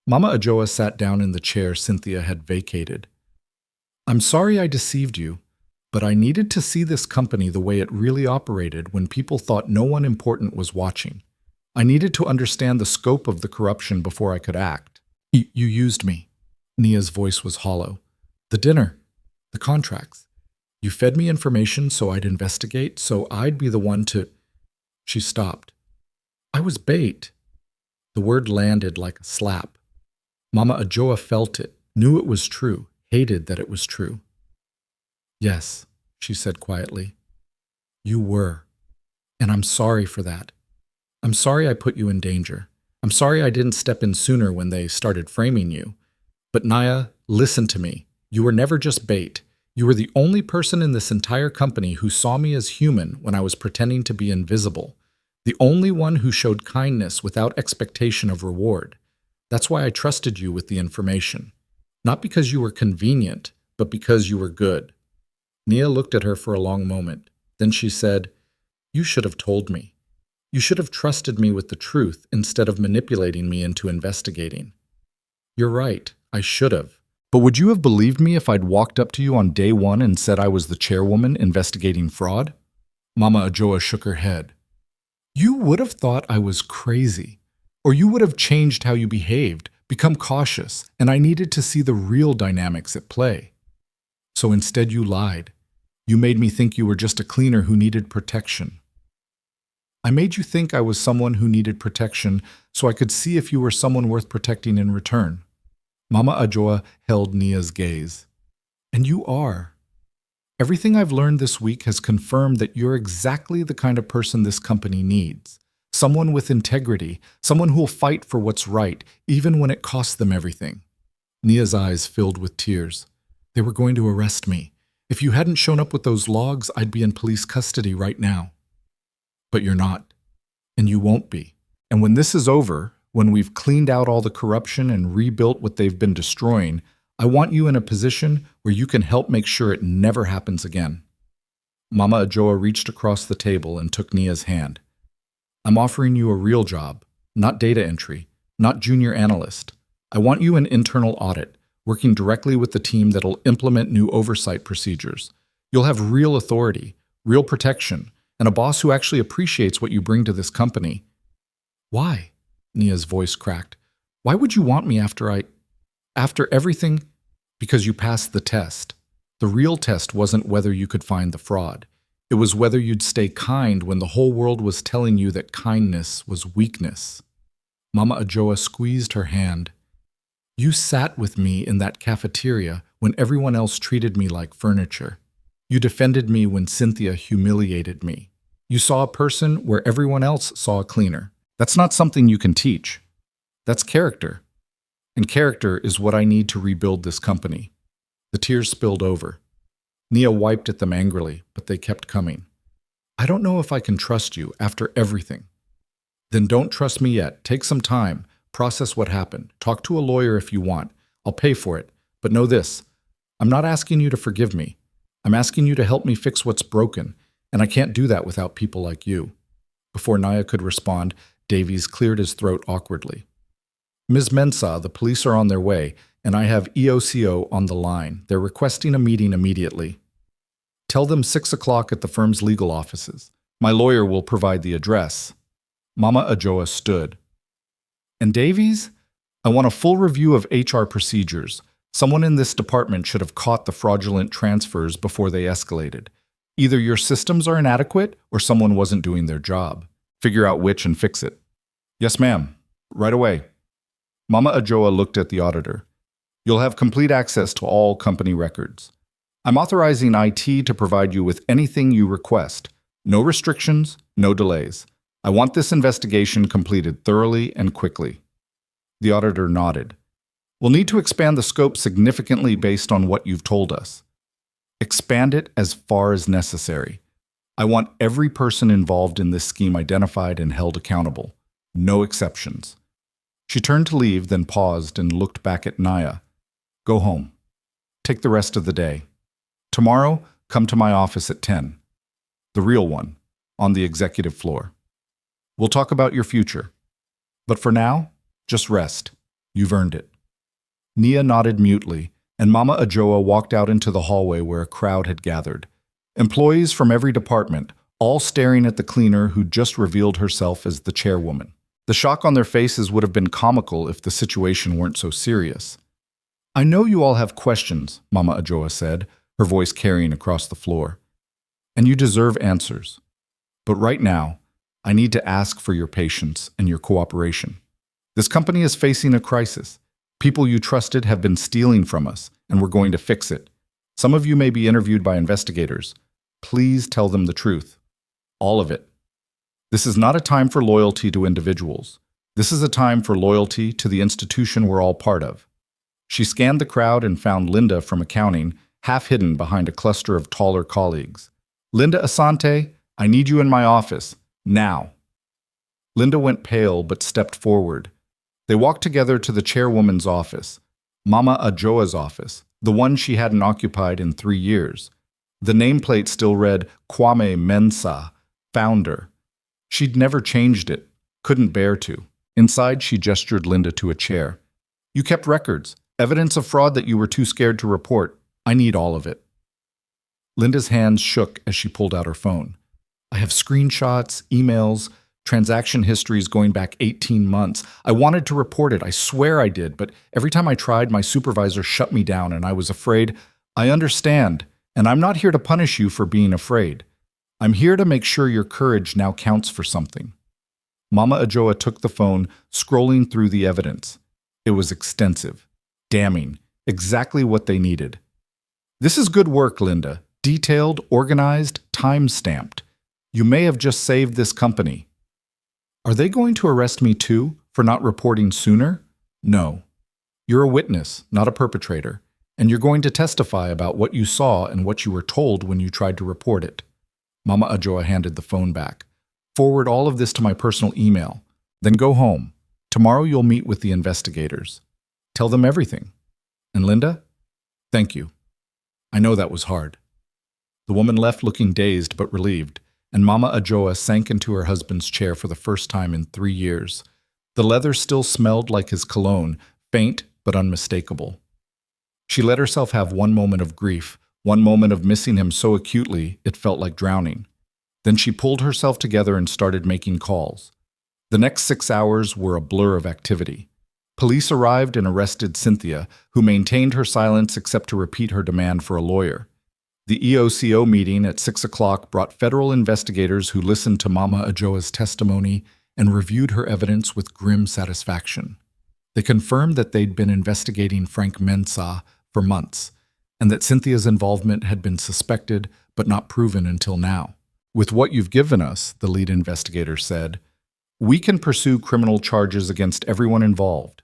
Mama Ajoa sat down in the chair Cynthia had vacated. "I'm sorry I deceived you, but I needed to see this company the way it really operated when people thought no one important was watching. I needed to understand the scope of the corruption before I could act." You used me." Nia's voice was hollow. "The dinner, the contracts. You fed me information so I'd investigate, so I'd be the one to—" She stopped. "I was bait." The word landed like a slap. Mama Ajoa felt it, knew it was true, hated that it was true. "Yes," she said quietly. "You were. And I'm sorry for that. I'm sorry I put you in danger. I'm sorry I didn't step in sooner when they started framing you. But Naya, listen to me. You were never just bait. You were the only person in this entire company who saw me as human when I was pretending to be invisible. The only one who showed kindness without expectation of reward. That's why I trusted you with the information. Not because you were convenient, but because you were good." Nia looked at her for a long moment. Then she said, "You should have told me. You should have trusted me with the truth instead of manipulating me into investigating." "You're right, I should have. But would you have believed me if I'd walked up to you on day 1 and said I was the chairwoman investigating fraud?" Mama Ajoa shook her head. You would have thought I was crazy, or you would have changed how you behaved, become cautious, and I needed to see the real dynamics at play. So instead you lied. You made me think you were just a cleaner who needed protection. I made you think I was someone who needed protection so I could see if you were someone worth protecting in return. Mama Ajoa held Nia's gaze. And you are. Everything I've learned this week has confirmed that you're exactly the kind of person this company needs. Someone with integrity, someone who'll fight for what's right, even when it costs them everything. Nia's eyes filled with tears. They were going to arrest me. If you hadn't shown up with those logs, I'd be in police custody right now. But you're not. And you won't be. And when this is over, when we've cleaned out all the corruption and rebuilt what they've been destroying, I want you in a position where you can help make sure it never happens again. Mama Ajoa reached across the table and took Nia's hand. I'm offering you a real job, not data entry, not junior analyst. I want you in internal audit, working directly with the team that'll implement new oversight procedures. You'll have real authority, real protection, and a boss who actually appreciates what you bring to this company. Why? Nia's voice cracked. Why would you want me after everything? Because you passed the test. The real test wasn't whether you could find the fraud. It was whether you'd stay kind when the whole world was telling you that kindness was weakness. Mama Ajoa squeezed her hand. You sat with me in that cafeteria when everyone else treated me like furniture. You defended me when Cynthia humiliated me. You saw a person where everyone else saw a cleaner. That's not something you can teach. That's character. And character is what I need to rebuild this company. The tears spilled over. Nia wiped at them angrily, but they kept coming. I don't know if I can trust you after everything. Then don't trust me yet. Take some time. Process what happened. Talk to a lawyer if you want. I'll pay for it. But know this. I'm not asking you to forgive me. I'm asking you to help me fix what's broken, and I can't do that without people like you. Before Nia could respond, Davies cleared his throat awkwardly. Ms. Mensah, the police are on their way, and I have EOCO on the line. They're requesting a meeting immediately. Tell them 6 o'clock at the firm's legal offices. My lawyer will provide the address. Mama Ajoa stood. And Davies? I want a full review of HR procedures. Someone in this department should have caught the fraudulent transfers before they escalated. Either your systems are inadequate or someone wasn't doing their job. Figure out which and fix it. Yes, ma'am. Right away. Mama Ajoa looked at the auditor. You'll have complete access to all company records. I'm authorizing IT to provide you with anything you request. No restrictions, no delays. I want this investigation completed thoroughly and quickly. The auditor nodded. We'll need to expand the scope significantly based on what you've told us. Expand it as far as necessary. I want every person involved in this scheme identified and held accountable. No exceptions. She turned to leave, then paused and looked back at Nia. Go home. Take the rest of the day. Tomorrow, come to my office at 10. The real one, on the executive floor. We'll talk about your future. But for now, just rest. You've earned it. Nia nodded mutely, and Mama Ajoa walked out into the hallway where a crowd had gathered. Employees from every department, all staring at the cleaner who'd just revealed herself as the chairwoman. The shock on their faces would have been comical if the situation weren't so serious. I know you all have questions, Mama Ajoa said, her voice carrying across the floor. And you deserve answers. But right now, I need to ask for your patience and your cooperation. This company is facing a crisis. People you trusted have been stealing from us, and we're going to fix it. Some of you may be interviewed by investigators. Please tell them the truth. All of it. This is not a time for loyalty to individuals. This is a time for loyalty to the institution we're all part of. She scanned the crowd and found Linda from accounting, half hidden behind a cluster of taller colleagues. Linda Asante, I need you in my office. Now. Linda went pale but stepped forward. They walked together to the chairwoman's office, Mama Ajoa's office, the one she hadn't occupied in 3 years. The nameplate still read Kwame Mensah, founder. She'd never changed it, couldn't bear to. Inside, she gestured Linda to a chair. You kept records, evidence of fraud that you were too scared to report. I need all of it. Linda's hands shook as she pulled out her phone. I have screenshots, emails, transaction histories going back 18 months. I wanted to report it, I swear I did, but every time I tried, my supervisor shut me down and I was afraid. I understand, and I'm not here to punish you for being afraid. I'm here to make sure your courage now counts for something. Mama Ajoa took the phone, scrolling through the evidence. It was extensive, damning, exactly what they needed. This is good work, Linda. Detailed, organized, time-stamped. You may have just saved this company. Are they going to arrest me too for not reporting sooner? No. You're a witness, not a perpetrator, and you're going to testify about what you saw and what you were told when you tried to report it. Mama Ajoa handed the phone back. Forward all of this to my personal email. Then go home. Tomorrow you'll meet with the investigators. Tell them everything. And Linda? Thank you. I know that was hard. The woman left looking dazed but relieved, and Mama Ajoa sank into her husband's chair for the first time in 3 years. The leather still smelled like his cologne, faint but unmistakable. She let herself have one moment of grief, one moment of missing him so acutely it felt like drowning. Then she pulled herself together and started making calls. The next 6 hours were a blur of activity. Police arrived and arrested Cynthia, who maintained her silence except to repeat her demand for a lawyer. The EOCO meeting at 6 o'clock brought federal investigators who listened to Mama Ajoa's testimony and reviewed her evidence with grim satisfaction. They confirmed that they'd been investigating Frank Mensah for months, and that Cynthia's involvement had been suspected but not proven until now. With what you've given us, the lead investigator said, we can pursue criminal charges against everyone involved.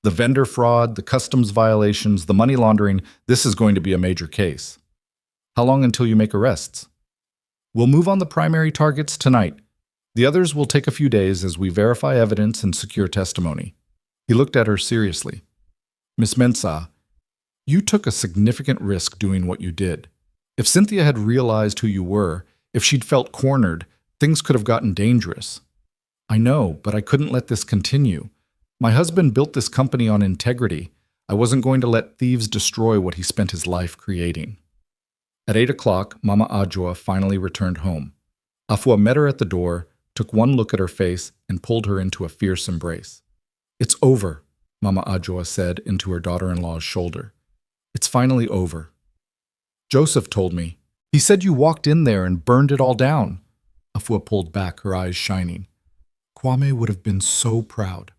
The vendor fraud, the customs violations, the money laundering, this is going to be a major case. How long until you make arrests? We'll move on the primary targets tonight. The others will take a few days as we verify evidence and secure testimony. He looked at her seriously. Miss Mensah, you took a significant risk doing what you did. If Cynthia had realized who you were, if she'd felt cornered, things could have gotten dangerous. I know, but I couldn't let this continue. My husband built this company on integrity. I wasn't going to let thieves destroy what he spent his life creating. At 8 o'clock, Mama Ajoa finally returned home. Afua met her at the door, took one look at her face, and pulled her into a fierce embrace. It's over, Mama Ajoa said into her daughter-in-law's shoulder. It's finally over. Joseph told me. He said you walked in there and burned it all down. Afua pulled back, her eyes shining. Kwame would have been so proud.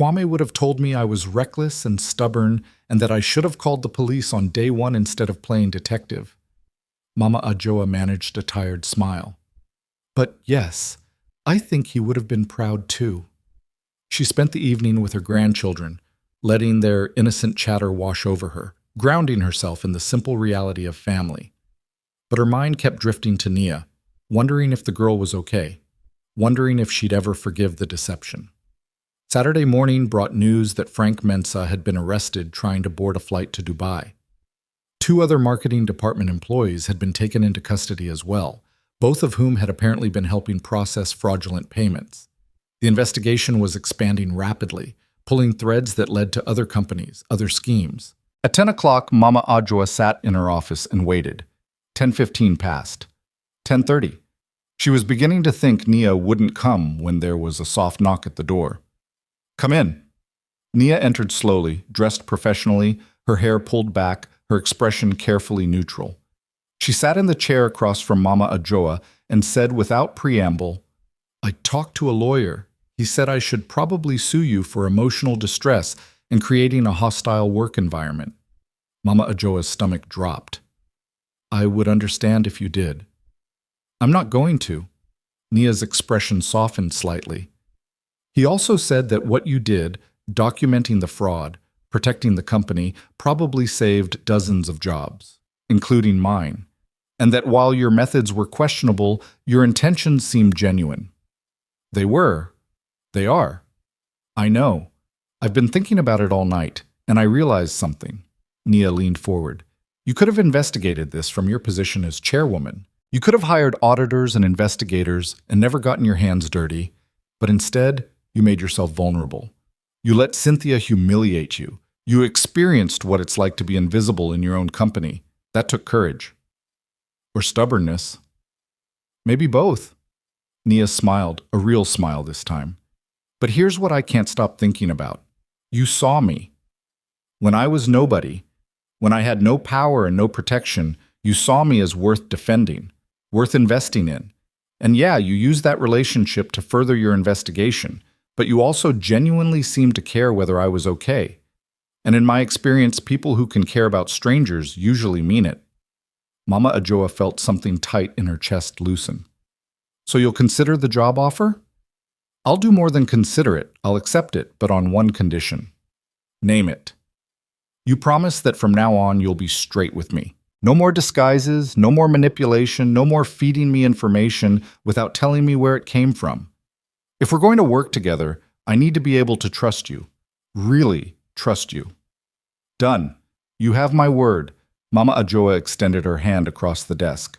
Kwame would have told me I was reckless and stubborn and that I should have called the police on day one instead of playing detective. Mama Ajoa managed a tired smile. But yes, I think he would have been proud too. She spent the evening with her grandchildren, letting their innocent chatter wash over her, grounding herself in the simple reality of family. But her mind kept drifting to Nia, wondering if the girl was okay, wondering if she'd ever forgive the deception. Saturday morning brought news that Frank Mensah had been arrested trying to board a flight to Dubai. 2 other marketing department employees had been taken into custody as well, both of whom had apparently been helping process fraudulent payments. The investigation was expanding rapidly, pulling threads that led to other companies, other schemes. At 10 o'clock, Mama Ajoa sat in her office and waited. 10:15 passed. 10:30. She was beginning to think Nia wouldn't come when there was a soft knock at the door. Come in. Nia entered slowly, dressed professionally, her hair pulled back, her expression carefully neutral. She sat in the chair across from Mama Ajoa and said without preamble, I talked to a lawyer. He said I should probably sue you for emotional distress and creating a hostile work environment. Mama Ajoa's stomach dropped. I would understand if you did. I'm not going to. Nia's expression softened slightly. He also said that what you did, documenting the fraud, protecting the company, probably saved dozens of jobs, including mine, and that while your methods were questionable, your intentions seemed genuine. They were. They are. I know. I've been thinking about it all night, and I realized something. Nia leaned forward. You could have investigated this from your position as chairwoman. You could have hired auditors and investigators and never gotten your hands dirty, but instead, you made yourself vulnerable. You let Cynthia humiliate you. You experienced what it's like to be invisible in your own company. That took courage. Or stubbornness. Maybe both. Nia smiled, a real smile this time. But here's what I can't stop thinking about. You saw me. When I was nobody, when I had no power and no protection, you saw me as worth defending, worth investing in. And yeah, you used that relationship to further your investigation, but you also genuinely seemed to care whether I was okay. And in my experience, people who can care about strangers usually mean it. Mama Ajoa felt something tight in her chest loosen. So you'll consider the job offer? I'll do more than consider it. I'll accept it, but on one condition. Name it. You promise that from now on you'll be straight with me. No more disguises, no more manipulation, no more feeding me information without telling me where it came from. If we're going to work together, I need to be able to trust you. Really trust you. Done. You have my word. Mama Ajoa extended her hand across the desk.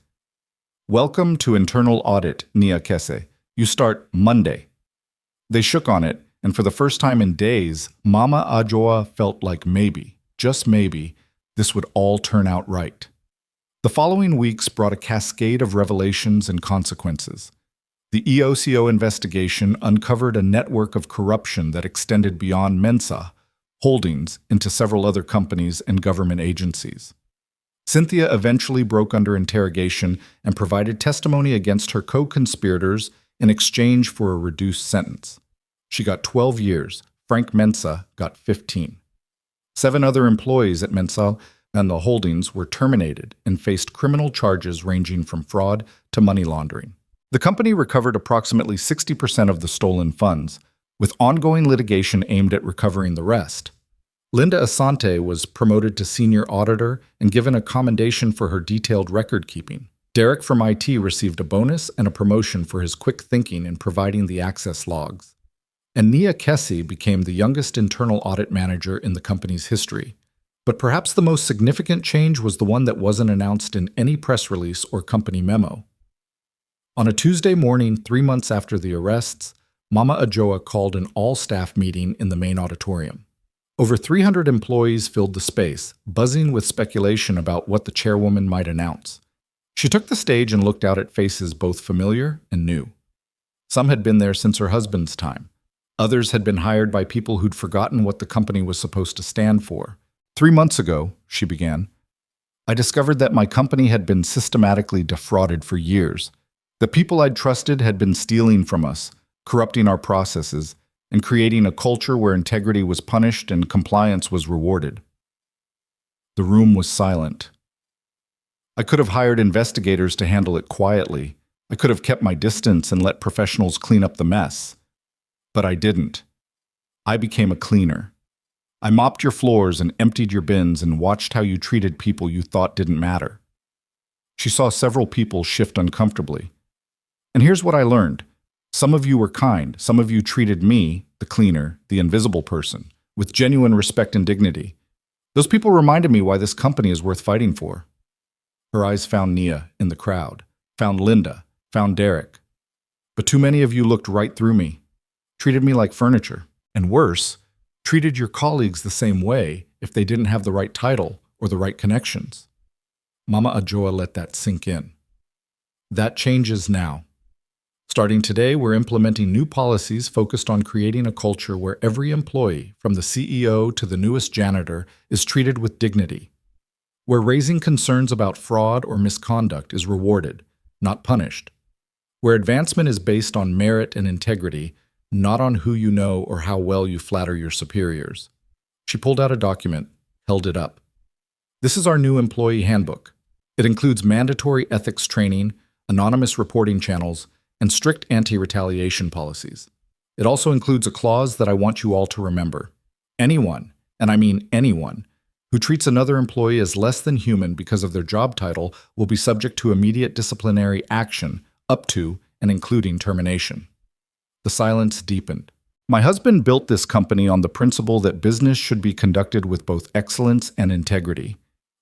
Welcome to internal audit, Nia Kese. You start Monday. They shook on it, and for the first time in days, Mama Ajoa felt like maybe, just maybe, this would all turn out right. The following weeks brought a cascade of revelations and consequences. The EOCO investigation uncovered a network of corruption that extended beyond Mensa Holdings into several other companies and government agencies. Cynthia eventually broke under interrogation and provided testimony against her co-conspirators in exchange for a reduced sentence. She got 12 years. Frank Mensa got 15. 7 other employees at Mensa and the holdings were terminated and faced criminal charges ranging from fraud to money laundering. The company recovered approximately 60% of the stolen funds, with ongoing litigation aimed at recovering the rest. Linda Asante was promoted to senior auditor and given a commendation for her detailed record keeping. Derek from IT received a bonus and a promotion for his quick thinking in providing the access logs. And Nia Kese became the youngest internal audit manager in the company's history. But perhaps the most significant change was the one that wasn't announced in any press release or company memo. On a Tuesday morning, 3 months after the arrests, Mama Ajoa called an all-staff meeting in the main auditorium. Over 300 employees filled the space, buzzing with speculation about what the chairwoman might announce. She took the stage and looked out at faces both familiar and new. Some had been there since her husband's time. Others had been hired by people who'd forgotten what the company was supposed to stand for. 3 months ago, she began, I discovered that my company had been systematically defrauded for years. The people I'd trusted had been stealing from us, corrupting our processes, and creating a culture where integrity was punished and compliance was rewarded. The room was silent. I could have hired investigators to handle it quietly. I could have kept my distance and let professionals clean up the mess. But I didn't. I became a cleaner. I mopped your floors and emptied your bins and watched how you treated people you thought didn't matter. She saw several people shift uncomfortably. And here's what I learned. Some of you were kind. Some of you treated me, the cleaner, the invisible person, with genuine respect and dignity. Those people reminded me why this company is worth fighting for. Her eyes found Nia in the crowd, found Linda, found Derek. But too many of you looked right through me, treated me like furniture, and worse, treated your colleagues the same way if they didn't have the right title or the right connections. Mama Ajoa let that sink in. That changes now. Starting today, we're implementing new policies focused on creating a culture where every employee, from the CEO to the newest janitor, is treated with dignity. Where raising concerns about fraud or misconduct is rewarded, not punished. Where advancement is based on merit and integrity, not on who you know or how well you flatter your superiors. She pulled out a document, held it up. This is our new employee handbook. It includes mandatory ethics training, anonymous reporting channels, and strict anti-retaliation policies. It also includes a clause that I want you all to remember. Anyone, and I mean anyone, who treats another employee as less than human because of their job title will be subject to immediate disciplinary action, up to and including termination. The silence deepened. My husband built this company on the principle that business should be conducted with both excellence and integrity.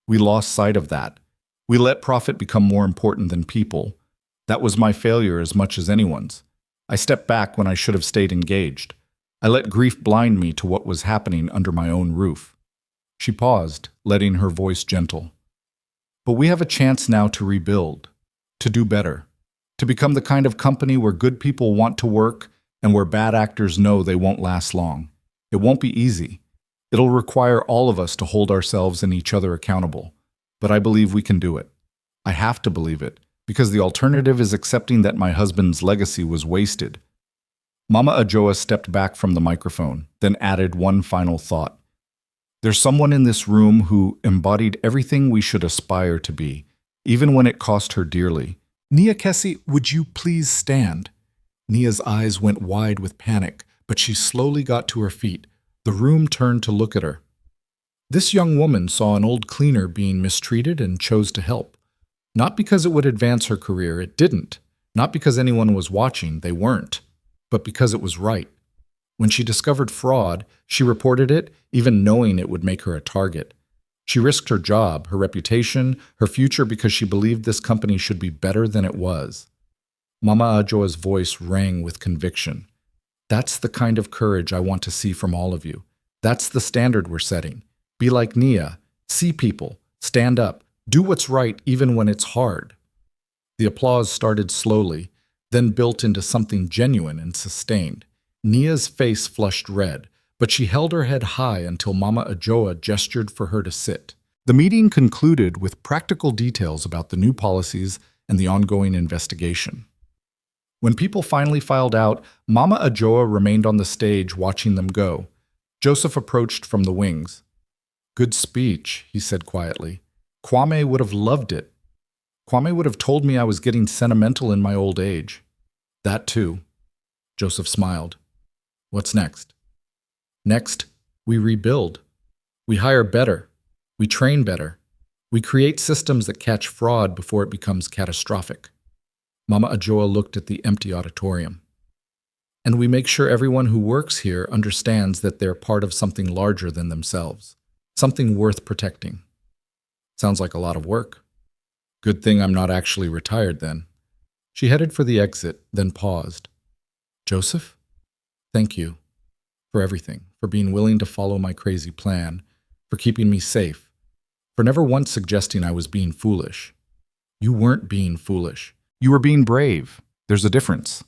We lost sight of that. We let profit become more important than people. That was my failure as much as anyone's. I stepped back when I should have stayed engaged. I let grief blind me to what was happening under my own roof. She paused, letting her voice gentle. But we have a chance now to rebuild, to do better. to become the kind of company where good people want to work and where bad actors know they won't last long. It won't be easy. It'll require all of us to hold ourselves and each other accountable. But I believe we can do it. I have to believe it, because the alternative is accepting that my husband's legacy was wasted. Mama Ajoa stepped back from the microphone, then added one final thought. There's someone in this room who embodied everything we should aspire to be, even when it cost her dearly. Nia Kessie, would you please stand? Nia's eyes went wide with panic, but she slowly got to her feet. The room turned to look at her. This young woman saw an old cleaner being mistreated and chose to help. Not because it would advance her career, it didn't. Not because anyone was watching, they weren't. But because it was right. When she discovered fraud, she reported it, even knowing it would make her a target. She risked her job, her reputation, her future because she believed this company should be better than it was. Mama Ajoa's voice rang with conviction. That's the kind of courage I want to see from all of you. That's the standard we're setting. Be like Nia. See people. Stand up. Do what's right even when it's hard. The applause started slowly, then built into something genuine and sustained. Nia's face flushed red, but she held her head high until Mama Ajoa gestured for her to sit. The meeting concluded with practical details about the new policies and the ongoing investigation. When people finally filed out, Mama Ajoa remained on the stage watching them go. Joseph approached from the wings. Good speech, he said quietly. Kwame would have loved it. Kwame would have told me I was getting sentimental in my old age. That too. Joseph smiled. What's next? Next, we rebuild. We hire better. We train better. We create systems that catch fraud before it becomes catastrophic. Mama Ajoa looked at the empty auditorium. And we make sure everyone who works here understands that they're part of something larger than themselves, something worth protecting. Sounds like a lot of work. Good thing I'm not actually retired then. She headed for the exit, then paused. Joseph? Thank you for everything, for being willing to follow my crazy plan, for keeping me safe, for never once suggesting I was being foolish. You weren't being foolish. You were being brave. There's a difference.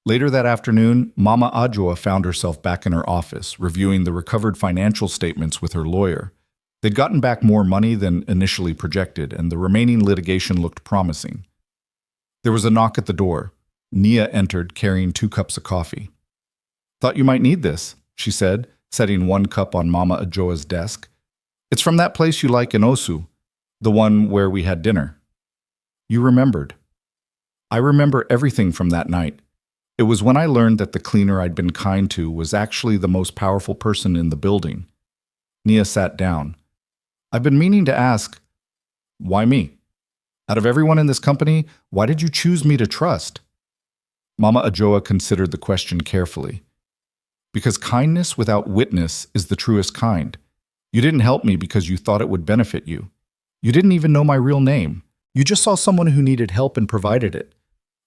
Later that afternoon, Mama Ajoa found herself back in her office, reviewing the recovered financial statements with her lawyer. They'd gotten back more money than initially projected, and the remaining litigation looked promising. There was a knock at the door. Nia entered, carrying 2 cups of coffee. Thought you might need this, she said, setting 1 cup on Mama Ajoa's desk. It's from that place you like in Osu, the one where we had dinner. You remembered. I remember everything from that night. It was when I learned that the cleaner I'd been kind to was actually the most powerful person in the building. Nia sat down. I've been meaning to ask, why me? Out of everyone in this company, why did you choose me to trust? Mama Ajoa considered the question carefully. Because kindness without witness is the truest kind. You didn't help me because you thought it would benefit you. You didn't even know my real name. You just saw someone who needed help and provided it.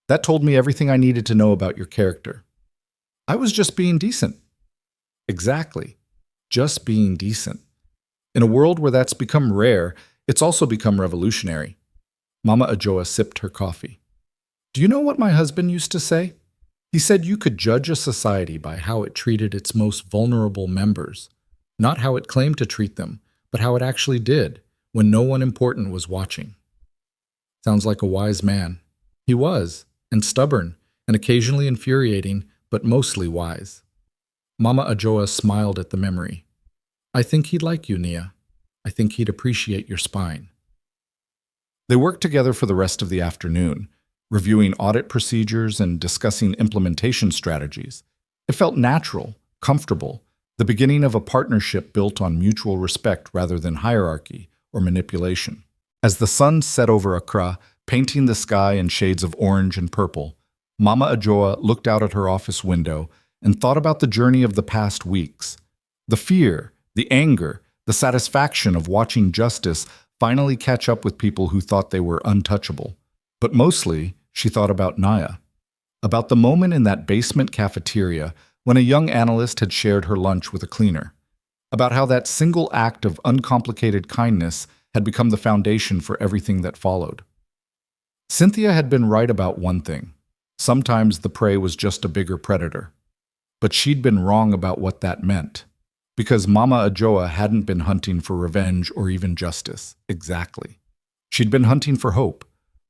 That told me everything I needed to know about your character. I was just being decent. Exactly. Just being decent. In a world where that's become rare, it's also become revolutionary. Mama Ajoa sipped her coffee. Do you know what my husband used to say? He said you could judge a society by how it treated its most vulnerable members. Not how it claimed to treat them, but how it actually did, when no one important was watching. Sounds like a wise man. He was, and stubborn, and occasionally infuriating, but mostly wise. Mama Ajoa smiled at the memory. I think he'd like you, Nia. I think he'd appreciate your spine. They worked together for the rest of the afternoon, reviewing audit procedures and discussing implementation strategies. It felt natural, comfortable, the beginning of a partnership built on mutual respect rather than hierarchy or manipulation. As the sun set over Accra, painting the sky in shades of orange and purple, Mama Ajoa looked out at her office window and thought about the journey of the past weeks. The fear, the anger, the satisfaction of watching justice finally catch up with people who thought they were untouchable. But mostly, she thought about Naya. About the moment in that basement cafeteria when a young analyst had shared her lunch with a cleaner. About how that single act of uncomplicated kindness had become the foundation for everything that followed. Cynthia had been right about one thing. Sometimes the prey was just a bigger predator. But she'd been wrong about what that meant. Because Mama Ajoa hadn't been hunting for revenge or even justice. Exactly. She'd been hunting for hope,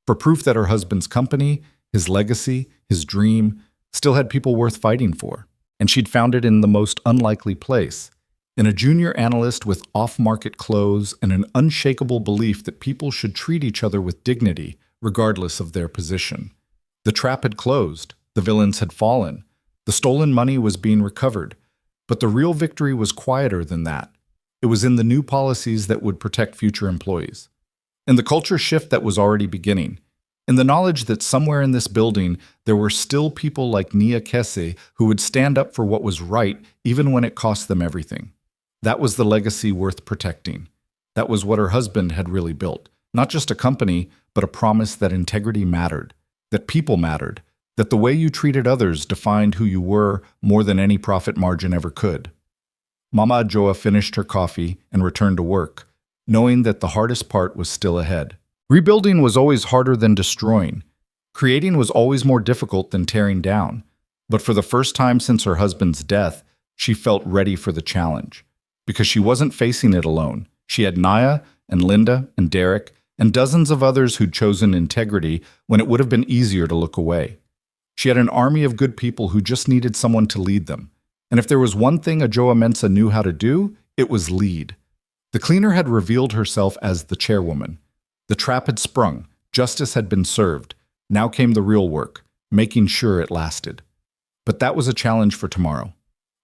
for proof that her husband's company, his legacy, his dream, still had people worth fighting for. And she'd found it in the most unlikely place, in a junior analyst with off-market clothes and an unshakable belief that people should treat each other with dignity, regardless of their position. The trap had closed, the villains had fallen, the stolen money was being recovered, but the real victory was quieter than that. It was in the new policies that would protect future employees, in the culture shift that was already beginning, in the knowledge that somewhere in this building there were still people like Nia Kese who would stand up for what was right even when it cost them everything. That was the legacy worth protecting. That was what her husband had really built. Not just a company, but a promise that integrity mattered, that people mattered, that the way you treated others defined who you were more than any profit margin ever could. Mama Ajoa finished her coffee and returned to work, knowing that the hardest part was still ahead. Rebuilding was always harder than destroying. Creating was always more difficult than tearing down. But for the first time since her husband's death, she felt ready for the challenge. Because she wasn't facing it alone. She had Naya and Linda and Derek and dozens of others who'd chosen integrity when it would have been easier to look away. She had an army of good people who just needed someone to lead them. And if there was one thing Ajoa Mensah knew how to do, it was lead. The cleaner had revealed herself as the chairwoman. The trap had sprung, justice had been served. Now came the real work, making sure it lasted. But that was a challenge for tomorrow.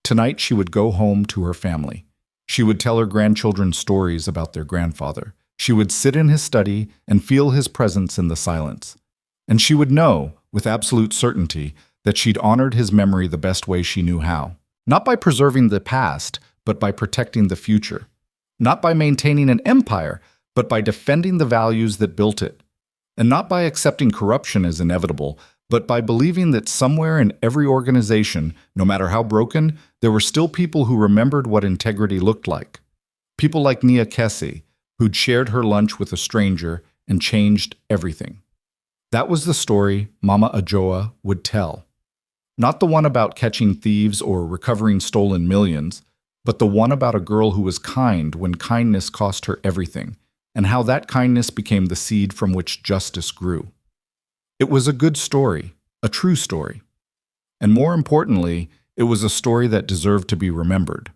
Tonight she would go home to her family. She would tell her grandchildren stories about their grandfather. She would sit in his study and feel his presence in the silence. And she would know, with absolute certainty, that she'd honored his memory the best way she knew how. Not by preserving the past, but by protecting the future. Not by maintaining an empire, but by defending the values that built it. And not by accepting corruption as inevitable, but by believing that somewhere in every organization, no matter how broken, there were still people who remembered what integrity looked like. People like Nia Kese, who'd shared her lunch with a stranger and changed everything. That was the story Mama Ajoa would tell. Not the one about catching thieves or recovering stolen millions, but the one about a girl who was kind when kindness cost her everything, and how that kindness became the seed from which justice grew. It was a good story, a true story. And more importantly, it was a story that deserved to be remembered.